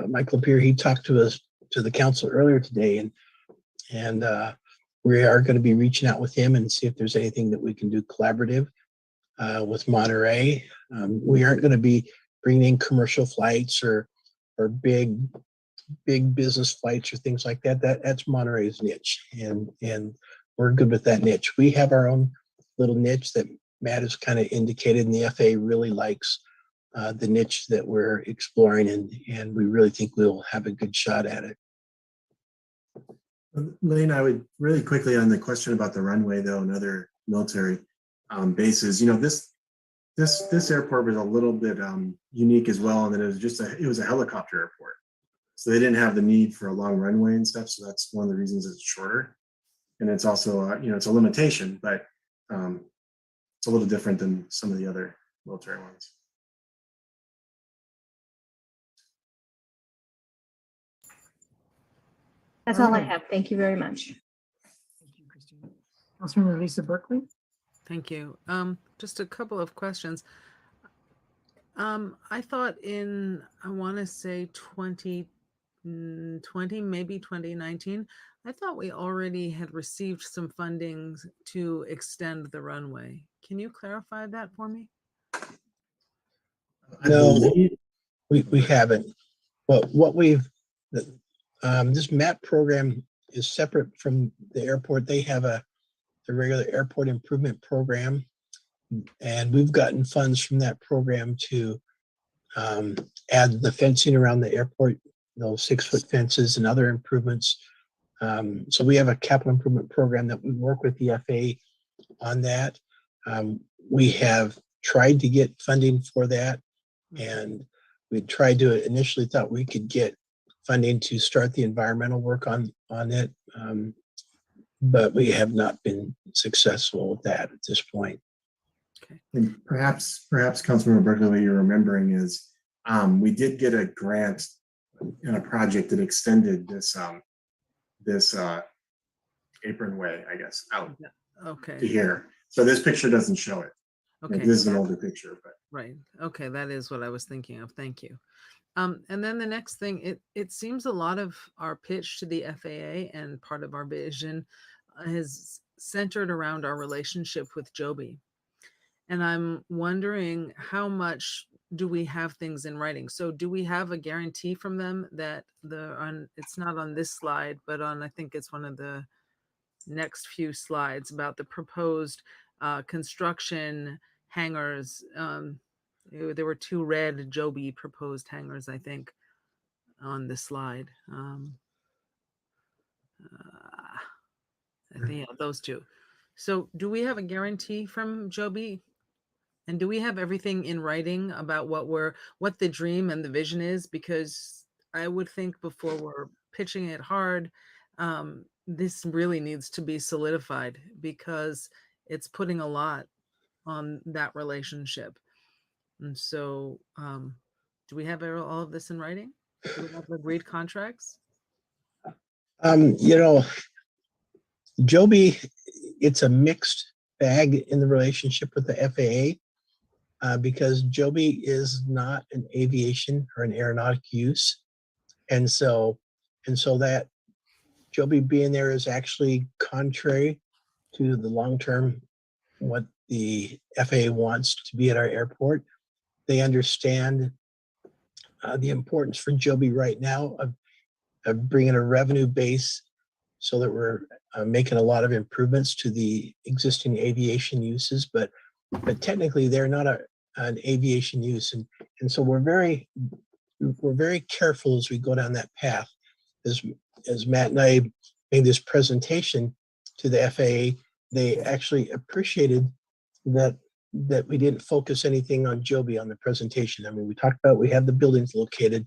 Michael Peer, he talked to the council earlier today, and we are going to be reaching out with him and see if there's anything that we can do collaborative with Monterey. We aren't going to be bringing in commercial flights or big big business flights or things like that, that's Monterey's niche, and we're good with that niche. We have our own little niche that Matt has kind of indicated, and the FAA really likes the niche that we're exploring, and we really think we'll have a good shot at it. Lane, I would really quickly on the question about the runway though and other military bases. This airport was a little bit unique as well, and then it was a helicopter airport, so they didn't have the need for a long runway and stuff. So that's one of the reasons it's shorter, and it's also it's a limitation, but it's a little different than some of the other military ones. That's all I have. Thank you very much. Thank you, Christine. Councilmember Lisa Berkeley. Thank you. Just a couple of questions. I thought I want to say 2020, maybe 2019, I thought we already had received some funding to extend the runway. Can you clarify that for me? No, we haven't. But what this MAP program is separate from the airport. They have the regular airport improvement program, and we've gotten funds from that program to add the fencing around the airport, those 6-foot fences and other improvements. So we have a capital improvement program that we work with the FAA on that. We have tried to get funding for that, and we tried to initially thought we could get funding to start the environmental work on it, but we have not been successful with that at this point. Okay. And perhaps Councilmember Berkeley, what you're remembering is we did get a grant in a project that extended this apron way, I guess, out to here. So this picture doesn't show it. Okay. This is an older picture, but right. Okay, that is what I was thinking of. Thank you. And then the next thing, it seems a lot of our pitch to the FAA and part of our vision is centered around our relationship with Joby. And I'm wondering how much do we have things in writing? So do we have a guarantee from them that it's not on this slide, but I think it's one of the next few slides about the proposed construction hangars. There were 2 red Joby proposed hangars, I think, on the slide. I think those 2. So do we have a guarantee from Joby? And do we have everything in writing about what the dream and the vision is? Because I would think before we're pitching it hard, this really needs to be solidified, because it's putting a lot on that relationship. And so do we have all of this in writing? Do we have agreed contracts? Joby, it's a mixed bag in the relationship with the FAA because Joby is not an aviation or an aeronautic use. And so that Joby being there is actually contrary to the long-term, what the FAA wants to be at our airport. They understand the importance for Joby right now of bringing a revenue base so that we're making a lot of improvements to the existing aviation uses, but technically they're not an aviation use. And so we're very careful as we go down that path. As Matt and I made this presentation to the FAA, they actually appreciated that we didn't focus anything on Joby on the presentation. I mean, we talked about we have the buildings located,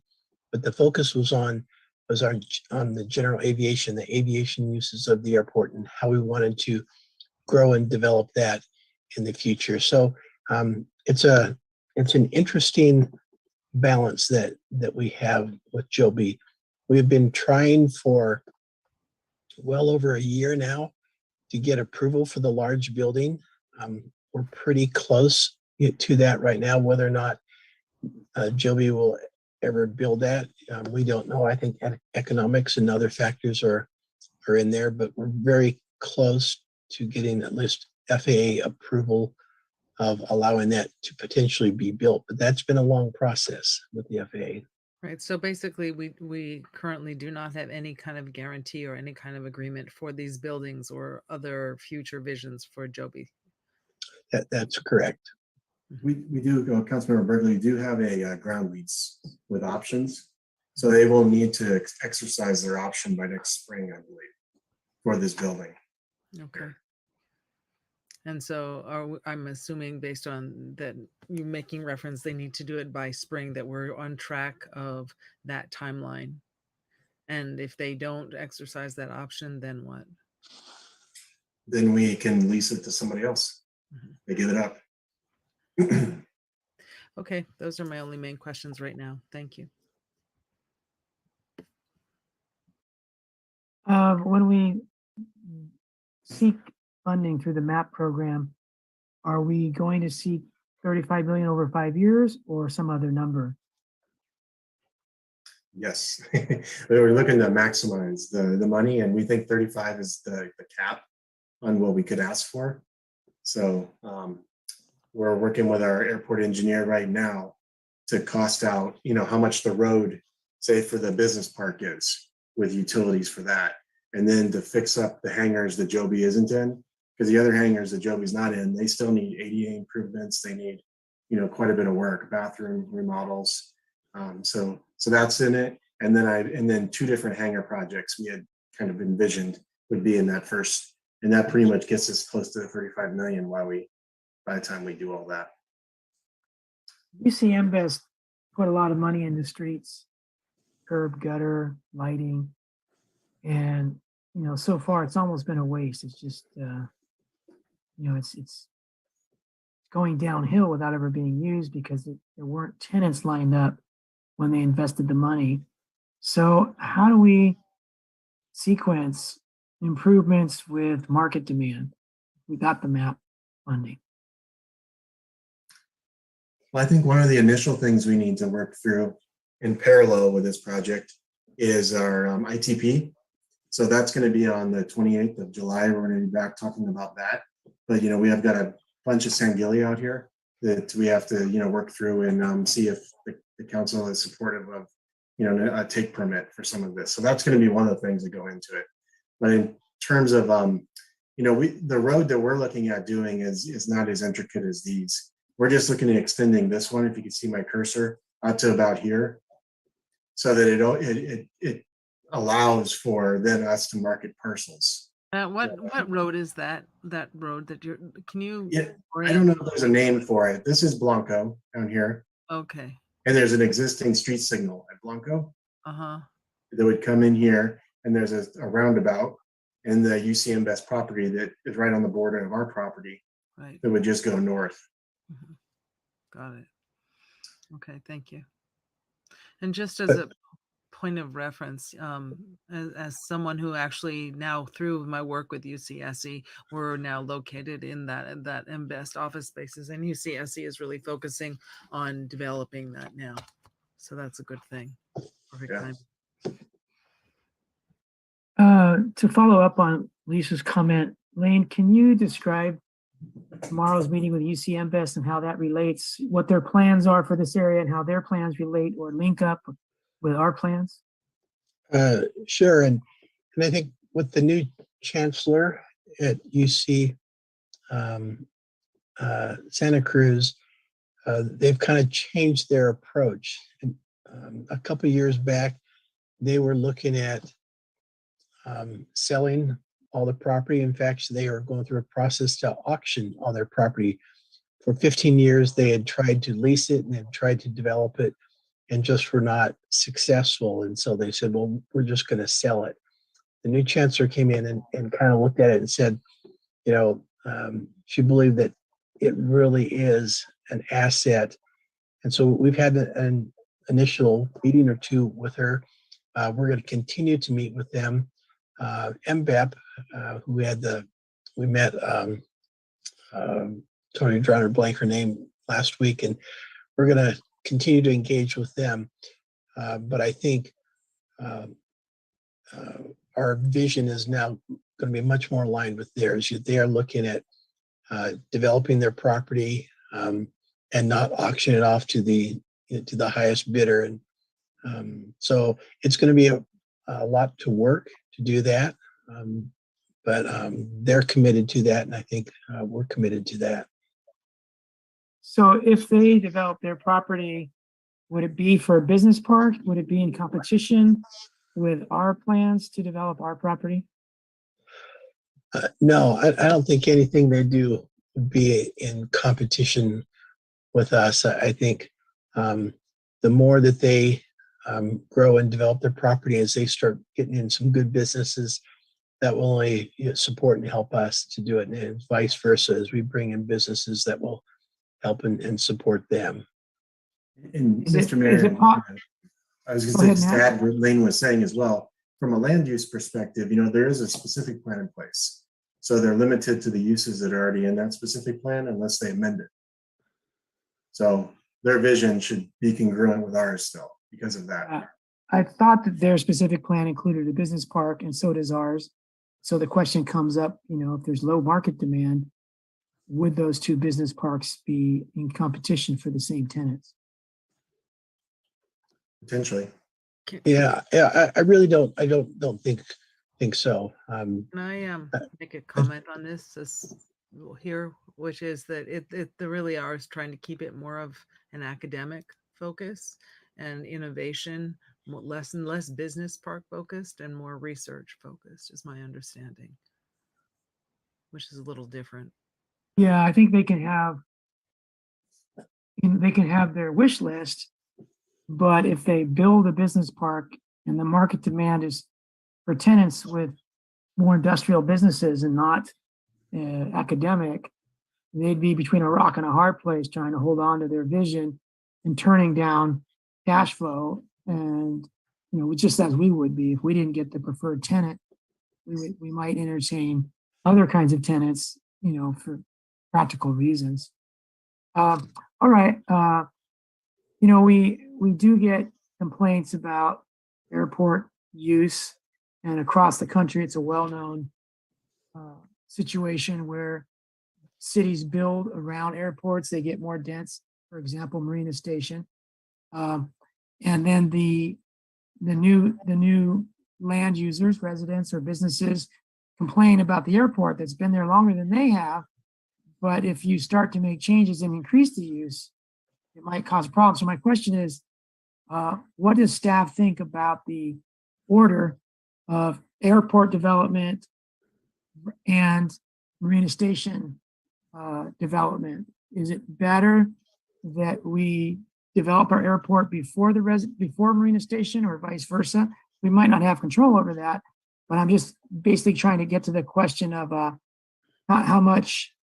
but the focus was on the general aviation, the aviation uses of the airport, and how we wanted to grow and develop that in the future. So it's an interesting balance that we have with Joby. We've been trying for well over a year now to get approval for the large building. We're pretty close to that right now. Whether or not Joby will ever build that, we don't know. I think economics and other factors are in there, but we're very close to getting at least FAA approval of allowing that to potentially be built. But that's been a long process with the FAA. Right. So basically, we currently do not have any kind of guarantee or any kind of agreement for these buildings or other future visions for Joby. That's correct. We do, Councilmember Burgley, do have a ground lease with options. So they will need to exercise their option by next spring, I believe, for this building. Okay. And so I'm assuming based on that you making reference, they need to do it by spring, that we're on track of that timeline. And if they don't exercise that option, then what? Then we can lease it to somebody else. They give it up. Okay, those are my only main questions right now. Thank you. When we seek funding through the MAP program, are we going to seek 35 million over 5 years or some other number? Yes, we're looking to maximize the money, and we think 35 is the cap on what we could ask for. So we're working with our airport engineer right now to cost out, how much the road, say for the business park is, with utilities for that, and then to fix up the hangars that Joby isn't in, because the other hangars that Joby's not in, they still need ADA improvements. They need, quite a bit of work, bathroom remodels. So that's in it. And then 2 different hangar projects we had kind of envisioned would be in that first, and that pretty much gets us close to the 35 million by the time we do all that. UC Invest put a lot of money in the streets, curb, gutter, lighting. And, so far it's almost been a waste. It's just, it's going downhill without ever being used because there weren't tenants lined up when they invested the money. So how do we sequence improvements with market demand? We got the MAP funding. Well, I think one of the initial things we need to work through in parallel with this project is our ITP. So that's going to be on the 28th of July. We're going to be back talking about that. But, we have got a bunch of Sangili out here that we have to, work through and see if the council is supportive of, a take permit for some of this. So that's going to be one of the things that go into it. But in terms of, the road that we're looking at doing is not as intricate as these. We're just looking at extending this one, if you can see my cursor, out to about here, so that it allows for then us to market parcels. What road is that? That road that can you? Yeah, I don't know if there's a name for it. This is Blanco down here. Okay. And there's an existing street signal at Blanco. Uh-huh. That would come in here, and there's a roundabout in the UC Invest property that is right on the border of our property. Right. That would just go north. Got it. Okay, thank you. And just as a point of reference, as someone who actually now through my work with UCSC, we're now located in that Invest office spaces, and UCSC is really focusing on developing that now. So that's a good thing. Perfect time. To follow up on Lisa's comment, Lane, can you describe tomorrow's meeting with UC Invest and how that relates, what their plans are for this area and how their plans relate or link up with our plans? Sure. And I think with the new chancellor at UC Santa Cruz, they've kind of changed their approach. And, a couple of years back, they were looking at selling all the property. In fact, they are going through a process to auction all their property. For 15 years, they had tried to lease it and they've tried to develop it and just were not successful. And so they said, well, we're just going to sell it. The new chancellor came in and kind of looked at it and said, she believed that it really is an asset. And so we've had an initial meeting or 2 with her. We're going to continue to meet with them. MBEP, who we met, Tony drawn her blank her name last week, and we're going to continue to engage with them. But I think our vision is now going to be much more aligned with theirs. They are looking at developing their property and not auction it off to the highest bidder. And So it's going to be a lot to work to do that. But they're committed to that, and I think we're committed to that. So if they develop their property, would it be for a business park? Would it be in competition with our plans to develop our property? No, I don't think anything they do would be in competition with us. I think the more that they grow and develop their property, as they start getting in some good businesses, that will only support and help us to do it, and vice versa as we bring in businesses that will help and support them. And Is it- Mr. Mayor, is it po- I was Go going ahead, to just Matt. add what Lane was saying as well. From a land use perspective, there is a specific plan in place. So they're limited to the uses that are already in that specific plan unless they amend it. So their vision should be congruent with ours still because of that. I thought that their specific plan included a business park, and so does ours. So the question comes up, if there's low market demand, would those two business parks be in competition for the same tenants? Potentially. Yeah. I really don't think so. Can I make a comment on this here, which is that they really are trying to keep it more of an academic focus and innovation, less and less business park focused and more research focused, is my understanding, which is a little different. Yeah, I think they can have their wish list, but if they build a business park and the market demand is for tenants with more industrial businesses and not academic, they'd be between a rock and a hard place trying to hold on to their vision and turning down cash flow. And, just as we would be if we didn't get the preferred tenant, we might entertain other kinds of tenants, for practical reasons. All right. We do get complaints about airport use, and across the country, it's a well-known situation where cities build around airports, they get more dense. For example, Marina Station, and then the new land users, residents or businesses, complain about the airport that's been there longer than they have. But if you start to make changes and increase the use, it might cause problems. So my question is, what does staff think about the order of airport development and Marina Station development? Is it better that we develop our airport before before Marina Station, or vice versa? We might not have control over that, but I'm just basically trying to get to the question of how much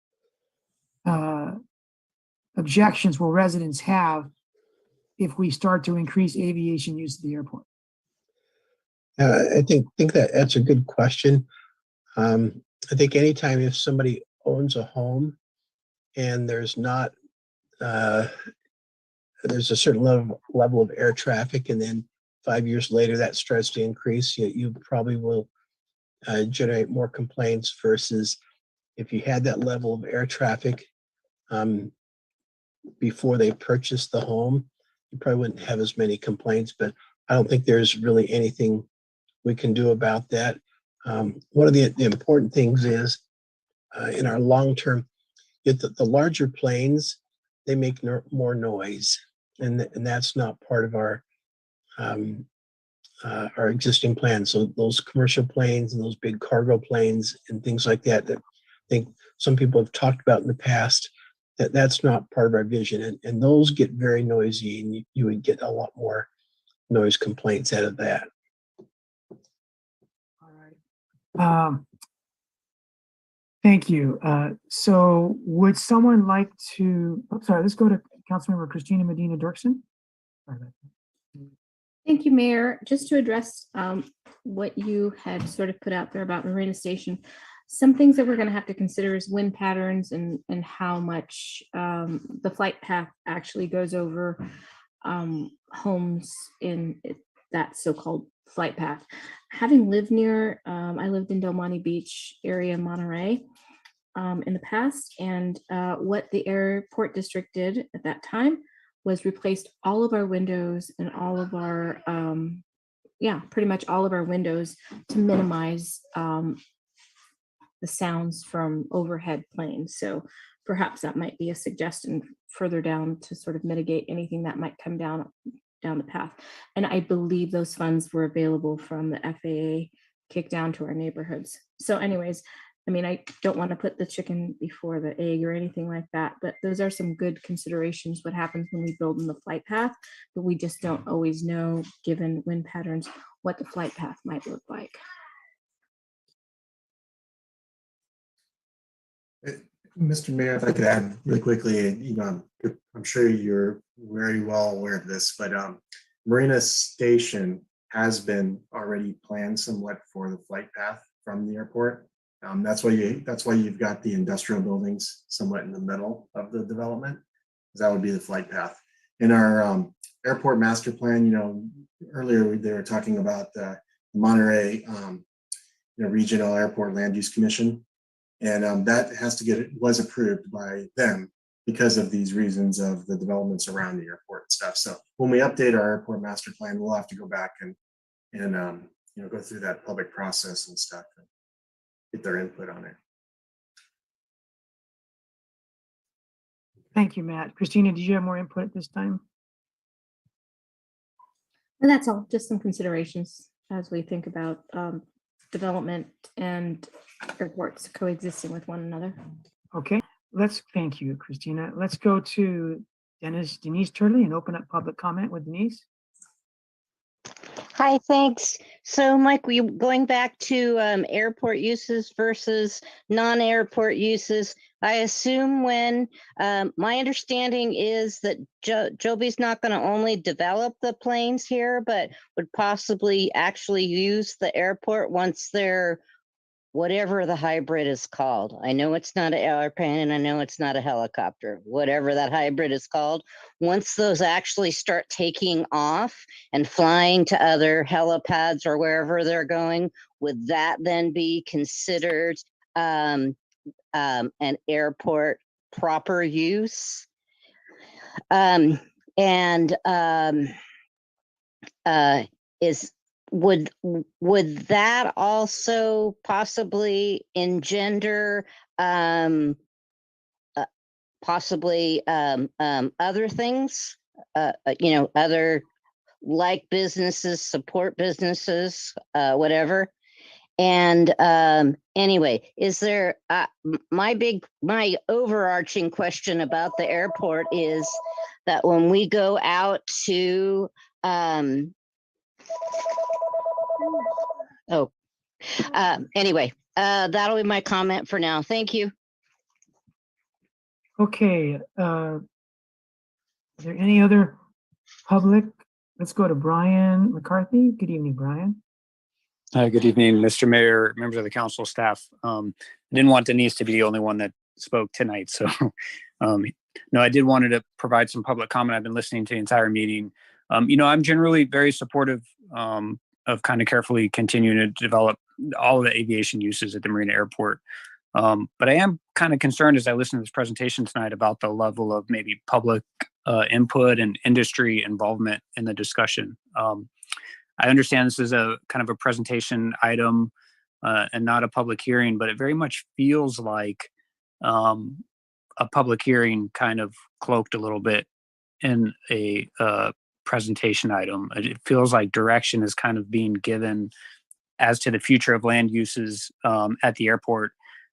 objections will residents have if we start to increase aviation use at the airport? I think that's a good question. I think anytime if somebody owns a home and there's not there's a certain level of air traffic, and then 5 years later that starts to increase, you probably will generate more complaints versus if you had that level of air traffic before they purchased the home, you probably wouldn't have as many complaints. But I don't think there's really anything we can do about that. One of the important things is in our long-term, the larger planes, they make more noise, and that's not part of our existing plan. So those commercial planes and those big cargo planes and things like that I think some people have talked about in the past, that's not part of our vision, and those get very noisy, and you would get a lot more noise complaints out of that. All right. Thank you. So would someone like to, let's go to Councilmember Christina Medina Dirksen. Thank you, Mayor. Just to address what you had sort of put out there about Marina Station, some things that we're going to have to consider is wind patterns and how much the flight path actually goes over homes in that so-called flight path. Having lived near, I lived in Del Monte Beach area, Monterey, in the past, and what the airport district did at that time was replaced all of our windows and all of our, pretty much all of our windows to minimize the sounds from overhead planes. So perhaps that might be a suggestion further down to sort of mitigate anything that might come down the path. And I believe those funds were available from the FAA kicked down to our neighborhoods. So anyways, I mean, I don't want to put the chicken before the egg or anything like that, but those are some good considerations. What happens when we build in the flight path, but we just don't always know, given wind patterns, what the flight path might look like. Mr. Mayor, if I could add really quickly, I'm sure you're very well aware of this, but Marina Station has been already planned somewhat for the flight path from the airport. That's why you've got the industrial buildings somewhat in the middle of the development, because that would be the flight path. In our airport master plan, earlier they were talking about the Monterey Regional Airport Land Use Commission. And that was approved by them because of these reasons of the developments around the airport and stuff. So when we update our airport master plan, we'll have to go back and go through that public process and stuff and get their input on it. Thank you, Matt. Christina, did you have more input at this time? And that's all, just some considerations as we think about development and airports coexisting with one another. Okay, thank you, Christina. Let's go to Denise Turley and open up public comment with Denise. Hi, thanks. So Mike, we going back to airport uses versus non-airport uses. I assume when my understanding is that Joby's not going to only develop the planes here, but would possibly actually use the airport once they're whatever the hybrid is called. I know it's not an airplane and I know it's not a helicopter, whatever that hybrid is called. Once those actually start taking off and flying to other helipads or wherever they're going, would that then be considered an airport proper use? Would that also possibly engender possibly other things, other like businesses, support businesses, whatever? And anyway, is there my overarching question about the airport is that when we go out to anyway, that'll be my comment for now. Thank you. Okay, are there any other public? Let's go to Brian McCarthy. Good evening, Brian. Good evening, Mr. Mayor, members of the council, staff. I didn't want Denise to be the only one that spoke tonight. So no, I did wanted to provide some public comment. I've been listening to the entire meeting. I'm generally very supportive of kind of carefully continuing to develop all of the aviation uses at the Marina Airport. But I am kind of concerned as I listen to this presentation tonight about the level of maybe public input and industry involvement in the discussion. I understand this is a kind of a presentation item and not a public hearing, but it very much feels like a public hearing kind of cloaked a little bit in a presentation item. It feels like direction is kind of being given as to the future of land uses at the airport.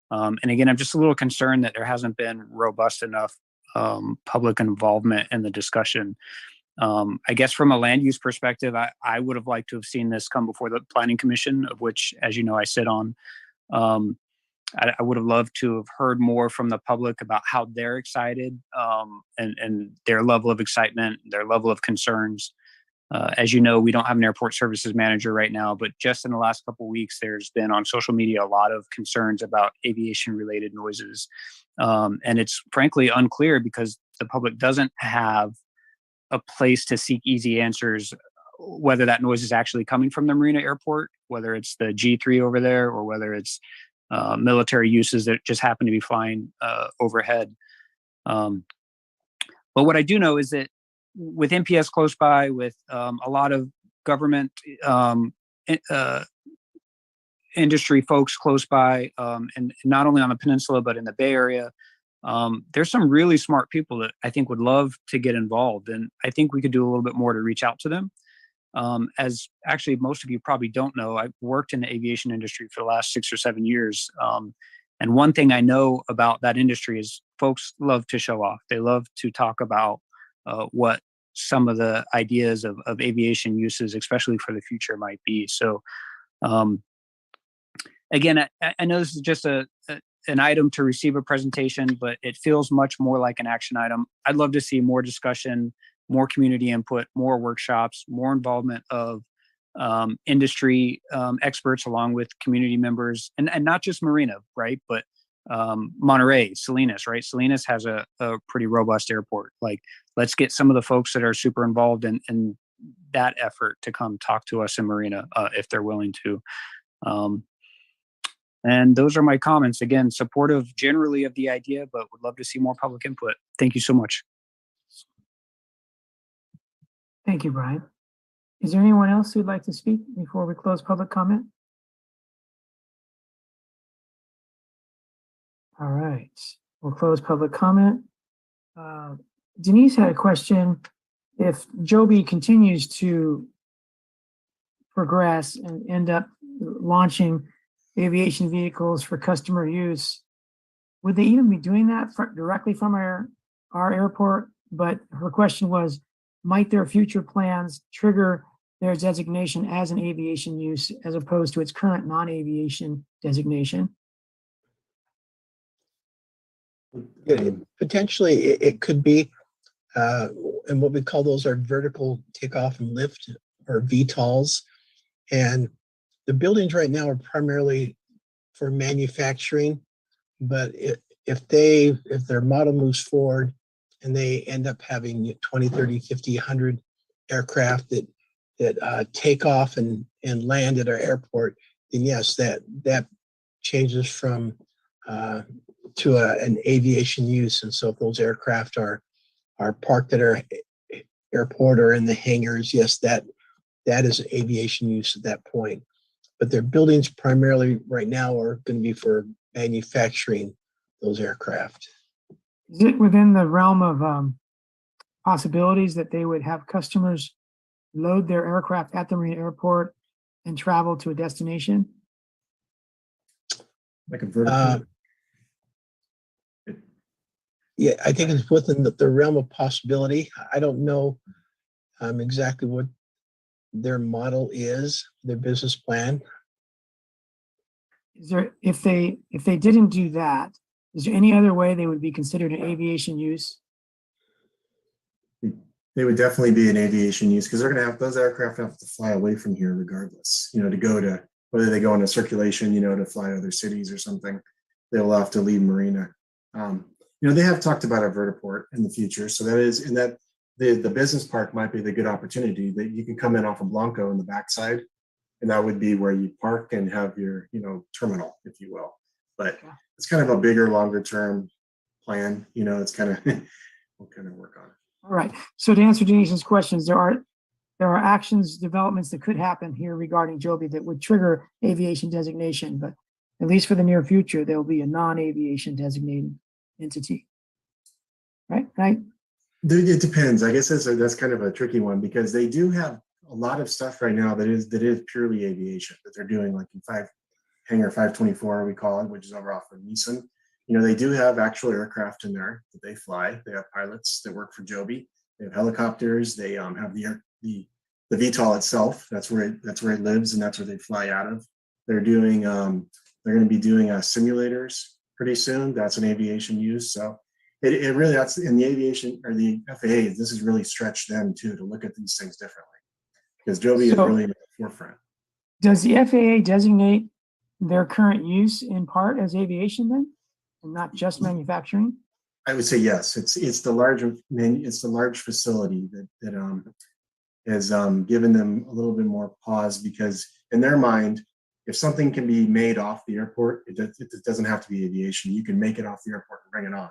And again, I'm just a little concerned that there hasn't been robust enough public involvement in the discussion. I guess from a land use perspective, I would have liked to have seen this come before the Planning Commission, of which, as you know, I sit on. I would have loved to have heard more from the public about how they're excited and their level of excitement, their level of concerns. As you know, we don't have an airport services manager right now, but just in the last couple of weeks, there's been on social media a lot of concerns about aviation-related noises. And it's frankly unclear because the public doesn't have a place to seek easy answers, whether that noise is actually coming from the Marina Airport, whether it's the G3 over there, or whether it's military uses that just happen to be flying overhead. But what I do know is that with NPS close by, with a lot of government industry folks close by, and not only on the peninsula, but in the Bay Area. There's some really smart people that I think would love to get involved. And I think we could do a little bit more to reach out to them. As actually most of you probably don't know, I've worked in the aviation industry for the last 6 or 7 years. And one thing I know about that industry is folks love to show off. They love to talk about what some of the ideas of aviation uses, especially for the future, might be. So again, I know this is just an item to receive a presentation, but it feels much more like an action item. I'd love to see more discussion, more community input, more workshops, more involvement of industry experts along with community members, and not just Marina, right? But Monterey, Salinas, right? Salinas has a pretty robust airport. Like, let's get some of the folks that are super involved in that effort to come talk to us in Marina if they're willing to. And those are my comments. Again, supportive generally of the idea, but would love to see more public input. Thank you so much. Thank you, Brian. Is there anyone else who'd like to speak before we close public comment? All right, we'll close public comment. Denise had a question. If Joby continues to progress and end up launching aviation vehicles for customer use, would they even be doing that directly from our airport? But her question was, might their future plans trigger their designation as an aviation use as opposed to its current non-aviation designation? Potentially, it could be, and what we call those are vertical takeoff and lift, or VTOLs. And the buildings right now are primarily for manufacturing, but if their model moves forward and they end up having 20, 30, 50, 100 aircraft that take off and land at our airport, then yes, that changes from to an aviation use. And so if those aircraft are parked at our airport or in the hangars, yes, that is aviation use at that point. But their buildings primarily right now are going to be for manufacturing those aircraft. Is it within the realm of possibilities that they would have customers load their aircraft at the Marina Airport and travel to a destination? Like a vertical. Yeah, I think it's within the realm of possibility. I don't know exactly what their model is, their business plan. Is there, if they didn't do that, is there any other way they would be considered an aviation use? They would definitely be an aviation use, because they're going to have, those aircraft have to fly away from here regardless, to go to, whether they go into circulation, to fly to other cities or something, they will have to leave Marina. They have talked about a vertiport in the future. So that is, in that the business park might be the good opportunity that you can come in off of Blanco in the backside, and that would be where you park and have your, terminal, if you will. But it's kind of a bigger, longer term plan. It's kind of, we'll kind of work on it. All right. So to answer Denise's questions, there are actions, developments that could happen here regarding Joby that would trigger aviation designation, but at least for the near future, there will be a non-aviation designated entity. Right? It depends. I guess that's kind of a tricky one, because they do have a lot of stuff right now that is purely aviation that they're doing, like in hangar 524, we call it, which is over off of Neeson. They do have actual aircraft in there that they fly. They have pilots that work for Joby. They have helicopters. They have the VTOL itself. That's where it lives, and that's where they fly out of. They're doing they're going to be doing simulators pretty soon. That's an aviation use. So it really, that's in the aviation or the FAA. This has really stretched them too to look at these things differently, because Joby is really at the forefront. Does the FAA designate their current use in part as aviation then, and not just manufacturing? I would say yes. It's the large facility that has given them a little bit more pause, because in their mind, if something can be made off the airport, it doesn't have to be aviation. You can make it off the airport and bring it on.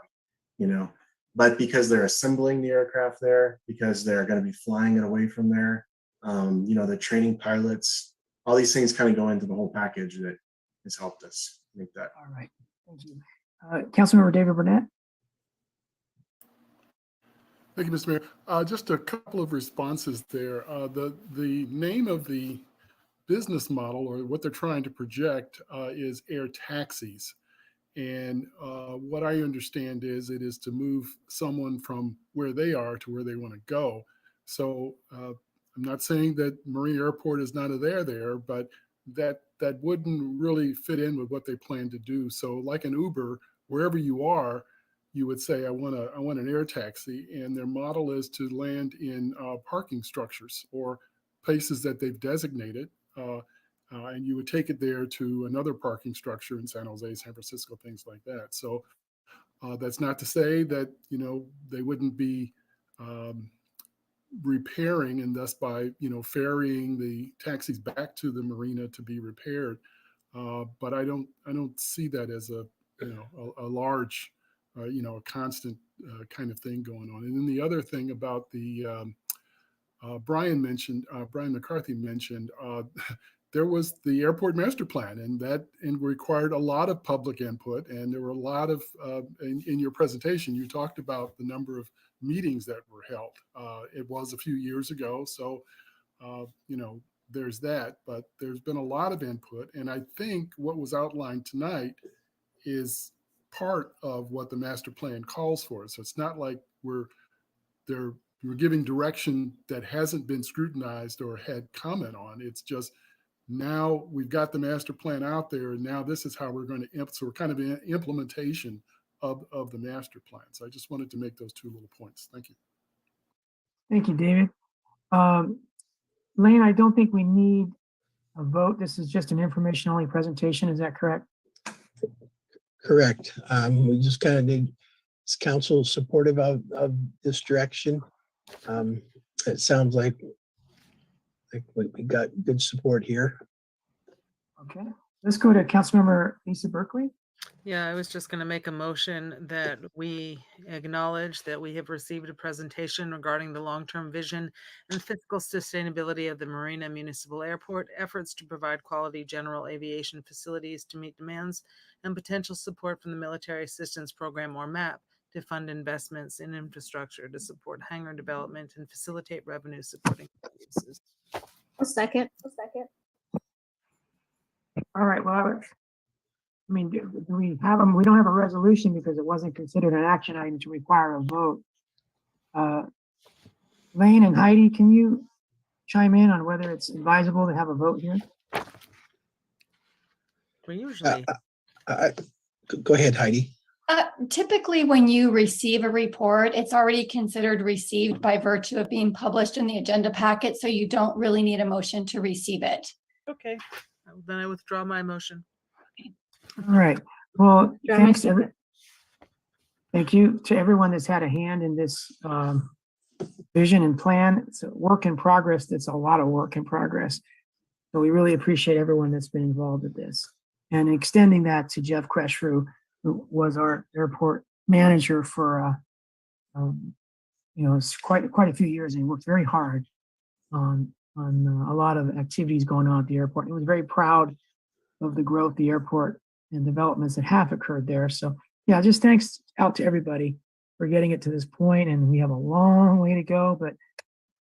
But because they're assembling the aircraft there, because they're going to be flying it away from there, the training pilots, all these things kind of go into the whole package that has helped us make that. All right, thank you. Councilmember David Burnett. Thank you, Mr. Mayor. Just a couple of responses there. The name of the business model, or what they're trying to project, is air taxis. And what I understand is it is to move someone from where they are to where they want to go. So I'm not saying that Marina Airport is not a there, but that wouldn't really fit in with what they plan to do. So like an Uber, wherever you are, you would say, I want an air taxi, and their model is to land in parking structures or places that they've designated. And you would take it there to another parking structure in San Jose, San Francisco, things like that. So that's not to say that, they wouldn't be repairing, and thus by, ferrying the taxis back to the marina to be repaired. But I don't see that as a large, a constant kind of thing going on. And then the other thing about the Brian McCarthy mentioned, there was the airport master plan, and required a lot of public input. And there were a lot of, in your presentation, you talked about the number of meetings that were held. It was a few years ago, so, there's that, but there's been a lot of input. And I think what was outlined tonight is part of what the master plan calls for. So it's not like we're giving direction that hasn't been scrutinized or had comment on. It's just, now we've got the master plan out there, and now this is how we're going to so we're kind of in implementation of the master plan. So I just wanted to make those two little points. Thank you. Thank you, David. Lane, I don't think we need a vote. This is just an information only presentation. Is that correct? Correct. We just kind of need, is council supportive of this direction? It sounds like we got good support here. Okay, let's go to Councilmember Lisa Berkeley. Yeah, I was just going to make a motion that we acknowledge that we have received a presentation regarding the long-term vision and fiscal sustainability of the Marina Municipal Airport, efforts to provide quality general aviation facilities to meet demands, and potential support from the Military Assistance Program, or MAP, to fund investments in infrastructure to support hangar development and facilitate revenue supporting uses. A second. All right, well, I mean, do we have them? We don't have a resolution because it wasn't considered an action item to require a vote. Lane and Heidi, can you chime in on whether it's advisable to have a vote here? We usually. Go ahead, Heidi. Typically, when you receive a report, it's already considered received by virtue of being published in the agenda packet, so you don't really need a motion to receive it. Okay, then I withdraw my motion. All right, well, thanks. Thank you to everyone that's had a hand in this vision and plan. It's a work in progress. It's a lot of work in progress. So we really appreciate everyone that's been involved with this. And extending that to Jeff Kreshru, who was our airport manager for it's quite a few years, and he worked very hard on a lot of activities going on at the airport. He was very proud of the growth of the airport and developments that have occurred there. So yeah, just thanks out to everybody for getting it to this point, and we have a long way to go, but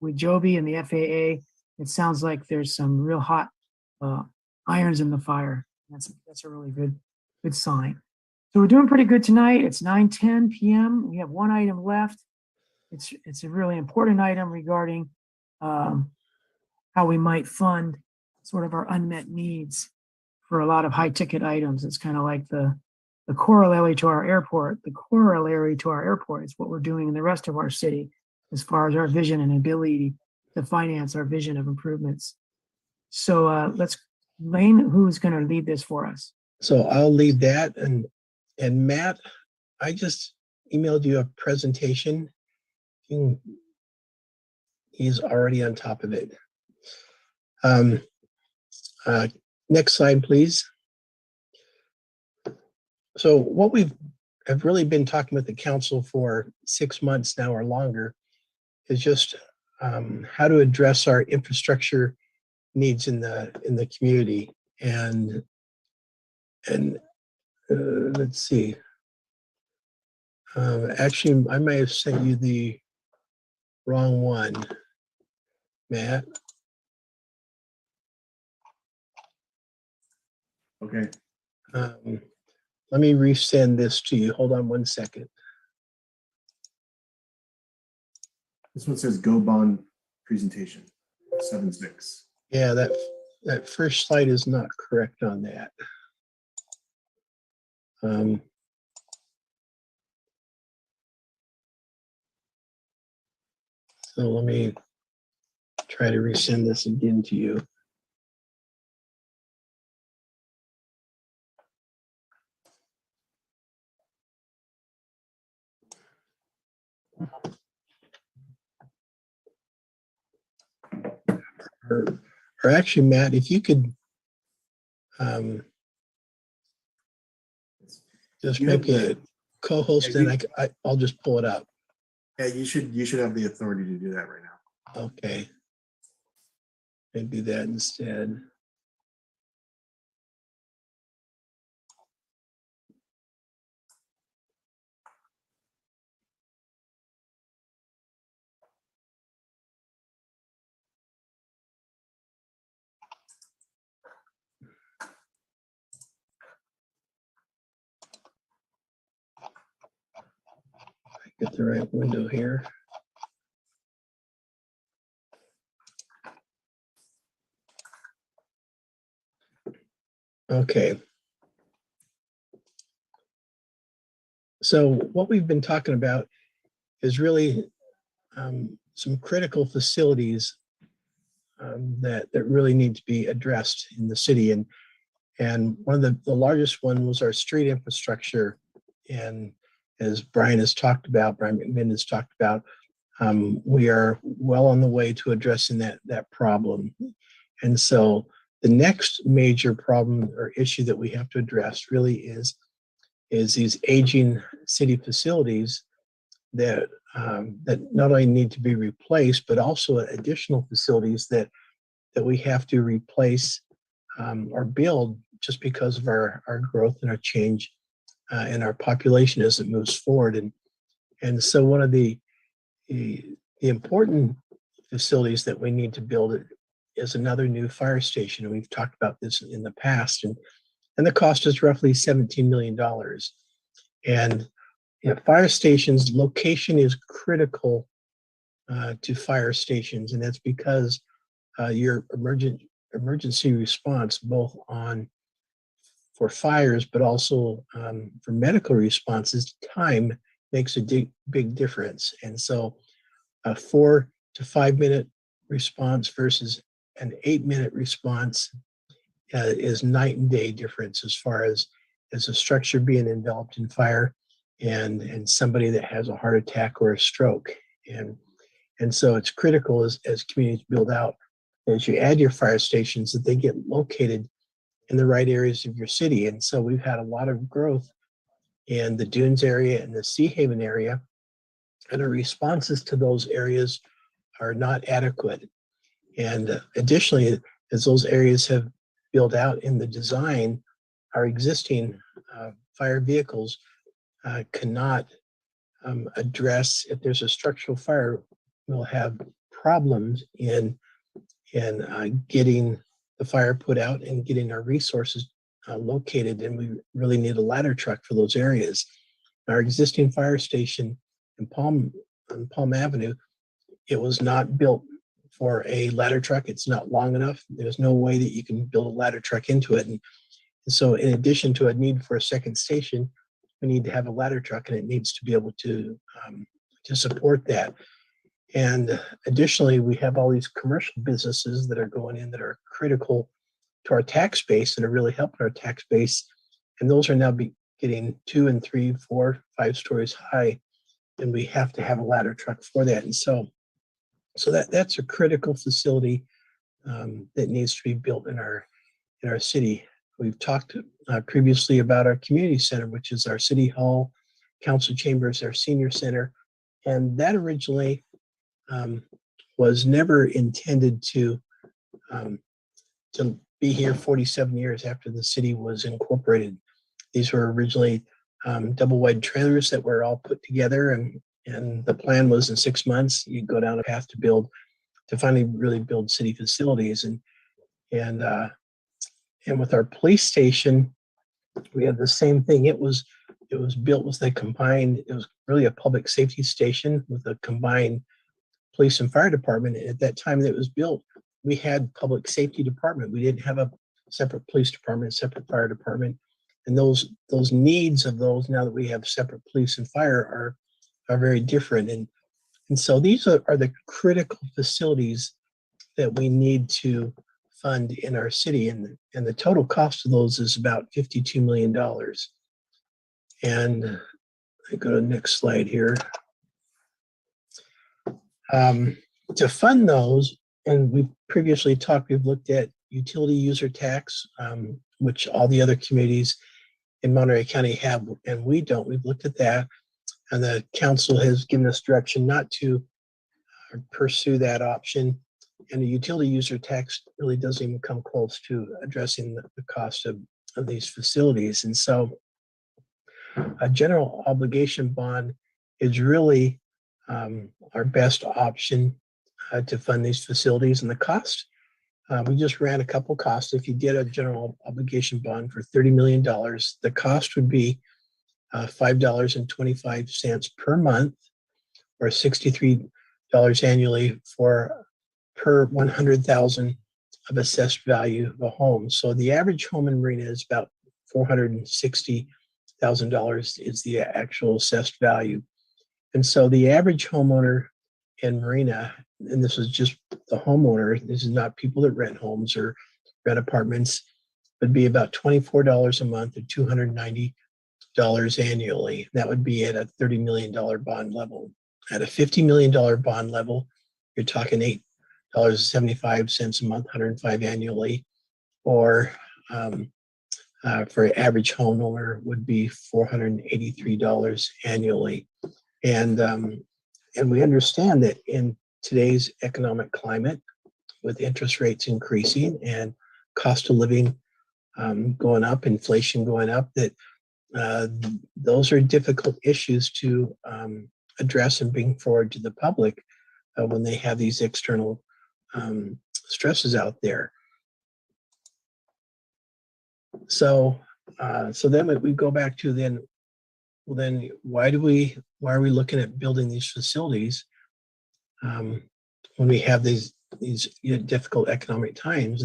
with Joby and the FAA, it sounds like there's some real hot irons in the fire. That's a really good sign. So we're doing pretty good tonight. It's 9:10 p.m. We have one item left. It's a really important item regarding how we might fund sort of our unmet needs for a lot of high ticket items. It's kind of like the corollary to our airport. The corollary to our airport is what we're doing in the rest of our city as far as our vision and ability to finance our vision of improvements. So Lane, who's going to lead this for us? So I'll lead that. And Matt, I just emailed you a presentation. He's already on top of it. Next slide, please. So what we've I've really been talking with the council for 6 months now or longer, is just how to address our infrastructure needs in the community. And let's see. Actually, I may have sent you the wrong one, Matt. Okay. Let me resend this to you. Hold on one second. This one says Go Bond presentation, 7-6. Yeah, that first slide is not correct on that. So let me try to resend this again to you. Or actually, Matt, if you could just make me a co-host, and I'll just pull it up. Yeah, you should have the authority to do that right now. Okay. And do that instead. Get the right window here. Okay. So what we've been talking about is really some critical facilities that really need to be addressed in the city. And one of the largest one was our street infrastructure. And as Brian McMinn has talked about, we are well on the way to addressing that problem. And so the next major problem or issue that we have to address really is these aging city facilities that not only need to be replaced, but also additional facilities that we have to replace or build just because of our growth and our change in our population as it moves forward. And so one of the important facilities that we need to build is another new fire station. And we've talked about this in the past, and the cost is roughly $17 million. And fire stations, location is critical to fire stations, and that's because your emergency response, both for fires, but also for medical responses, time makes a big difference. And so a 4 to 5 minute response versus an 8-minute response is night and day difference as far as a structure being enveloped in fire and somebody that has a heart attack or a stroke. And so it's critical as communities build out, as you add your fire stations, that they get located in the right areas of your city. And so we've had a lot of growth in the Dunes area and the Sea Haven area, and our responses to those areas are not adequate. And additionally, as those areas have built out in the design, our existing fire vehicles cannot address, if there's a structural fire, we'll have problems in getting the fire put out and getting our resources located. And we really need a ladder truck for those areas. Our existing fire station on Palm Avenue, it was not built for a ladder truck. It's not long enough. There's no way that you can build a ladder truck into it. And so in addition to a need for a second station, we need to have a ladder truck, and it needs to be able to support that. And additionally, we have all these commercial businesses that are going in that are critical to our tax base and are really helping our tax base. And those are now getting 2 and 3, 4, 5 stories high. And we have to have a ladder truck for that. And so that's a critical facility that needs to be built in our city. We've talked previously about our community center, which is our city hall, council chambers, our senior center. And that originally was never intended to be here 47 years after the city was incorporated. These were originally double wide trailers that were all put together, and the plan was in 6 months you'd go down a path to finally really build city facilities. And with our police station, we had the same thing. It was built with a combined. It was really a public safety station with a combined police and fire department. At that time that it was built, we had public safety department. We didn't have a separate police department, separate fire department. And those needs of those, now that we have separate police and fire, are very different. And so these are the critical facilities that we need to fund in our city. And the total cost of those is about $52 million. And I go to the next slide here. To fund those, and we previously we've looked at utility user tax, which all the other communities in Monterey County have, and we don't. We've looked at that, and the council has given us direction not to pursue that option. And the utility user tax really doesn't even come close to addressing the cost of these facilities. And so a general obligation bond is really our best option to fund these facilities. And the cost, we just ran a couple costs. If you did a general obligation bond for $30 million, the cost would be $5.25 per month, or $63 annually per 100,000 of assessed value of a home. So the average home in Marina is about $460,000 is the actual assessed value. And so the average homeowner in Marina, and this is just the homeowner, this is not people that rent homes or rent apartments, would be about $24 a month or $290 annually. That would be at a $30 million bond level. At a $50 million bond level, you're talking $8.75 a month, $105 annually, or for an average homeowner would be $483 annually. And we understand that in today's economic climate, with interest rates increasing and cost of living going up, inflation going up, that those are difficult issues to address and bring forward to the public when they have these external stresses out there. So then we go back to then why are we looking at building these facilities when we have these difficult economic times?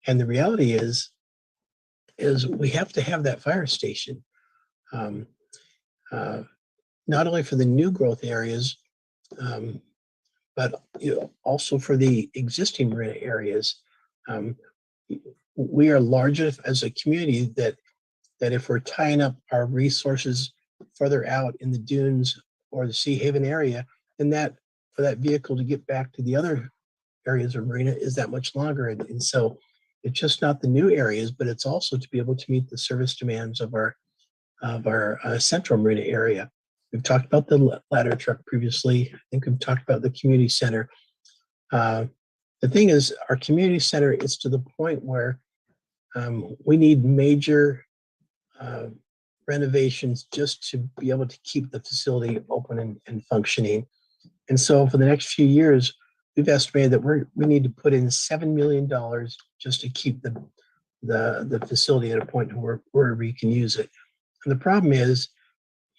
And the reality is we have to have that fire station, not only for the new growth areas, but also for the existing Marina areas. We are large enough as a community that if we're tying up our resources further out in the dunes or the Sea Haven area, then that for that vehicle to get back to the other areas of Marina is that much longer. And so it's just not the new areas, but it's also to be able to meet the service demands of our central Marina area. We've talked about the ladder truck previously. I think we've talked about the community center. The thing is, our community center is to the point where we need major renovations just to be able to keep the facility open and functioning. And so for the next few years, we've estimated that we need to put in $7 million just to keep the facility at a point where we can use it. And the problem is,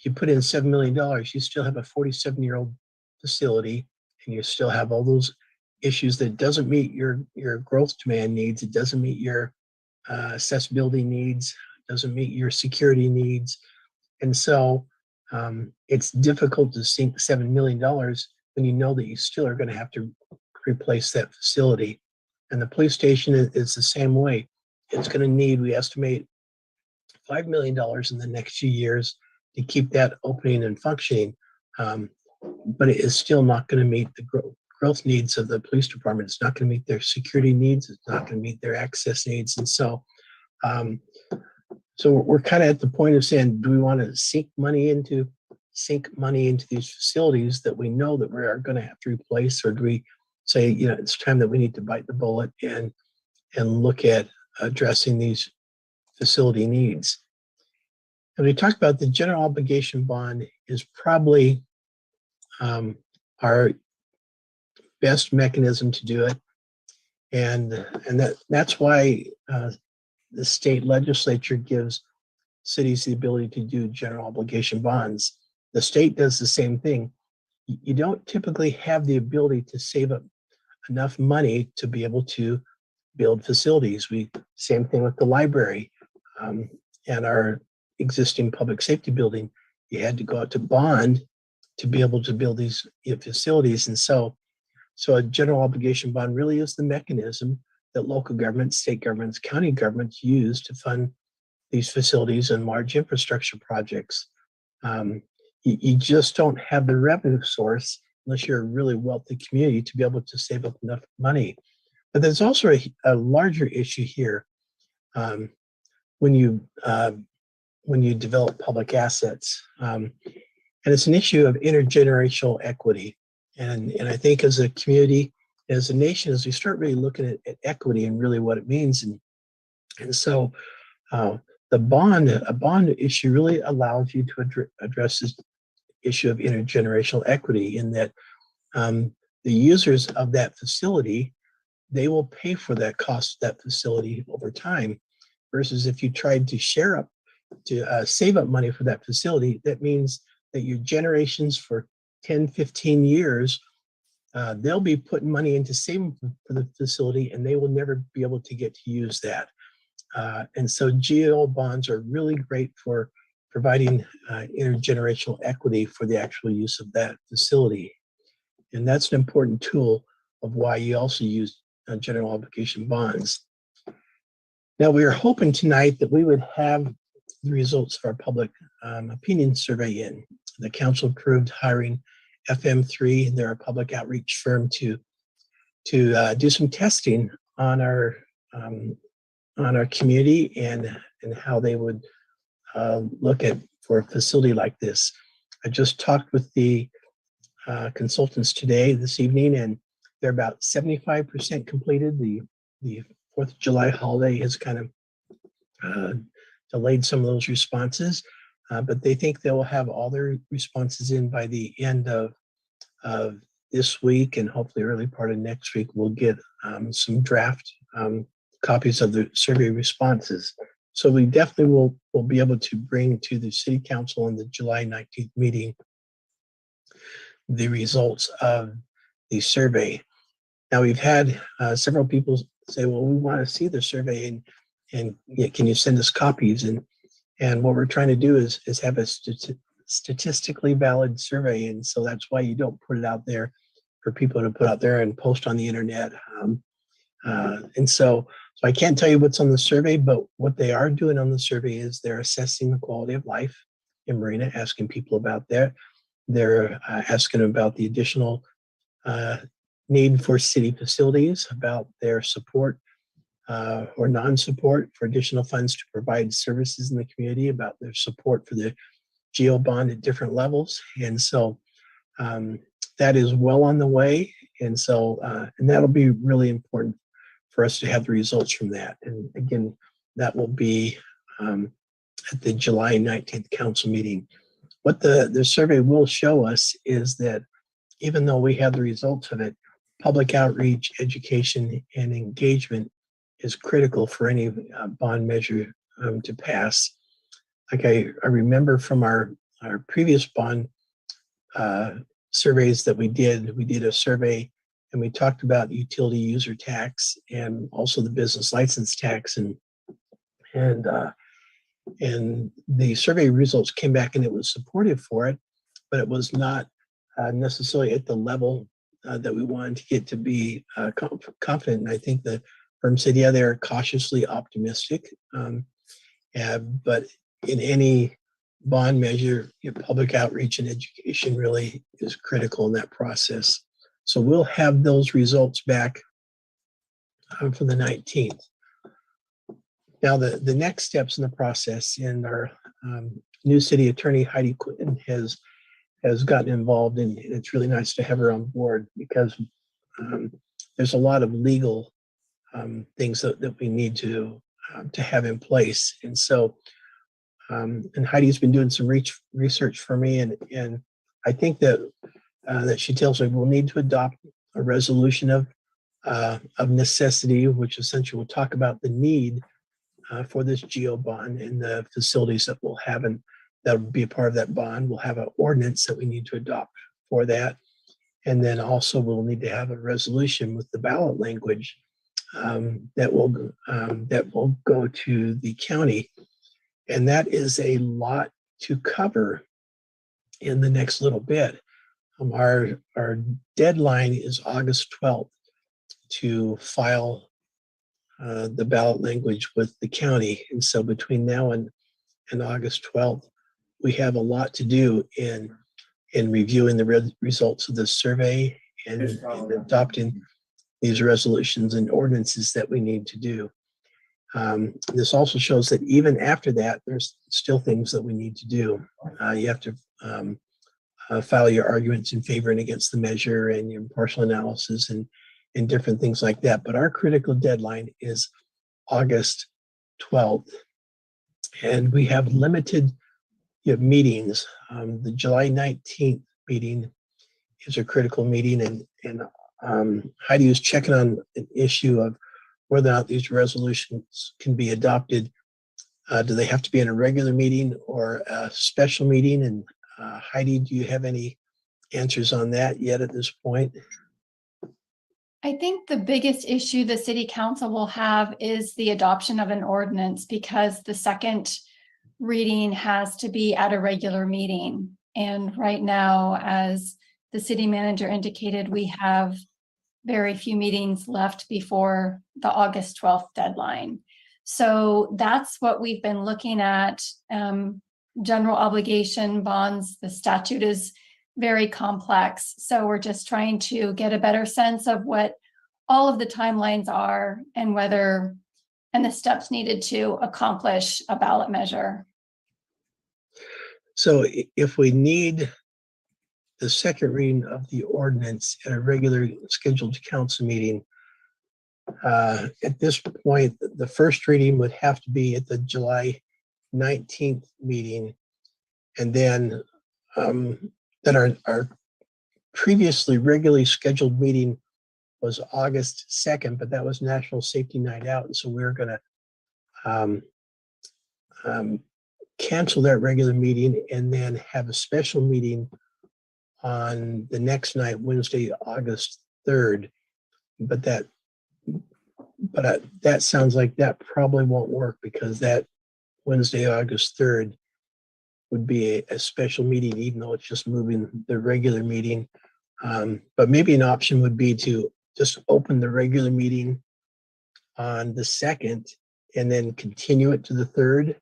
you put in $7 million, you still have a 47-year-old facility, and you still have all those issues that doesn't meet your growth demand needs. It doesn't meet your accessibility needs, doesn't meet your security needs. And so it's difficult to sink $7 million when you know that you still are going to have to replace that facility. And the police station is the same way. It's going to need, we estimate, $5 million in the next few years to keep that opening and functioning. But it is still not going to meet the growth needs of the police department. It's not going to meet their security needs. It's not going to meet their access needs. And so So we're kind of at the point of saying, do we want to sink money into these facilities that we know that we are going to have to replace, or do we say, it's time that we need to bite the bullet and look at addressing these facility needs? And we talked about the general obligation bond is probably our best mechanism to do it, and that's why the state legislature gives cities the ability to do general obligation bonds. The state does the same thing. You don't typically have the ability to save up enough money to be able to build facilities. Same thing with the library and our existing public safety building. You had to go out to bond to be able to build these facilities. And so a general obligation bond really is the mechanism that local governments, state governments, county governments use to fund these facilities and large infrastructure projects. You just don't have the revenue source unless you're a really wealthy community to be able to save up enough money. But there's also a larger issue here when you develop public assets, and it's an issue of intergenerational equity. And I think as a community, as a nation, as we start really looking at equity and really what it means, and so a bond issue really allows you to address this issue of intergenerational equity, in that the users of that facility, they will pay for that cost of that facility over time, versus if you tried to share up to save up money for that facility, that means that your generations for 10, 15 years, they'll be putting money into saving for the facility, and they will never be able to get to use that. And so GO bonds are really great for providing intergenerational equity for the actual use of that facility. And that's an important tool of why you also use general obligation bonds. Now, we are hoping tonight that we would have the results of our public opinion survey in. The council approved hiring FM3, they're a public outreach firm, to do some testing on our community and how they would look at for a facility like this. I just talked with the consultants this evening, and they're about 75% completed. The 4th of July holiday has kind of delayed some of those responses, but they think they will have all their responses in by the end of this week, and hopefully early part of next week we'll get some draft copies of the survey responses. So we definitely will be able to bring to the City Council on the July 19th meeting the results of the survey. Now, we've had several people say, well, we want to see the survey, and can you send us copies? And what we're trying to do is have a statistically valid survey, and so that's why you don't put it out there for people to put out there and post on the internet. And so I can't tell you what's on the survey, but what they are doing on the survey is they're assessing the quality of life in Marina, asking people about that. They're asking about the additional need for city facilities, about their support or non-support for additional funds to provide services in the community, about their support for the GO bond at different levels. And so that is well on the way. And so, and that'll be really important for us to have the results from that. And again, that will be at the July 19th council meeting. What the survey will show us is that even though we have the results of it, public outreach, education, and engagement is critical for any bond measure to pass. Like I remember from our previous bond surveys that we did a survey, and we talked about utility user tax and also the business license tax, and the survey results came back and it was supportive for it, but it was not necessarily at the level that we wanted to get to be confident. And I think the firm said, yeah, they're cautiously optimistic, but in any bond measure, public outreach and education really is critical in that process. So we'll have those results back for the 19th. Now, the next steps in the process, and our new city attorney, Heidi Quinton, has gotten involved, and it's really nice to have her on board because there's a lot of legal things that we need to have in place. And so, and Heidi's been doing some research for me, and I think that she tells me we'll need to adopt a resolution of necessity, which essentially will talk about the need for this geo bond and the facilities that we'll have, and that will be a part of that bond. We'll have an ordinance that we need to adopt for that. And then also we'll need to have a resolution with the ballot language that will go to the county. And that is a lot to cover in the next little bit. Our deadline is August 12th to file the ballot language with the county. And so between now and August 12th, we have a lot to do in reviewing the results of the survey and adopting these resolutions and ordinances that we need to do. This also shows that even after that, there's still things that we need to do. You have to file your arguments in favor and against the measure and your partial analysis and different things like that. But our critical deadline is August 12th. And we have limited meetings. The July 19th meeting is a critical meeting, and Heidi was checking on an issue of whether or not these resolutions can be adopted. Do they have to be in a regular meeting or a special meeting? And Heidi, do you have any answers on that yet at this point? I think the biggest issue the city council will have is the adoption of an ordinance, because the second reading has to be at a regular meeting. And right now, as the city manager indicated, we have very few meetings left before the August 12th deadline. So that's what we've been looking at. General obligation bonds, the statute is very complex. So we're just trying to get a better sense of what all of the timelines are and the steps needed to accomplish a ballot measure. So if we need the second reading of the ordinance at a regular scheduled council meeting, at this point, the first reading would have to be at the July 19th meeting. And then our previously regularly scheduled meeting was August 2nd, but that was National Safety Night Out. And so we're going to cancel that regular meeting and then have a special meeting on the next night, Wednesday, August 3rd. But that sounds like that probably won't work, because that Wednesday, August 3rd would be a special meeting, even though it's just moving the regular meeting. But maybe an option would be to just open the regular meeting on the 2nd and then continue it to the 3rd,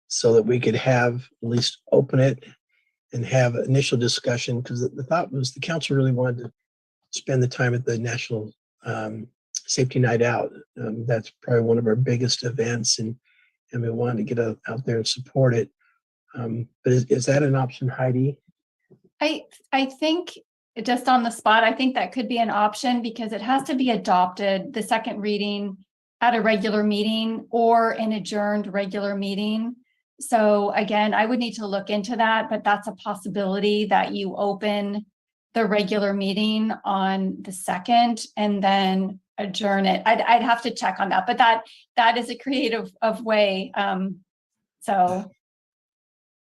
so that we could have at least open it and have initial discussion, because the thought was the council really wanted to spend the time at the National Safety Night Out. That's probably one of our biggest events, and we wanted to get out there and support it. But is that an option, Heidi? I think, just on the spot, I think that could be an option, because it has to be adopted, the second reading, at a regular meeting or an adjourned regular meeting. So again, I would need to look into that, but that's a possibility, that you open the regular meeting on the 2nd and then adjourn it. I'd have to check on that, but that is a creative way. So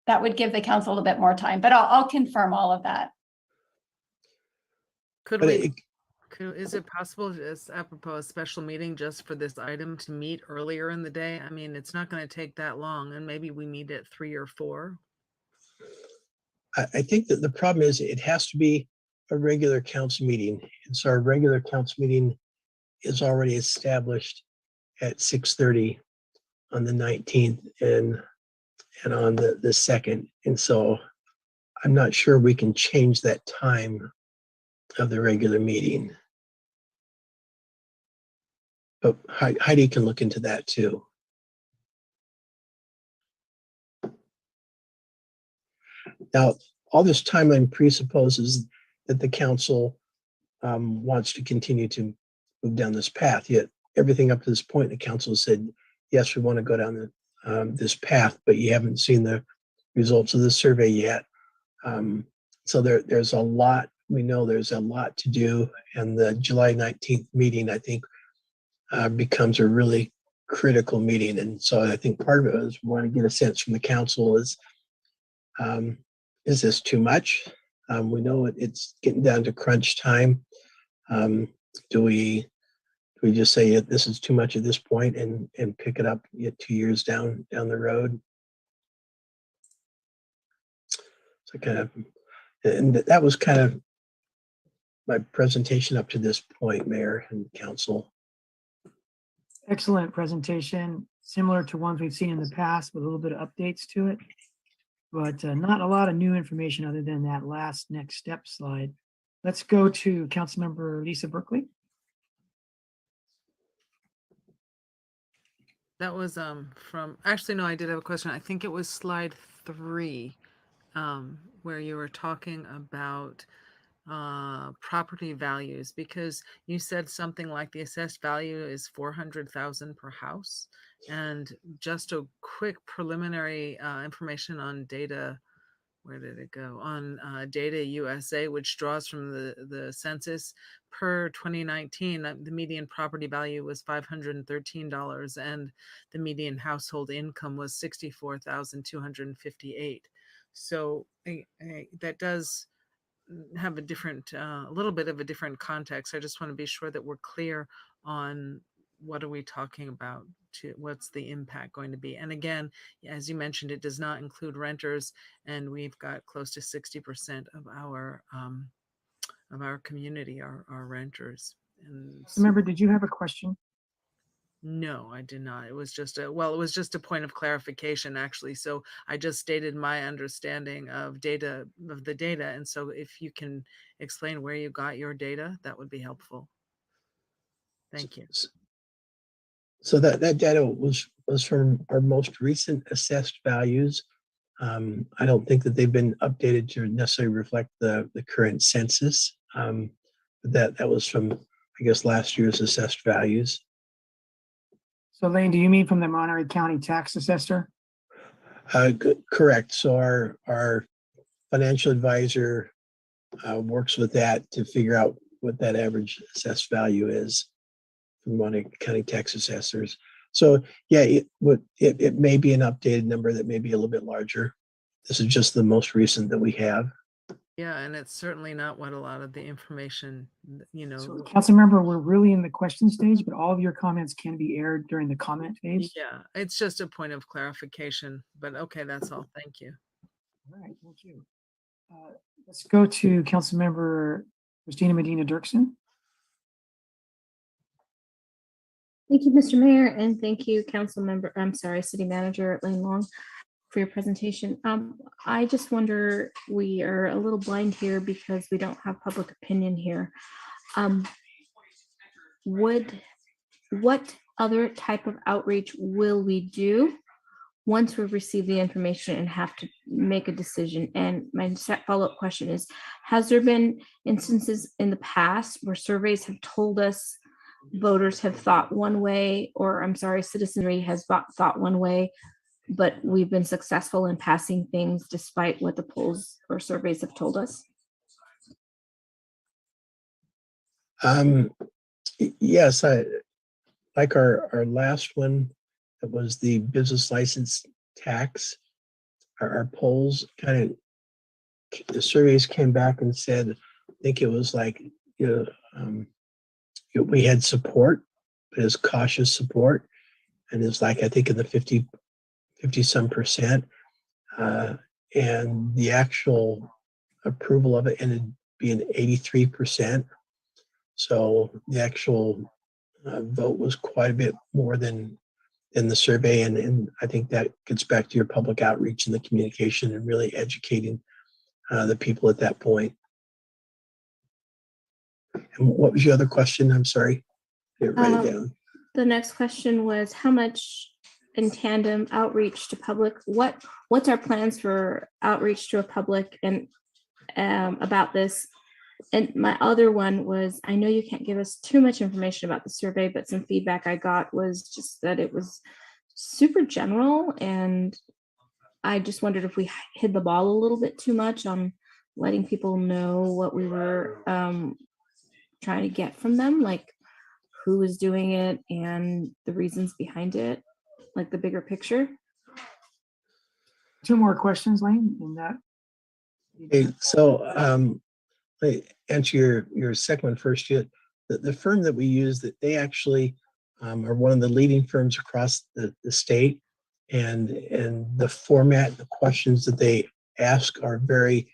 that would give the council a little bit more time, but I'll confirm all of that. Is it possible, just apropos a special meeting just for this item, to meet earlier in the day? I mean, it's not going to take that long, and maybe we meet at 3 or 4. I think that the problem is it has to be a regular council meeting. And so our regular council meeting is already established at 6:30 on the 19th and on the 2nd. And so I'm not sure we can change that time of the regular meeting. but Heidi can look into that too. Now, all this timeline presupposes that the council wants to continue to move down this path. Yet everything up to this point, the council said, yes, we want to go down this path, but you haven't seen the results of the survey yet. So there's a lot, we know there's a lot to do, and the July 19th meeting, I think, becomes a really critical meeting. And so I think part of it is we want to get a sense from the council is this too much? We know it's getting down to crunch time. Do we just say this is too much at this point and pick it up 2 years down the road? So kind of, and that was kind of my presentation up to this point, Mayor and Council. Excellent presentation, similar to ones we've seen in the past with a little bit of updates to it, but not a lot of new information other than that last next step slide. Let's go to Councilmember Lisa Berkeley. That was from, actually, no, I did have a question. I think it was slide 3, where you were talking about property values, because you said something like the assessed value is 400,000 per house. And just a quick preliminary information on data, where did it go? On Data USA, which draws from the census per 2019, the median property value was $513 and the median household income was $64,258. So that does have a different, a little bit of a different context. I just want to be sure that we're clear on what are we talking about, what's the impact going to be. And again, as you mentioned, it does not include renters, and we've got close to 60% of our community are renters. And Remember, did you have a question? no, I did not. It was just it was just a point of clarification, actually. So I just stated my understanding of the data. And so if you can explain where you got your data, that would be helpful. Thank you. So that data was from our most recent assessed values. I don't think that they've been updated to necessarily reflect the current census. But that was from, I guess, last year's assessed values. So Lane, do you mean from the Monterey County Tax Assessor? Correct. So our financial advisor works with that to figure out what that average assessed value is from Monterey County Tax Assessors. So yeah, it may be an updated number that may be a little bit larger. This is just the most recent that we have. Yeah, and it's certainly not what a lot of the information, So Councilmember, we're really in the question stage, but all of your comments can be aired during the comment phase. Yeah, it's just a point of clarification, but okay, that's all. Thank you. All right, thank you. Let's go to Councilmember Christina Medina Dirksen. Thank you, Mr. Mayor, and thank you, City Manager Lane Long, for your presentation. I just wonder, we are a little blind here because we don't have public opinion here. What other type of outreach will we do once we receive the information and have to make a decision? And my follow-up question is, has there been instances in the past where surveys have told us voters have thought one way, or citizenry has thought one way, but we've been successful in passing things despite what the polls or surveys have told us? Yes, like our last one, that was the business license tax. Our polls the surveys came back and said, I think it was like, we had support, but it's cautious support. And it's like, I think in the 50 some percent. And the actual approval of it ended being 83%. So the actual vote was quite a bit more than the survey. And I think that gets back to your public outreach and the communication and really educating the people at that point. And what was your other question? I'm sorry. I didn't write it down. the next question was how much in tandem outreach to public? What's our plans for outreach to a public and about this? And my other one was, I know you can't give us too much information about the survey, but some feedback I got was just that it was super general. And I just wondered if we hid the ball a little bit too much on letting people know what we were trying to get from them, like who was doing it and the reasons behind it, like the bigger picture. 2 more questions, Lane, in that. Okay, so let me answer your second one first. The firm that we use, that they actually are one of the leading firms across the state, and the format, the questions that they ask are very,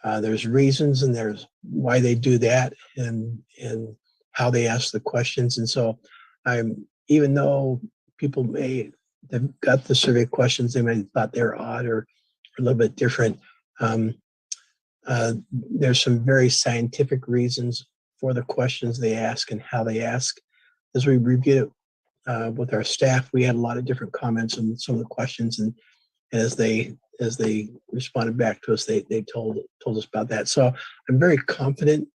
there's reasons and there's why they do that and how they ask the questions. And so even though people may have got the survey questions, they may have thought they're odd or a little bit different. There's some very scientific reasons for the questions they ask and how they ask. As we reviewed it with our staff, we had a lot of different comments on some of the questions, and as they responded back to us, they told us about that. So I'm very confident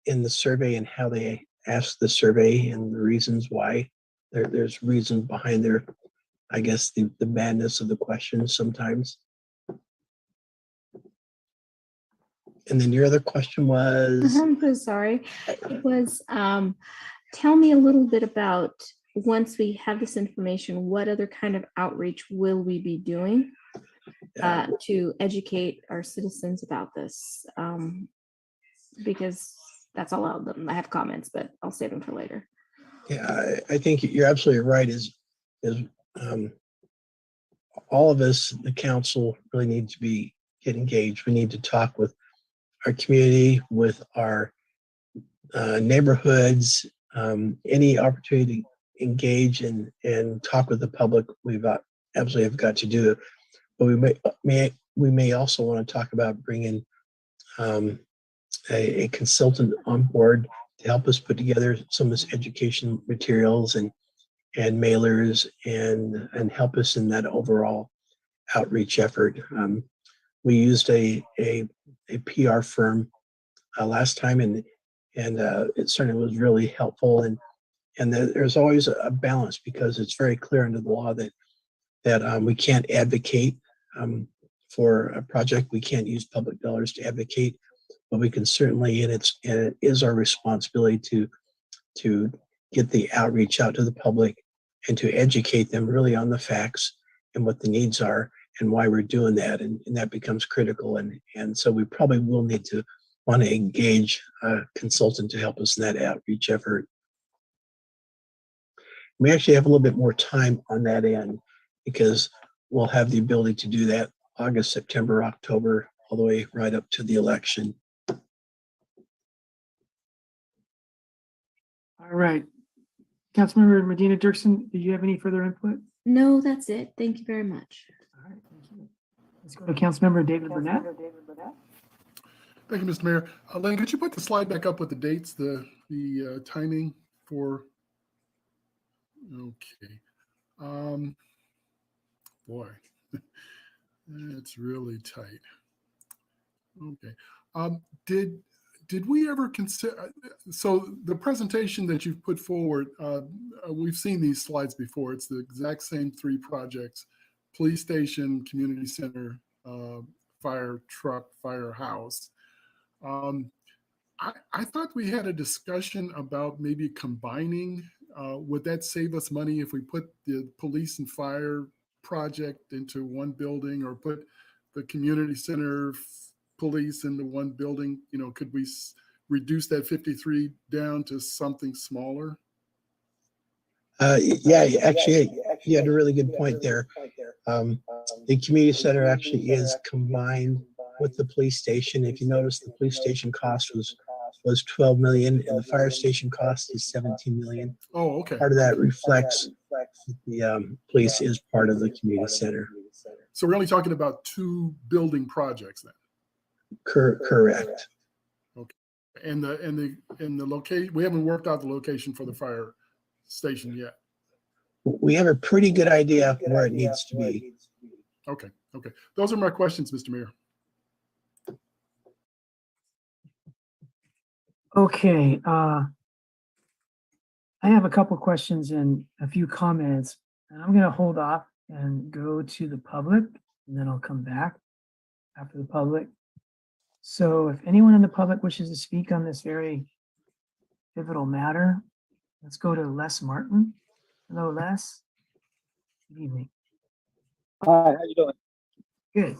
in the survey and how they ask the survey and the reasons why. There's reasons behind their, I guess, the madness of the questions sometimes. And then your other question was? I'm so sorry. It was, tell me a little bit about, once we have this information, what other kind of outreach will we be doing to educate our citizens about this? Because that's all of them. I have comments, but I'll save them for later. Yeah, I think you're absolutely right. Is all of us, the council, really need to get engaged. We need to talk with our community, with our neighborhoods, any opportunity to engage and talk with the public. We've absolutely have got to do it. But we may also want to talk about bringing a consultant on board to help us put together some of this education materials and mailers and help us in that overall outreach effort. We used a PR firm last time, and it certainly was really helpful. And there's always a balance, because it's very clear under the law that we can't advocate for a project. We can't use public dollars to advocate, but we can certainly, and it is our responsibility to get the outreach out to the public and to educate them really on the facts and what the needs are and why we're doing that. And that becomes critical. And so we probably will need to want to engage a consultant to help us in that outreach effort. We actually have a little bit more time on that end, because we'll have the ability to do that August, September, October, all the way right up to the election. All right. Councilmember Medina Dirksen, do you have any further input? No, that's it. Thank you very much. All right, thank you. Let's go to Councilmember David Burnett. Thank you, Mr. Mayor. Lane, could you put the slide back up with the dates, the timing for? Okay. Boy, it's really tight. Okay. Did we ever consider, so the presentation that you've put forward, we've seen these slides before. It's the exact same 3 projects: police station, community center, fire truck, firehouse. I thought we had a discussion about maybe combining. Would that save us money if we put the police and fire project into one building, or put the community center police into one building? You know, could we reduce that 53 down to something smaller? Yeah, actually, you had a really good point there. The community center actually is combined with the police station. If you notice, the police station cost was 12 million, and the fire station cost is 17 million. Oh, okay. Part of that reflects the police is part of the community center. So we're only talking about 2 building projects then. Correct. Okay. And the location, we haven't worked out the location for the fire station yet? We have a pretty good idea of where it needs to be. Okay, okay. Those are my questions, Mr. Mayor. Okay, I have a couple questions and a few comments, and I'm gonna hold off and go to the public, and then I'll come back after the public. So if anyone in the public wishes to speak on this very pivotal matter, let's go to Les Martin. Hello, Les. Good evening. Hi, how you doing? Good.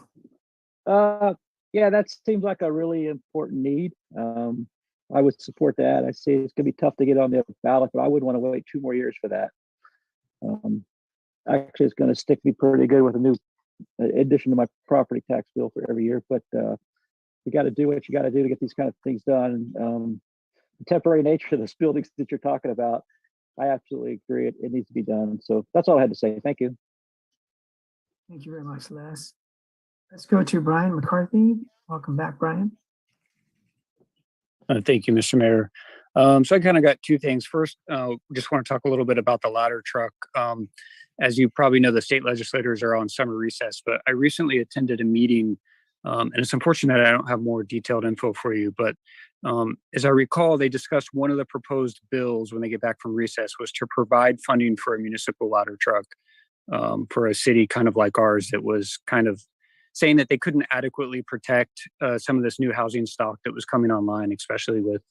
Yeah, that seems like a really important need. I would support that. I see it's gonna be tough to get on the ballot, but I wouldn't want to wait 2 more years for that. Actually, it's gonna stick me pretty good with a new addition to my property tax bill for every year, but you got to do what you got to do to get these kind of things done. The temporary nature of this buildings that you're talking about, I absolutely agree. It needs to be done. So that's all I had to say. Thank you. Thank you very much, Les. Let's go to Brian McCarthy. Welcome back, Brian. Thank you, Mr. Mayor. So I kind of got two things. First, just want to talk a little bit about the ladder truck. As you probably know, the state legislators are on summer recess, but I recently attended a meeting, and it's unfortunate I don't have more detailed info for you, but as I recall, they discussed one of the proposed bills when they get back from recess was to provide funding for a municipal ladder truck for a city kind of like ours that was kind of saying that they couldn't adequately protect some of this new housing stock that was coming online, especially with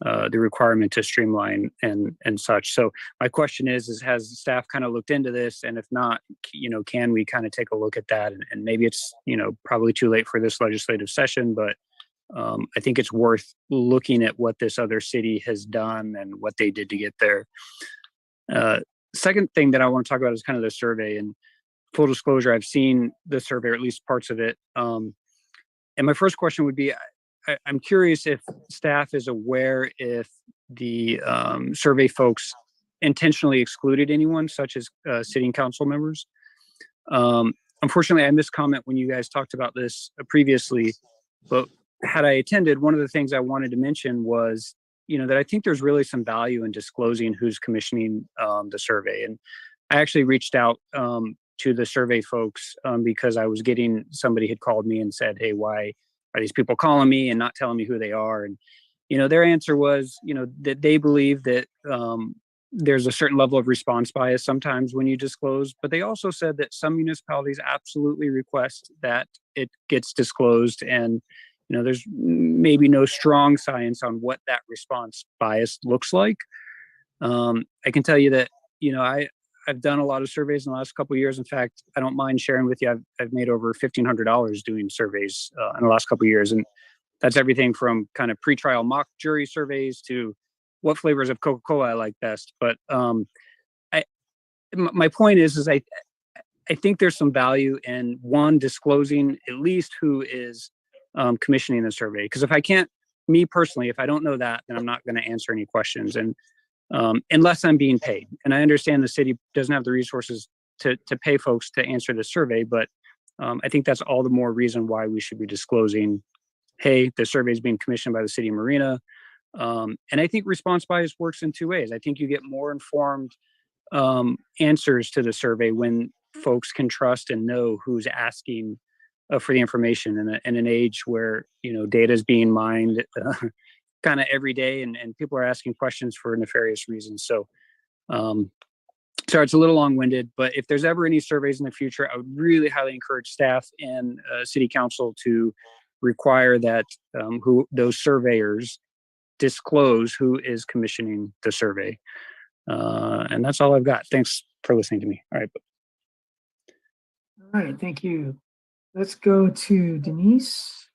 the requirement to streamline and such. So my question is has staff kind of looked into this? And if not, can we kind of take a look at that? And maybe it's, probably too late for this legislative session, but I think it's worth looking at what this other city has done and what they did to get there. Second thing that I want to talk about is kind of the survey. And full disclosure, I've seen the survey, or at least parts of it. And my first question would be, I'm curious if staff is aware if the survey folks intentionally excluded anyone, such as sitting council members. Unfortunately, I missed comment when you guys talked about this previously, but had I attended, one of the things I wanted to mention was, that I think there's really some value in disclosing who's commissioning the survey. And I actually reached out to the survey folks because I was somebody had called me and said, hey, why are these people calling me and not telling me who they are? And, their answer was, that they believe that there's a certain level of response bias sometimes when you disclose, but they also said that some municipalities absolutely request that it gets disclosed. And, there's maybe no strong science on what that response bias looks like. I can tell you that, I've done a lot of surveys in the last couple of years. In fact, I don't mind sharing with you, I've made over $1,500 doing surveys in the last couple of years. And that's everything from kind of pretrial mock jury surveys to what flavors of Coca-Cola I like best. But my point is I think there's some value in one, disclosing at least who is commissioning the survey. Because if I can't, me personally, if I don't know that, then I'm not going to answer any questions. And unless I'm being paid. And I understand the city doesn't have the resources to pay folks to answer the survey, but I think that's all the more reason why we should be disclosing, hey, the survey is being commissioned by the city of Marina. And I think response bias works in two ways. I think you get more informed answers to the survey when folks can trust and know who's asking for the information in an age where, data is being mined kind of every day and people are asking questions for nefarious reasons. So, sorry, it's a little long-winded, but if there's ever any surveys in the future, I would really highly encourage staff and city council to require that who those surveyors disclose who is commissioning the survey. And that's all I've got. Thanks for listening to me. All right. All right, thank you. Let's go to Denise.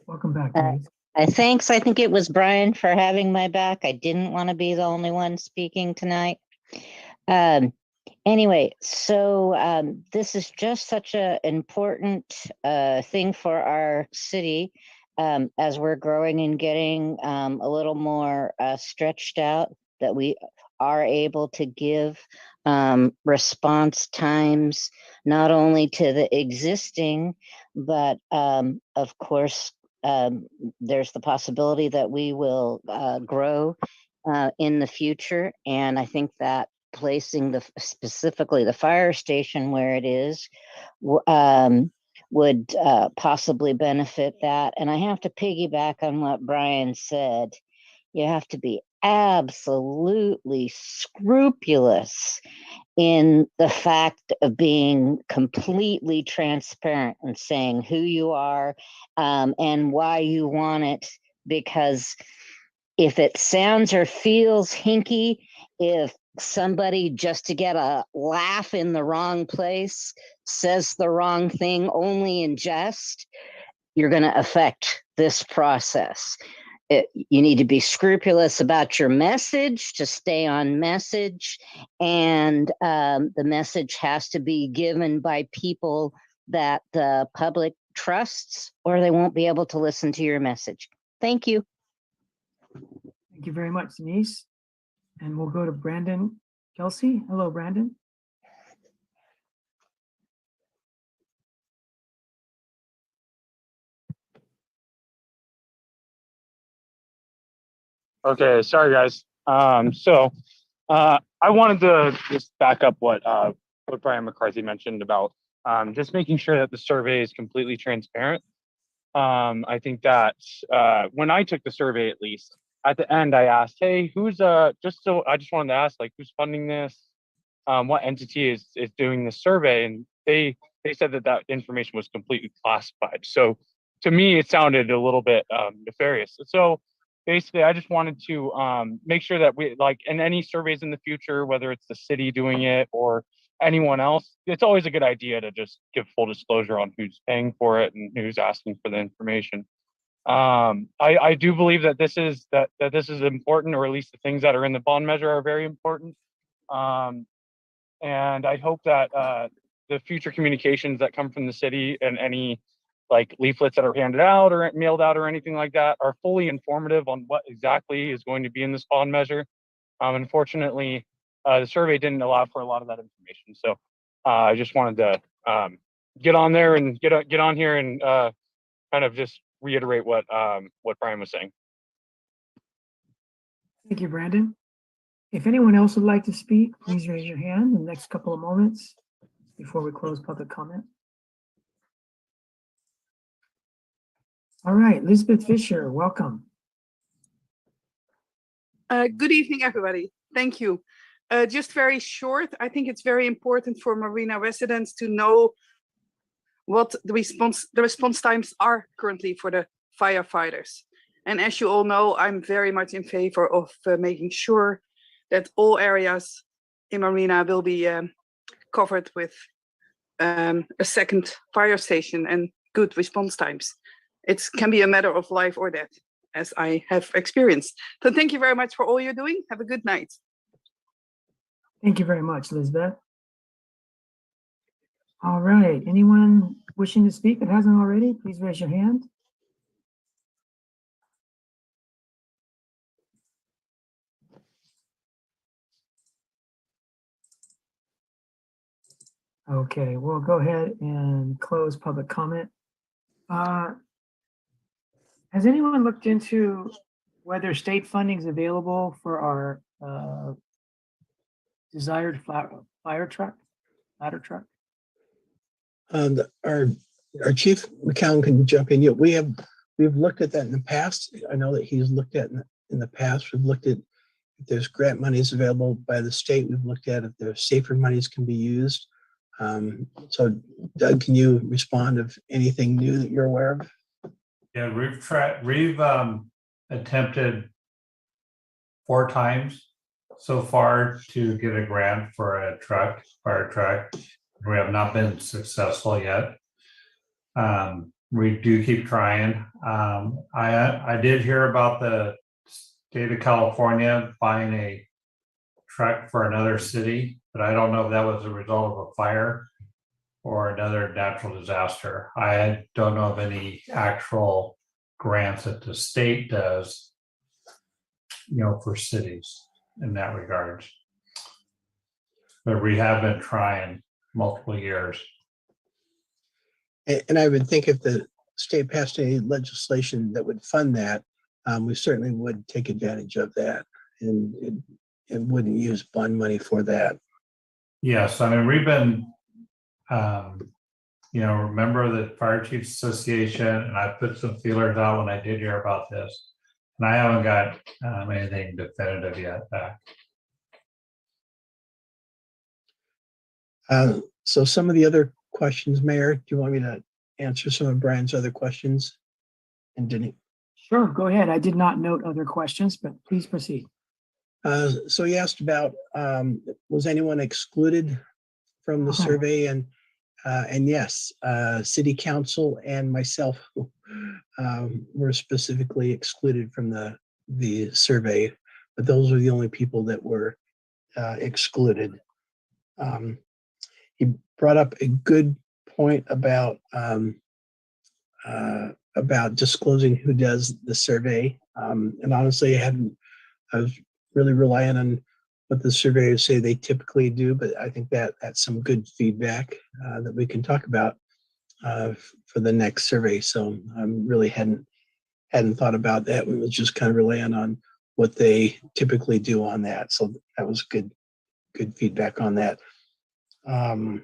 Welcome back, Denise. Thanks. I think it was Brian for having my back. I didn't want to be the only one speaking tonight. Anyway, so this is just such an important thing for our city as we're growing and getting a little more stretched out, that we are able to give response times, not only to the existing, but of course, there's the possibility that we will grow in the future. And I think that placing specifically the fire station where it is would possibly benefit that. And I have to piggyback on what Brian said. You have to be absolutely scrupulous in the fact of being completely transparent and saying who you are and why you want it. Because if it sounds or feels hinky, if somebody just to get a laugh in the wrong place says the wrong thing only in jest, you're going to affect this process. You need to be scrupulous about your message to stay on message, and the message has to be given by people that the public trusts, or they won't be able to listen to your message. Thank you. Thank you very much, Denise. And we'll go to Brandon Kelsey. Hello, Brandon. Okay, sorry guys. I wanted to just back up what Brian McCarthy mentioned about just making sure that the survey is completely transparent. I think that when I took the survey, at least at the end, I asked, "Hey, who's I just wanted to ask, like, who's funding this? What entity is doing this survey?" And they said that information was completely classified. So to me, it sounded a little bit nefarious. So basically, I just wanted to make sure that we, like, in any surveys in the future, whether it's the city doing it or anyone else, it's always a good idea to just give full disclosure on who's paying for it and who's asking for the information. I do believe that this is important, or at least the things that are in the bond measure are very important. And I hope that the future communications that come from the city and any like leaflets that are handed out or mailed out or anything like that are fully informative on what exactly is going to be in this bond measure. Unfortunately, the survey didn't allow for a lot of that information. So I just wanted to get on there and get on here and kind of just reiterate what Brian was saying. Thank you, Brandon. If anyone else would like to speak, please raise your hand in the next couple of moments before we close public comment. All right, Elizabeth Fisher, welcome. Good evening, everybody. Thank you. Just very short, I think it's very important for Marina residents to know what the response times are currently for the firefighters. And as you all know, I'm very much in favor of making sure that all areas in Marina will be covered with a second fire station and good response times. It can be a matter of life or death, as I have experienced. So thank you very much for all you're doing. Have a good night. Thank you very much, Elizabeth. All right, anyone wishing to speak that hasn't already, please raise your hand. Okay, we'll go ahead and close public comment. Has anyone looked into whether state funding is available for our desired ladder truck? Our chief McCown can jump in. Yeah, we've looked at that in the past. I know that he's looked at in the past. We've looked at if there's grant monies available by the state. We've looked at if there's safer monies can be used. So Doug, can you respond of anything new that you're aware of? Yeah, we've attempted 4 times so far to get a grant for a fire truck. We have not been successful yet. We do keep trying. I did hear about the state of California buying a truck for another city, but I don't know if that was a result of a fire or another natural disaster. I don't know of any actual grants that the state does, for cities in that regard. But we have been trying multiple years. And I would think if the state passed any legislation that would fund that, we certainly would take advantage of that, and it wouldn't use bond money for that. Yes, I mean, we've been, a member of the Fire Chiefs Association, and I put some feelers out when I did hear about this. And I haven't got anything definitive yet back. So some of the other questions, Mayor, do you want me to answer some of Brian's other questions? And Denise? Sure, go ahead. I did not note other questions, but please proceed. So he asked about, was anyone excluded from the survey? And yes, City Council and myself were specifically excluded from the survey, but those were the only people that were excluded. He brought up a good point about disclosing who does the survey. And honestly, I was really relying on what the surveyors say they typically do, but I think that's some good feedback that we can talk about for the next survey. So I really hadn't thought about that. We was just kind of relying on what they typically do on that. So that was good feedback on that. And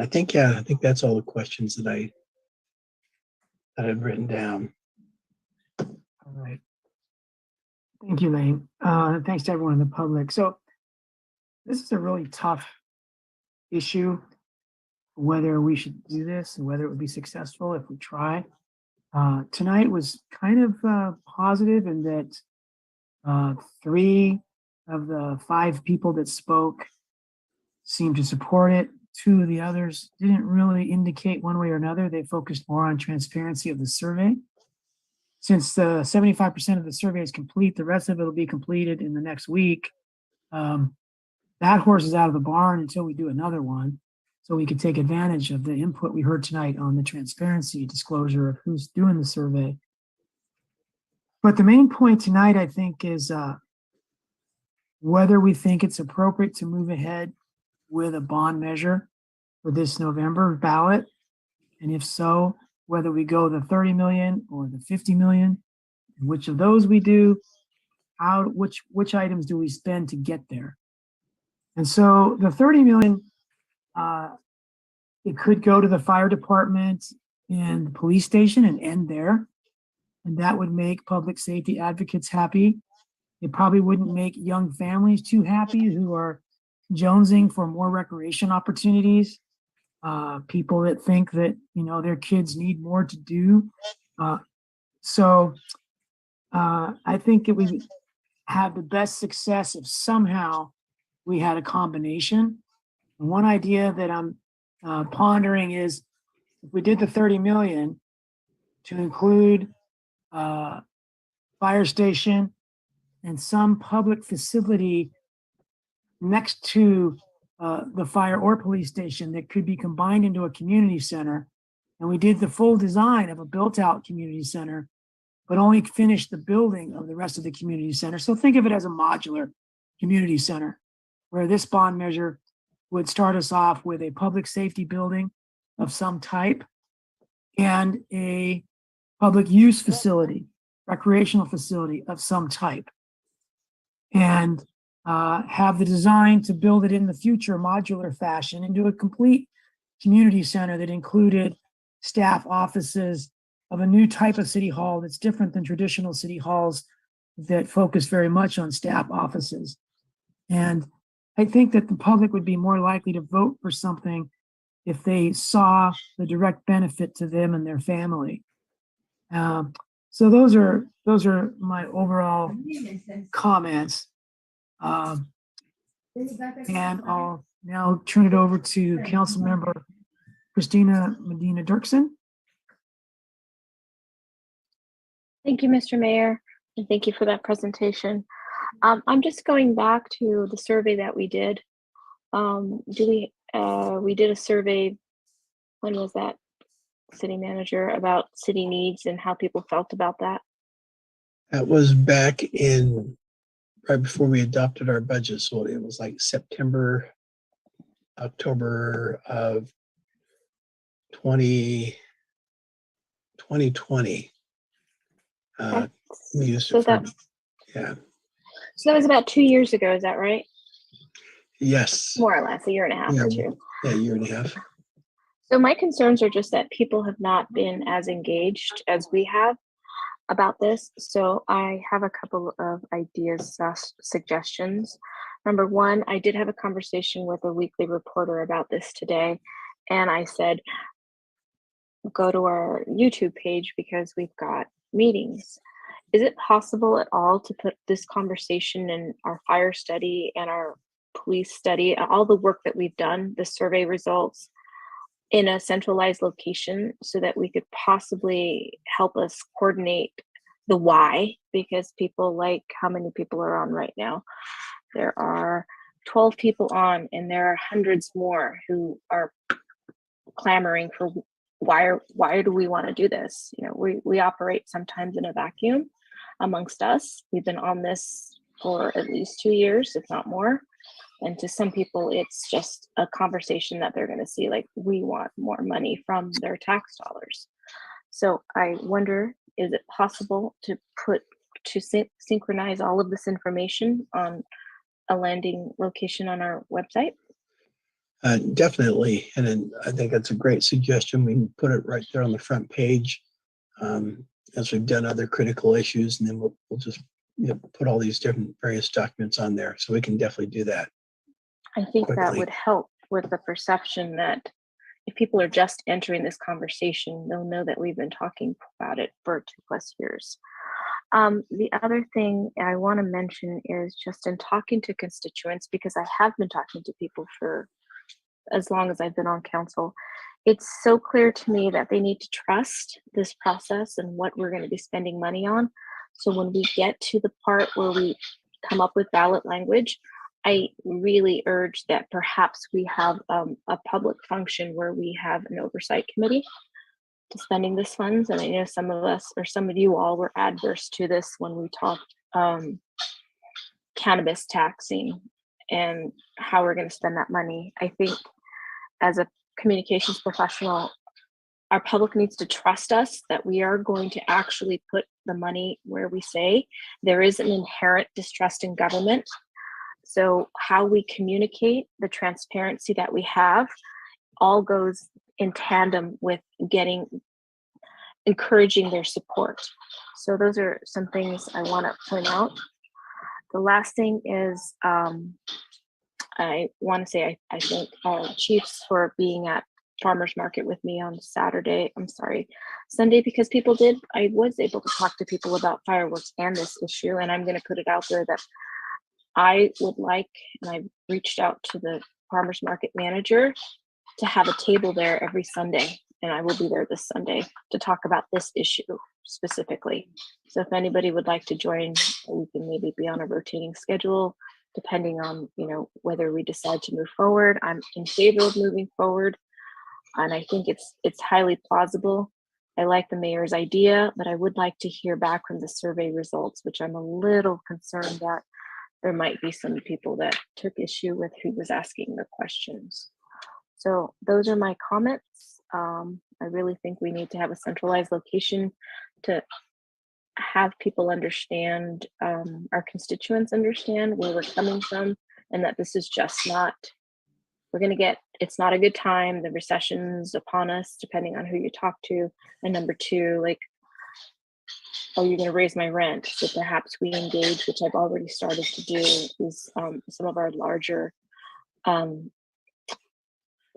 I think that's all the questions that I've written down. All right. Thank you, Lane. Thanks to everyone in the public. So this is a really tough issue, whether we should do this and whether it would be successful if we try. Tonight was kind of positive in that 3 of the 5 people that spoke seemed to support it. 2 of the others didn't really indicate one way or another. They focused more on transparency of the survey. Since the 75% of the survey is complete, the rest of it will be completed in the next week. That horse is out of the barn until we do another one, so we can take advantage of the input we heard tonight on the transparency disclosure of who's doing the survey. But the main point tonight, I think, is whether we think it's appropriate to move ahead with a bond measure for this November ballot, and if so, whether we go the 30 million or the 50 million, and which of those we do, which items do we spend to get there? And so the 30 million, it could go to the fire department and the police station and end there. And that would make public safety advocates happy. It probably wouldn't make young families too happy who are jonesing for more recreation opportunities. People that think that, their kids need more to do. So I think it would have the best success if somehow we had a combination. And one idea that I'm pondering is if we did the 30 million to include fire station and some public facility next to the fire or police station that could be combined into a community center. And we did the full design of a built out community center, but only finished the building of the rest of the community center. So think of it as a modular community center, where this bond measure would start us off with a public safety building of some type and a public use facility, recreational facility of some type. And have the design to build it in the future modular fashion into a complete community center that included staff offices of a new type of city hall that's different than traditional city halls that focus very much on staff offices. And I think that the public would be more likely to vote for something if they saw the direct benefit to them and their family. So those are my overall comments. And I'll now turn it over to Council Member Christina Medina Dirksen. Thank you, Mr. Mayor, and thank you for that presentation. I'm just going back to the survey that we did. We did a survey, when was that, City Manager, about city needs and how people felt about that? That was back in right before we adopted our budget. So it was like September, October of 20, 2020. Okay. We used So it for, that yeah, so that was about 2 years ago. Is that right? yes, More or less, a year and a half yeah, or two. yeah, year and a half. So my concerns are just that people have not been as engaged as we have about this. So I have a couple of ideas, suggestions. Number one, I did have a conversation with a weekly reporter about this today, and I said, go to our YouTube page because we've got meetings. Is it possible at all to put this conversation in our fire study and our police study, all the work that we've done, the survey results, in a centralized location so that we could possibly help us coordinate the why? Because people, like, how many people are on right now? There are 12 people on, and there are hundreds more who are clamoring for why do we want to do this? You know, we operate sometimes in a vacuum amongst us. We've been on this for at least 2 years, if not more. And to some people, it's just a conversation that they're going to see, like, we want more money from their tax dollars. So I wonder, is it possible to synchronize all of this information on a landing location on our website? Definitely, and then I think that's a great suggestion. We can put it right there on the front page, as we've done other critical issues, and then we'll just put all these different various documents on there, so we can definitely do that. I think that quickly. would help with the perception that if people are just entering this conversation, they'll know that we've been talking about it for 2+ years. The other thing I want to mention is just in talking to constituents, because I have been talking to people for as long as I've been on council, it's so clear to me that they need to trust this process and what we're going to be spending money on. So when we get to the part where we come up with ballot language, I really urge that perhaps we have a public function where we have an oversight committee to spending this funds. And I know some of us, or some of you all, were adverse to this when we talked cannabis taxing and how we're going to spend that money. I think as a communications professional, our public needs to trust us that we are going to actually put the money where we say. There is an inherent distrust in government. So how we communicate, the transparency that we have, all goes in tandem with encouraging their support. So those are some things I want to point out. The last thing is, I want to say I thank our chiefs for being at farmers market with me on Sunday, because I was able to talk to people about fireworks and this issue, and I'm going to put it out there that I would like, and I've reached out to the farmers market manager to have a table there every Sunday, and I will be there this Sunday to talk about this issue specifically. So if anybody would like to join, we can maybe be on a rotating schedule depending on, whether we decide to move forward. I'm in favor of moving forward, and I think it's highly plausible. I like the mayor's idea, but I would like to hear back from the survey results, which I'm a little concerned that there might be some people that took issue with who was asking the questions. So those are my comments. I really think we need to have a centralized location to have people understand, our constituents understand where we're coming from, and that this is just not, it's not a good time. The recession's upon us, depending on who you talk to. And number two, like, oh, you're going to raise my rent. So perhaps we engage, which I've already started to do, is some of our larger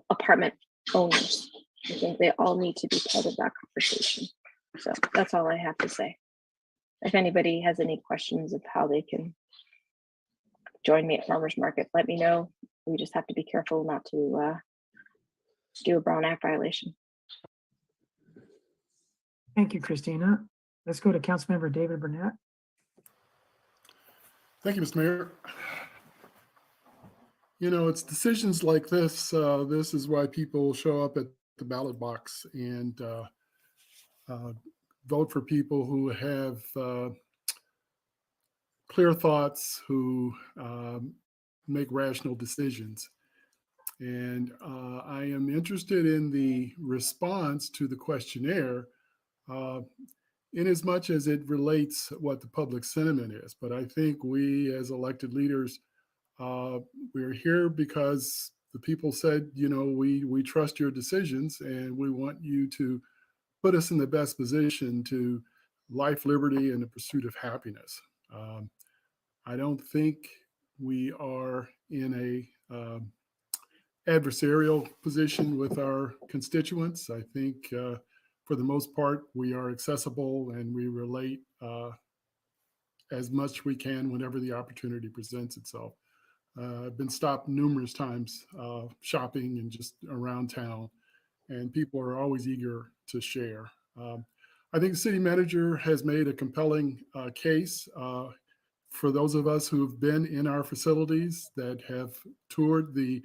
apartment owners. I think they all need to be part of that conversation. So that's all I have to say. If anybody has any questions of how they can join me at farmers market, let me know. We just have to be careful not to do a Brown Act violation. Thank you, Christina. Let's go to Councilmember David Burnett. Thank you, Mr. Mayor. It's decisions like this. This is why people show up at the ballot box and vote for people who have clear thoughts, who make rational decisions. And I am interested in the response to the questionnaire in as much as it relates what the public sentiment is. But I think we as elected leaders, we're here because the people said, we trust your decisions and we want you to put us in the best position to life, liberty, and the pursuit of happiness. I don't think we are in a adversarial position with our constituents. I think for the most part, we are accessible and we relate as much we can whenever the opportunity presents itself. I've been stopped numerous times shopping and just around town, and people are always eager to share. I think the city manager has made a compelling case for those of us who have been in our facilities, that have toured the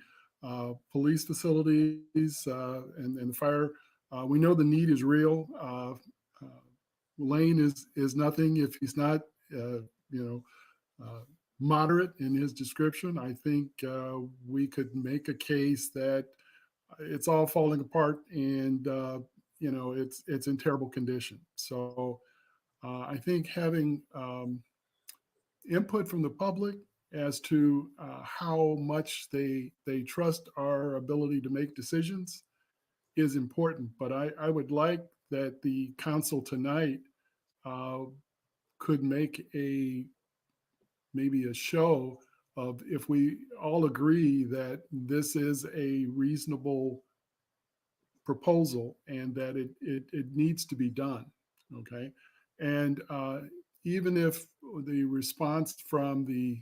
police facilities and the fire. We know the need is real. Lane is nothing if he's not, moderate in his description. I think we could make a case that it's all falling apart and it's in terrible condition. So I think having input from the public as to how much they trust our ability to make decisions is important. But I would like that the council tonight could make maybe a show of, if we all agree that this is a reasonable proposal and that it needs to be done, okay? And even if the response from the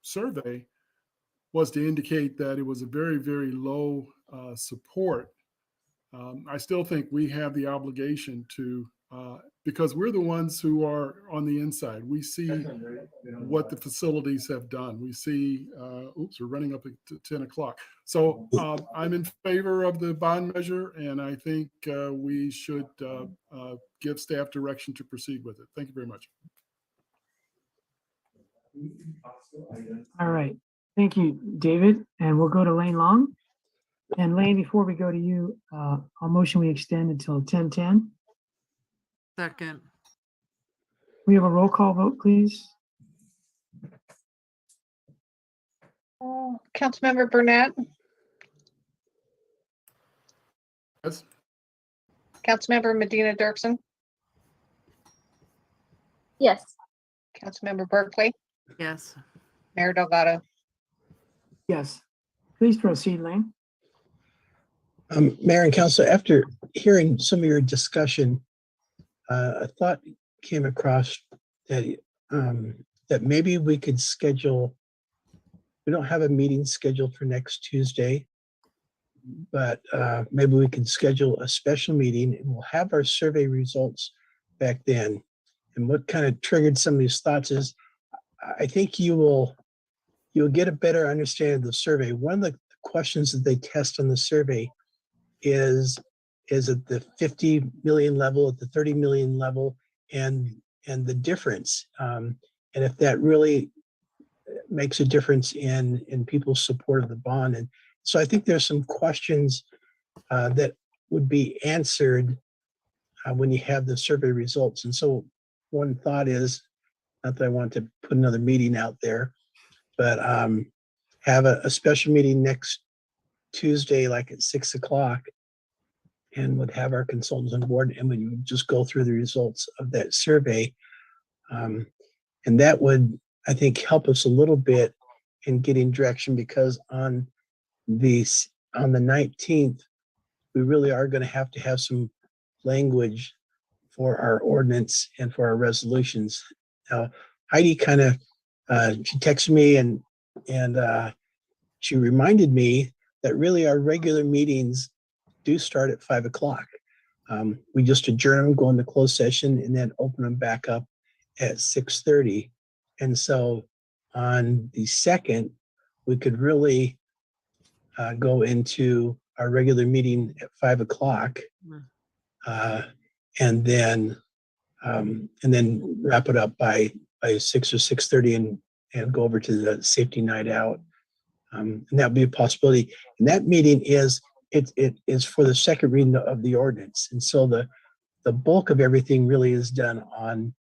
survey was to indicate that it was a very, very low support, I still think we have the obligation to, because we're the ones who are on the inside. We see what the facilities have done. We see, oops, we're running up to 10 o'clock. So I'm in favor of the bond measure, and I think we should give staff direction to proceed with it. Thank you very much. All right. Thank you, David. And we'll go to Lane Long. And Lane, before we go to you, I'll motion we extend until 10:10. Second. We have a roll call vote, please. Councilmember Burnett, Yes. Councilmember Medina Dirksen, Yes. Councilmember Berkeley, Yes. Mayor Delgado. Yes. Please proceed, Lane. Mayor and Council, after hearing some of your discussion, a thought came across that that maybe we could schedule. We don't have a meeting scheduled for next Tuesday, but maybe we can schedule a special meeting and we'll have our survey results back then. And what kind of triggered some of these thoughts is, I think you'll get a better understanding of the survey. One of the questions that they test on the survey is at the 50 million level, at the 30 million level, and the difference, and if that really makes a difference in people's support of the bond. And so I think there's some questions that would be answered when you have the survey results. And so one thought is, not that I want to put another meeting out there, but have a special meeting next Tuesday, like at 6 o'clock, and would have our consultants on board, and we would just go through the results of that survey. And that would, I think, help us a little bit in getting direction, because on the 19th, we really are going to have some language for our ordinance and for our resolutions. Now, Heidi kind of, she texted me and she reminded me that really our regular meetings do start at 5 o'clock. We just adjourn them, go into closed session, and then open them back up at 6:30. And so on the 2nd, we could really go into our regular meeting at 5 o'clock, and then wrap it up by 6 or 6:30 and go over to the safety night out. And that would be a possibility. And that meeting is for the second reading of the ordinance. And so the bulk of everything really is done on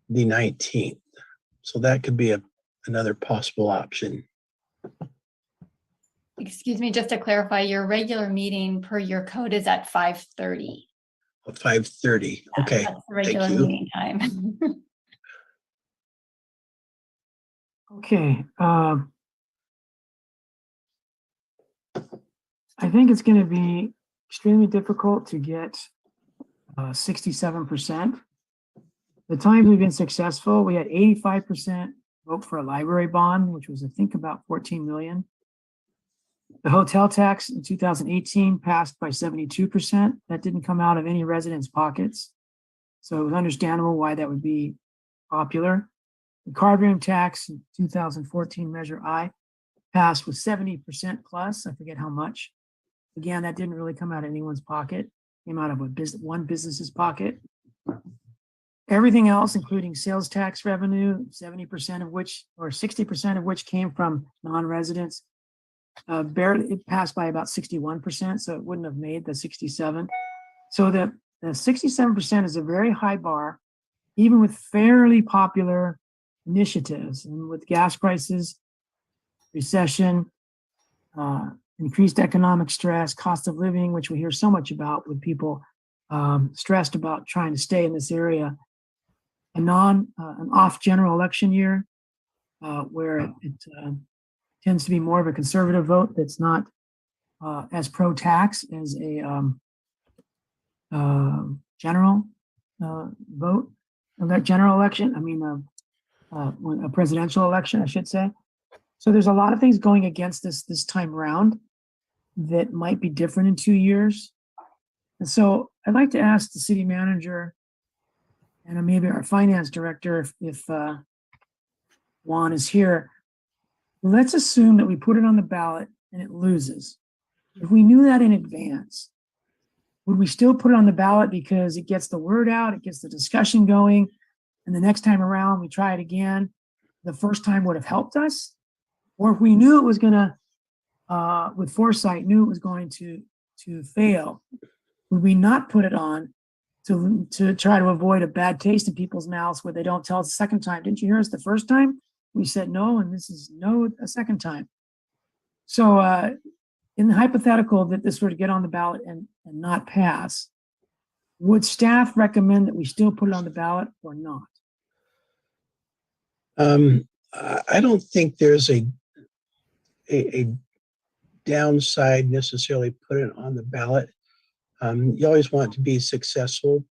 the 19th. So that could be another possible option. Excuse me, just to clarify, your regular meeting per your code is at 5:30. 5:30. Okay. That's the regular Thank you. meeting time. Okay. I think it's going to be extremely difficult to get 67%. The times we've been successful, we had 85% vote for a library bond, which was, I think, about 14 million. The hotel tax in 2018 passed by 72%. That didn't come out of any residents' pockets. So it was understandable why that would be popular. The card room tax in 2014 Measure I passed with 70% plus. I forget how much. Again, that didn't really come out of anyone's pocket. It came out of one business's pocket. Everything else, including sales tax revenue, 70% of which, or 60% of which came from non-residents, barely, it passed by about 61%, so it wouldn't have made the 67. So the 67% is a very high bar, even with fairly popular initiatives. And with gas prices, recession, increased economic stress, cost of living, which we hear so much about with people stressed about trying to stay in this area, an off general election year where it tends to be more of a conservative vote that's not as pro-tax as a general vote, that general election, I mean, a presidential election, I should say. So there's a lot of things going against us this time around that might be different in 2 years. And so I'd like to ask the city manager and maybe our finance director, if Juan is here, let's assume that we put it on the ballot and it loses. If we knew that in advance, would we still put it on the ballot because it gets the word out, it gets the discussion going, and the next time around we try it again, the first time would have helped us? Or if we knew it was gonna, with foresight, knew it was going to fail, would we not put it on to try to avoid a bad taste in people's mouths where they don't tell us the second time? Didn't you hear us the first time? We said no, and this is no a second time. So in the hypothetical that this were to get on the ballot and not pass, would staff recommend that we still put it on the ballot or not? I don't think there's a downside necessarily put it on the ballot. You always want to be successful,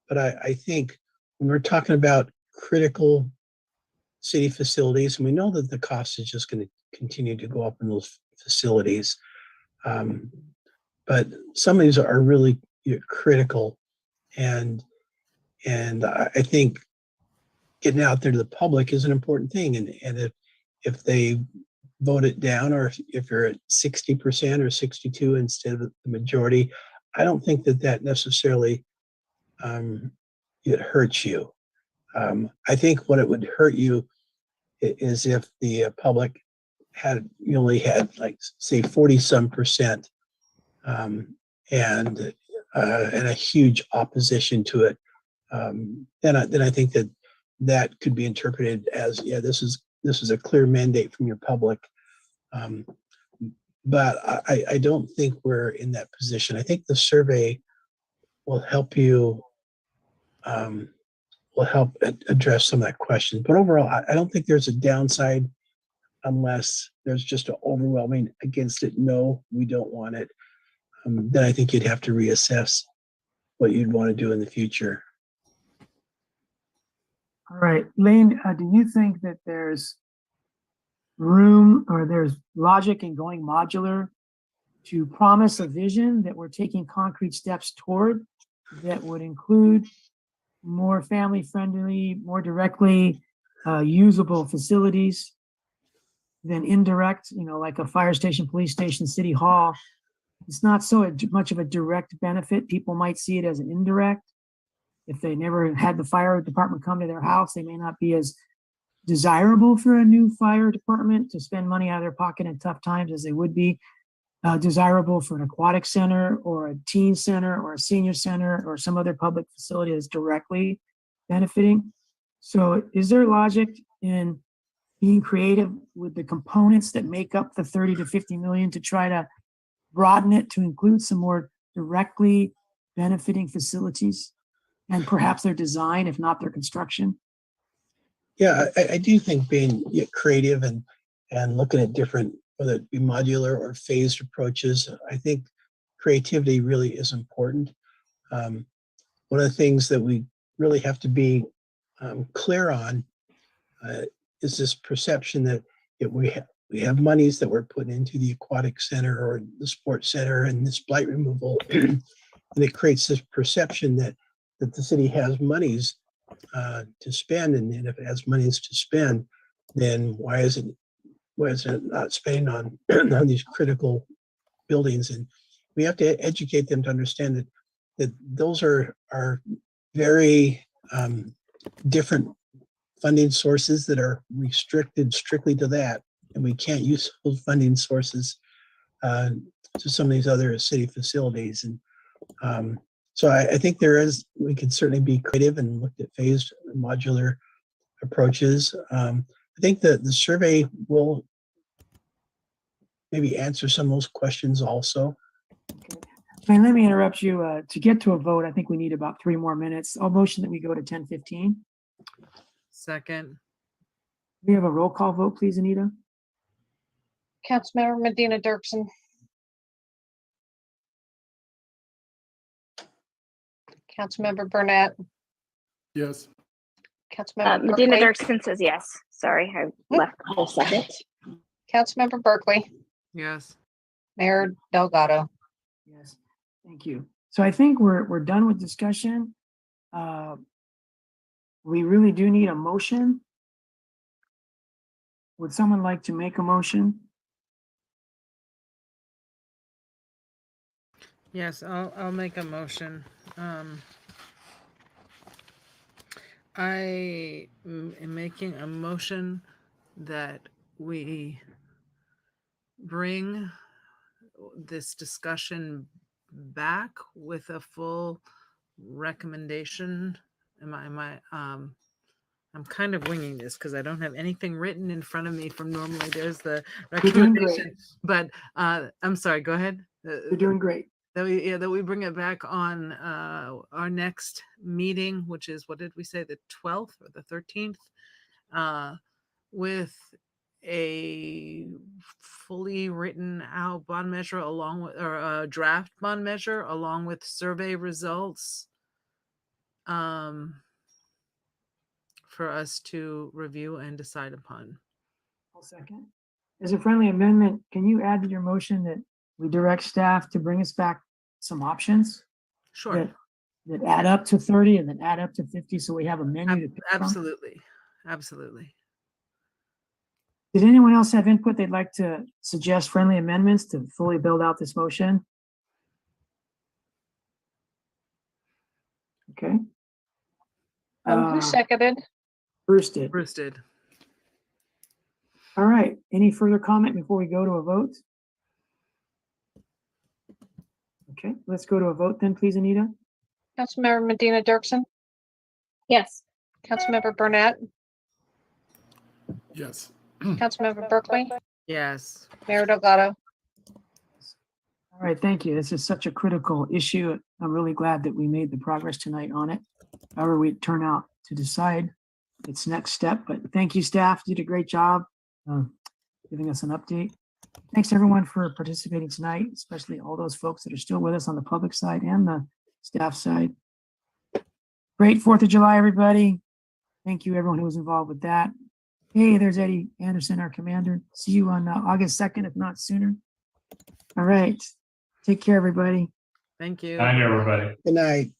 but I think when we're talking about critical city facilities, and we know that the cost is just going to continue to go up in those facilities, but some of these are really critical, and I think getting out there to the public is an important thing. And if they vote it down, or if you're at 60% or 62 instead of the majority, I don't think that necessarily it hurts you. I think what it would hurt you is if the public you only had, like, say 40-some%, and a huge opposition to it. Then I think that could be interpreted as, yeah, this is a clear mandate from your public. But I don't think we're in that position. I think the survey will help you, will help address some of that question. But overall, I don't think there's a downside unless there's just an overwhelming against it. No, we don't want it. Then I think you'd have to reassess what you'd want to do in the future. All right, Lane, do you think that there's room or there's logic in going modular to promise a vision that we're taking concrete steps toward that would include more family-friendly, more directly usable facilities than indirect, like a fire station, police station, city hall? It's not so much of a direct benefit. People might see it as an indirect. If they never had the fire department come to their house, they may not be as desirable for a new fire department to spend money out of their pocket in tough times as they would be desirable for an aquatic center or a teen center or a senior center or some other public facility that's directly benefiting. So is there logic in being creative with the components that make up the 30 to 50 million to try to broaden it to include some more directly benefiting facilities and perhaps their design, if not their construction? Yeah, I do think being creative and looking at different, whether it be modular or phased approaches, I think creativity really is important. One of the things that we really have to be clear on is this perception that we have monies that we're putting into the aquatic center or the sports center and this blight removal, and it creates this perception that the city has monies to spend, and if it has monies to spend, then why is it not spending on on these critical buildings? And we have to educate them to understand that those are very different funding sources that are restricted strictly to that, and we can't use those funding sources to some of these other city facilities. And so I think we can certainly be creative and look at phased modular approaches. I think that the survey will maybe answer some of those questions also. And let me interrupt you. To get to a vote, I think we need about 3 more minutes. I'll motion that we go to 10:15. Second. We have a roll call vote, please, Anita. Councilmember Medina Dirksen. Councilmember Burnett. Yes. Councilmember Medina Berkeley. Dirksen says yes. Sorry, I left for a second. Councilmember Berkeley. Yes. Mayor Delgado. Yes, thank you. So I think we're done with discussion. We really do need a motion. Would someone like to make a motion? Yes, I'll make a motion. I am making a motion that we bring this discussion back with a full recommendation. I'm kind of winging this because I don't have anything written in front of me from normally. There's the You're doing great. recommendation, but I'm sorry, go ahead. You're doing great. That we bring it back on our next meeting, which is, what did we say, the 12th or the 13th, with a fully written out bond measure along with, or a draft bond measure along with survey results for us to review and decide upon. I'll second. As a friendly amendment, can you add to your motion that we direct staff to bring us back some options? Sure. That add up to 30 and then add up to 50, so we have a menu to pick from? Absolutely. Absolutely. Did anyone else have input they'd like to suggest friendly amendments to fully build out this motion? Okay. Who seconded? Bruce did. Bruce did. All right. Any further comment before we go to a vote? Okay, let's go to a vote then, please, Anita. Councilmember Medina Dirksen. Yes. Councilmember Burnett. Yes. Councilmember Berkeley. Yes. Mayor Delgado. All right, thank you. This is such a critical issue. I'm really glad that we made the progress tonight on it. However we turn out to decide its next step, but thank you, staff. You did a great job giving us an update. Thanks everyone for participating tonight, especially all those folks that are still with us on the public side and the staff side. Great 4th of July, everybody. Thank you, everyone who was involved with that. Hey, there's Eddie Anderson, our commander. See you on August 2nd, if not sooner. All right. Take care, everybody. Thank you. Good night, everybody. Good night.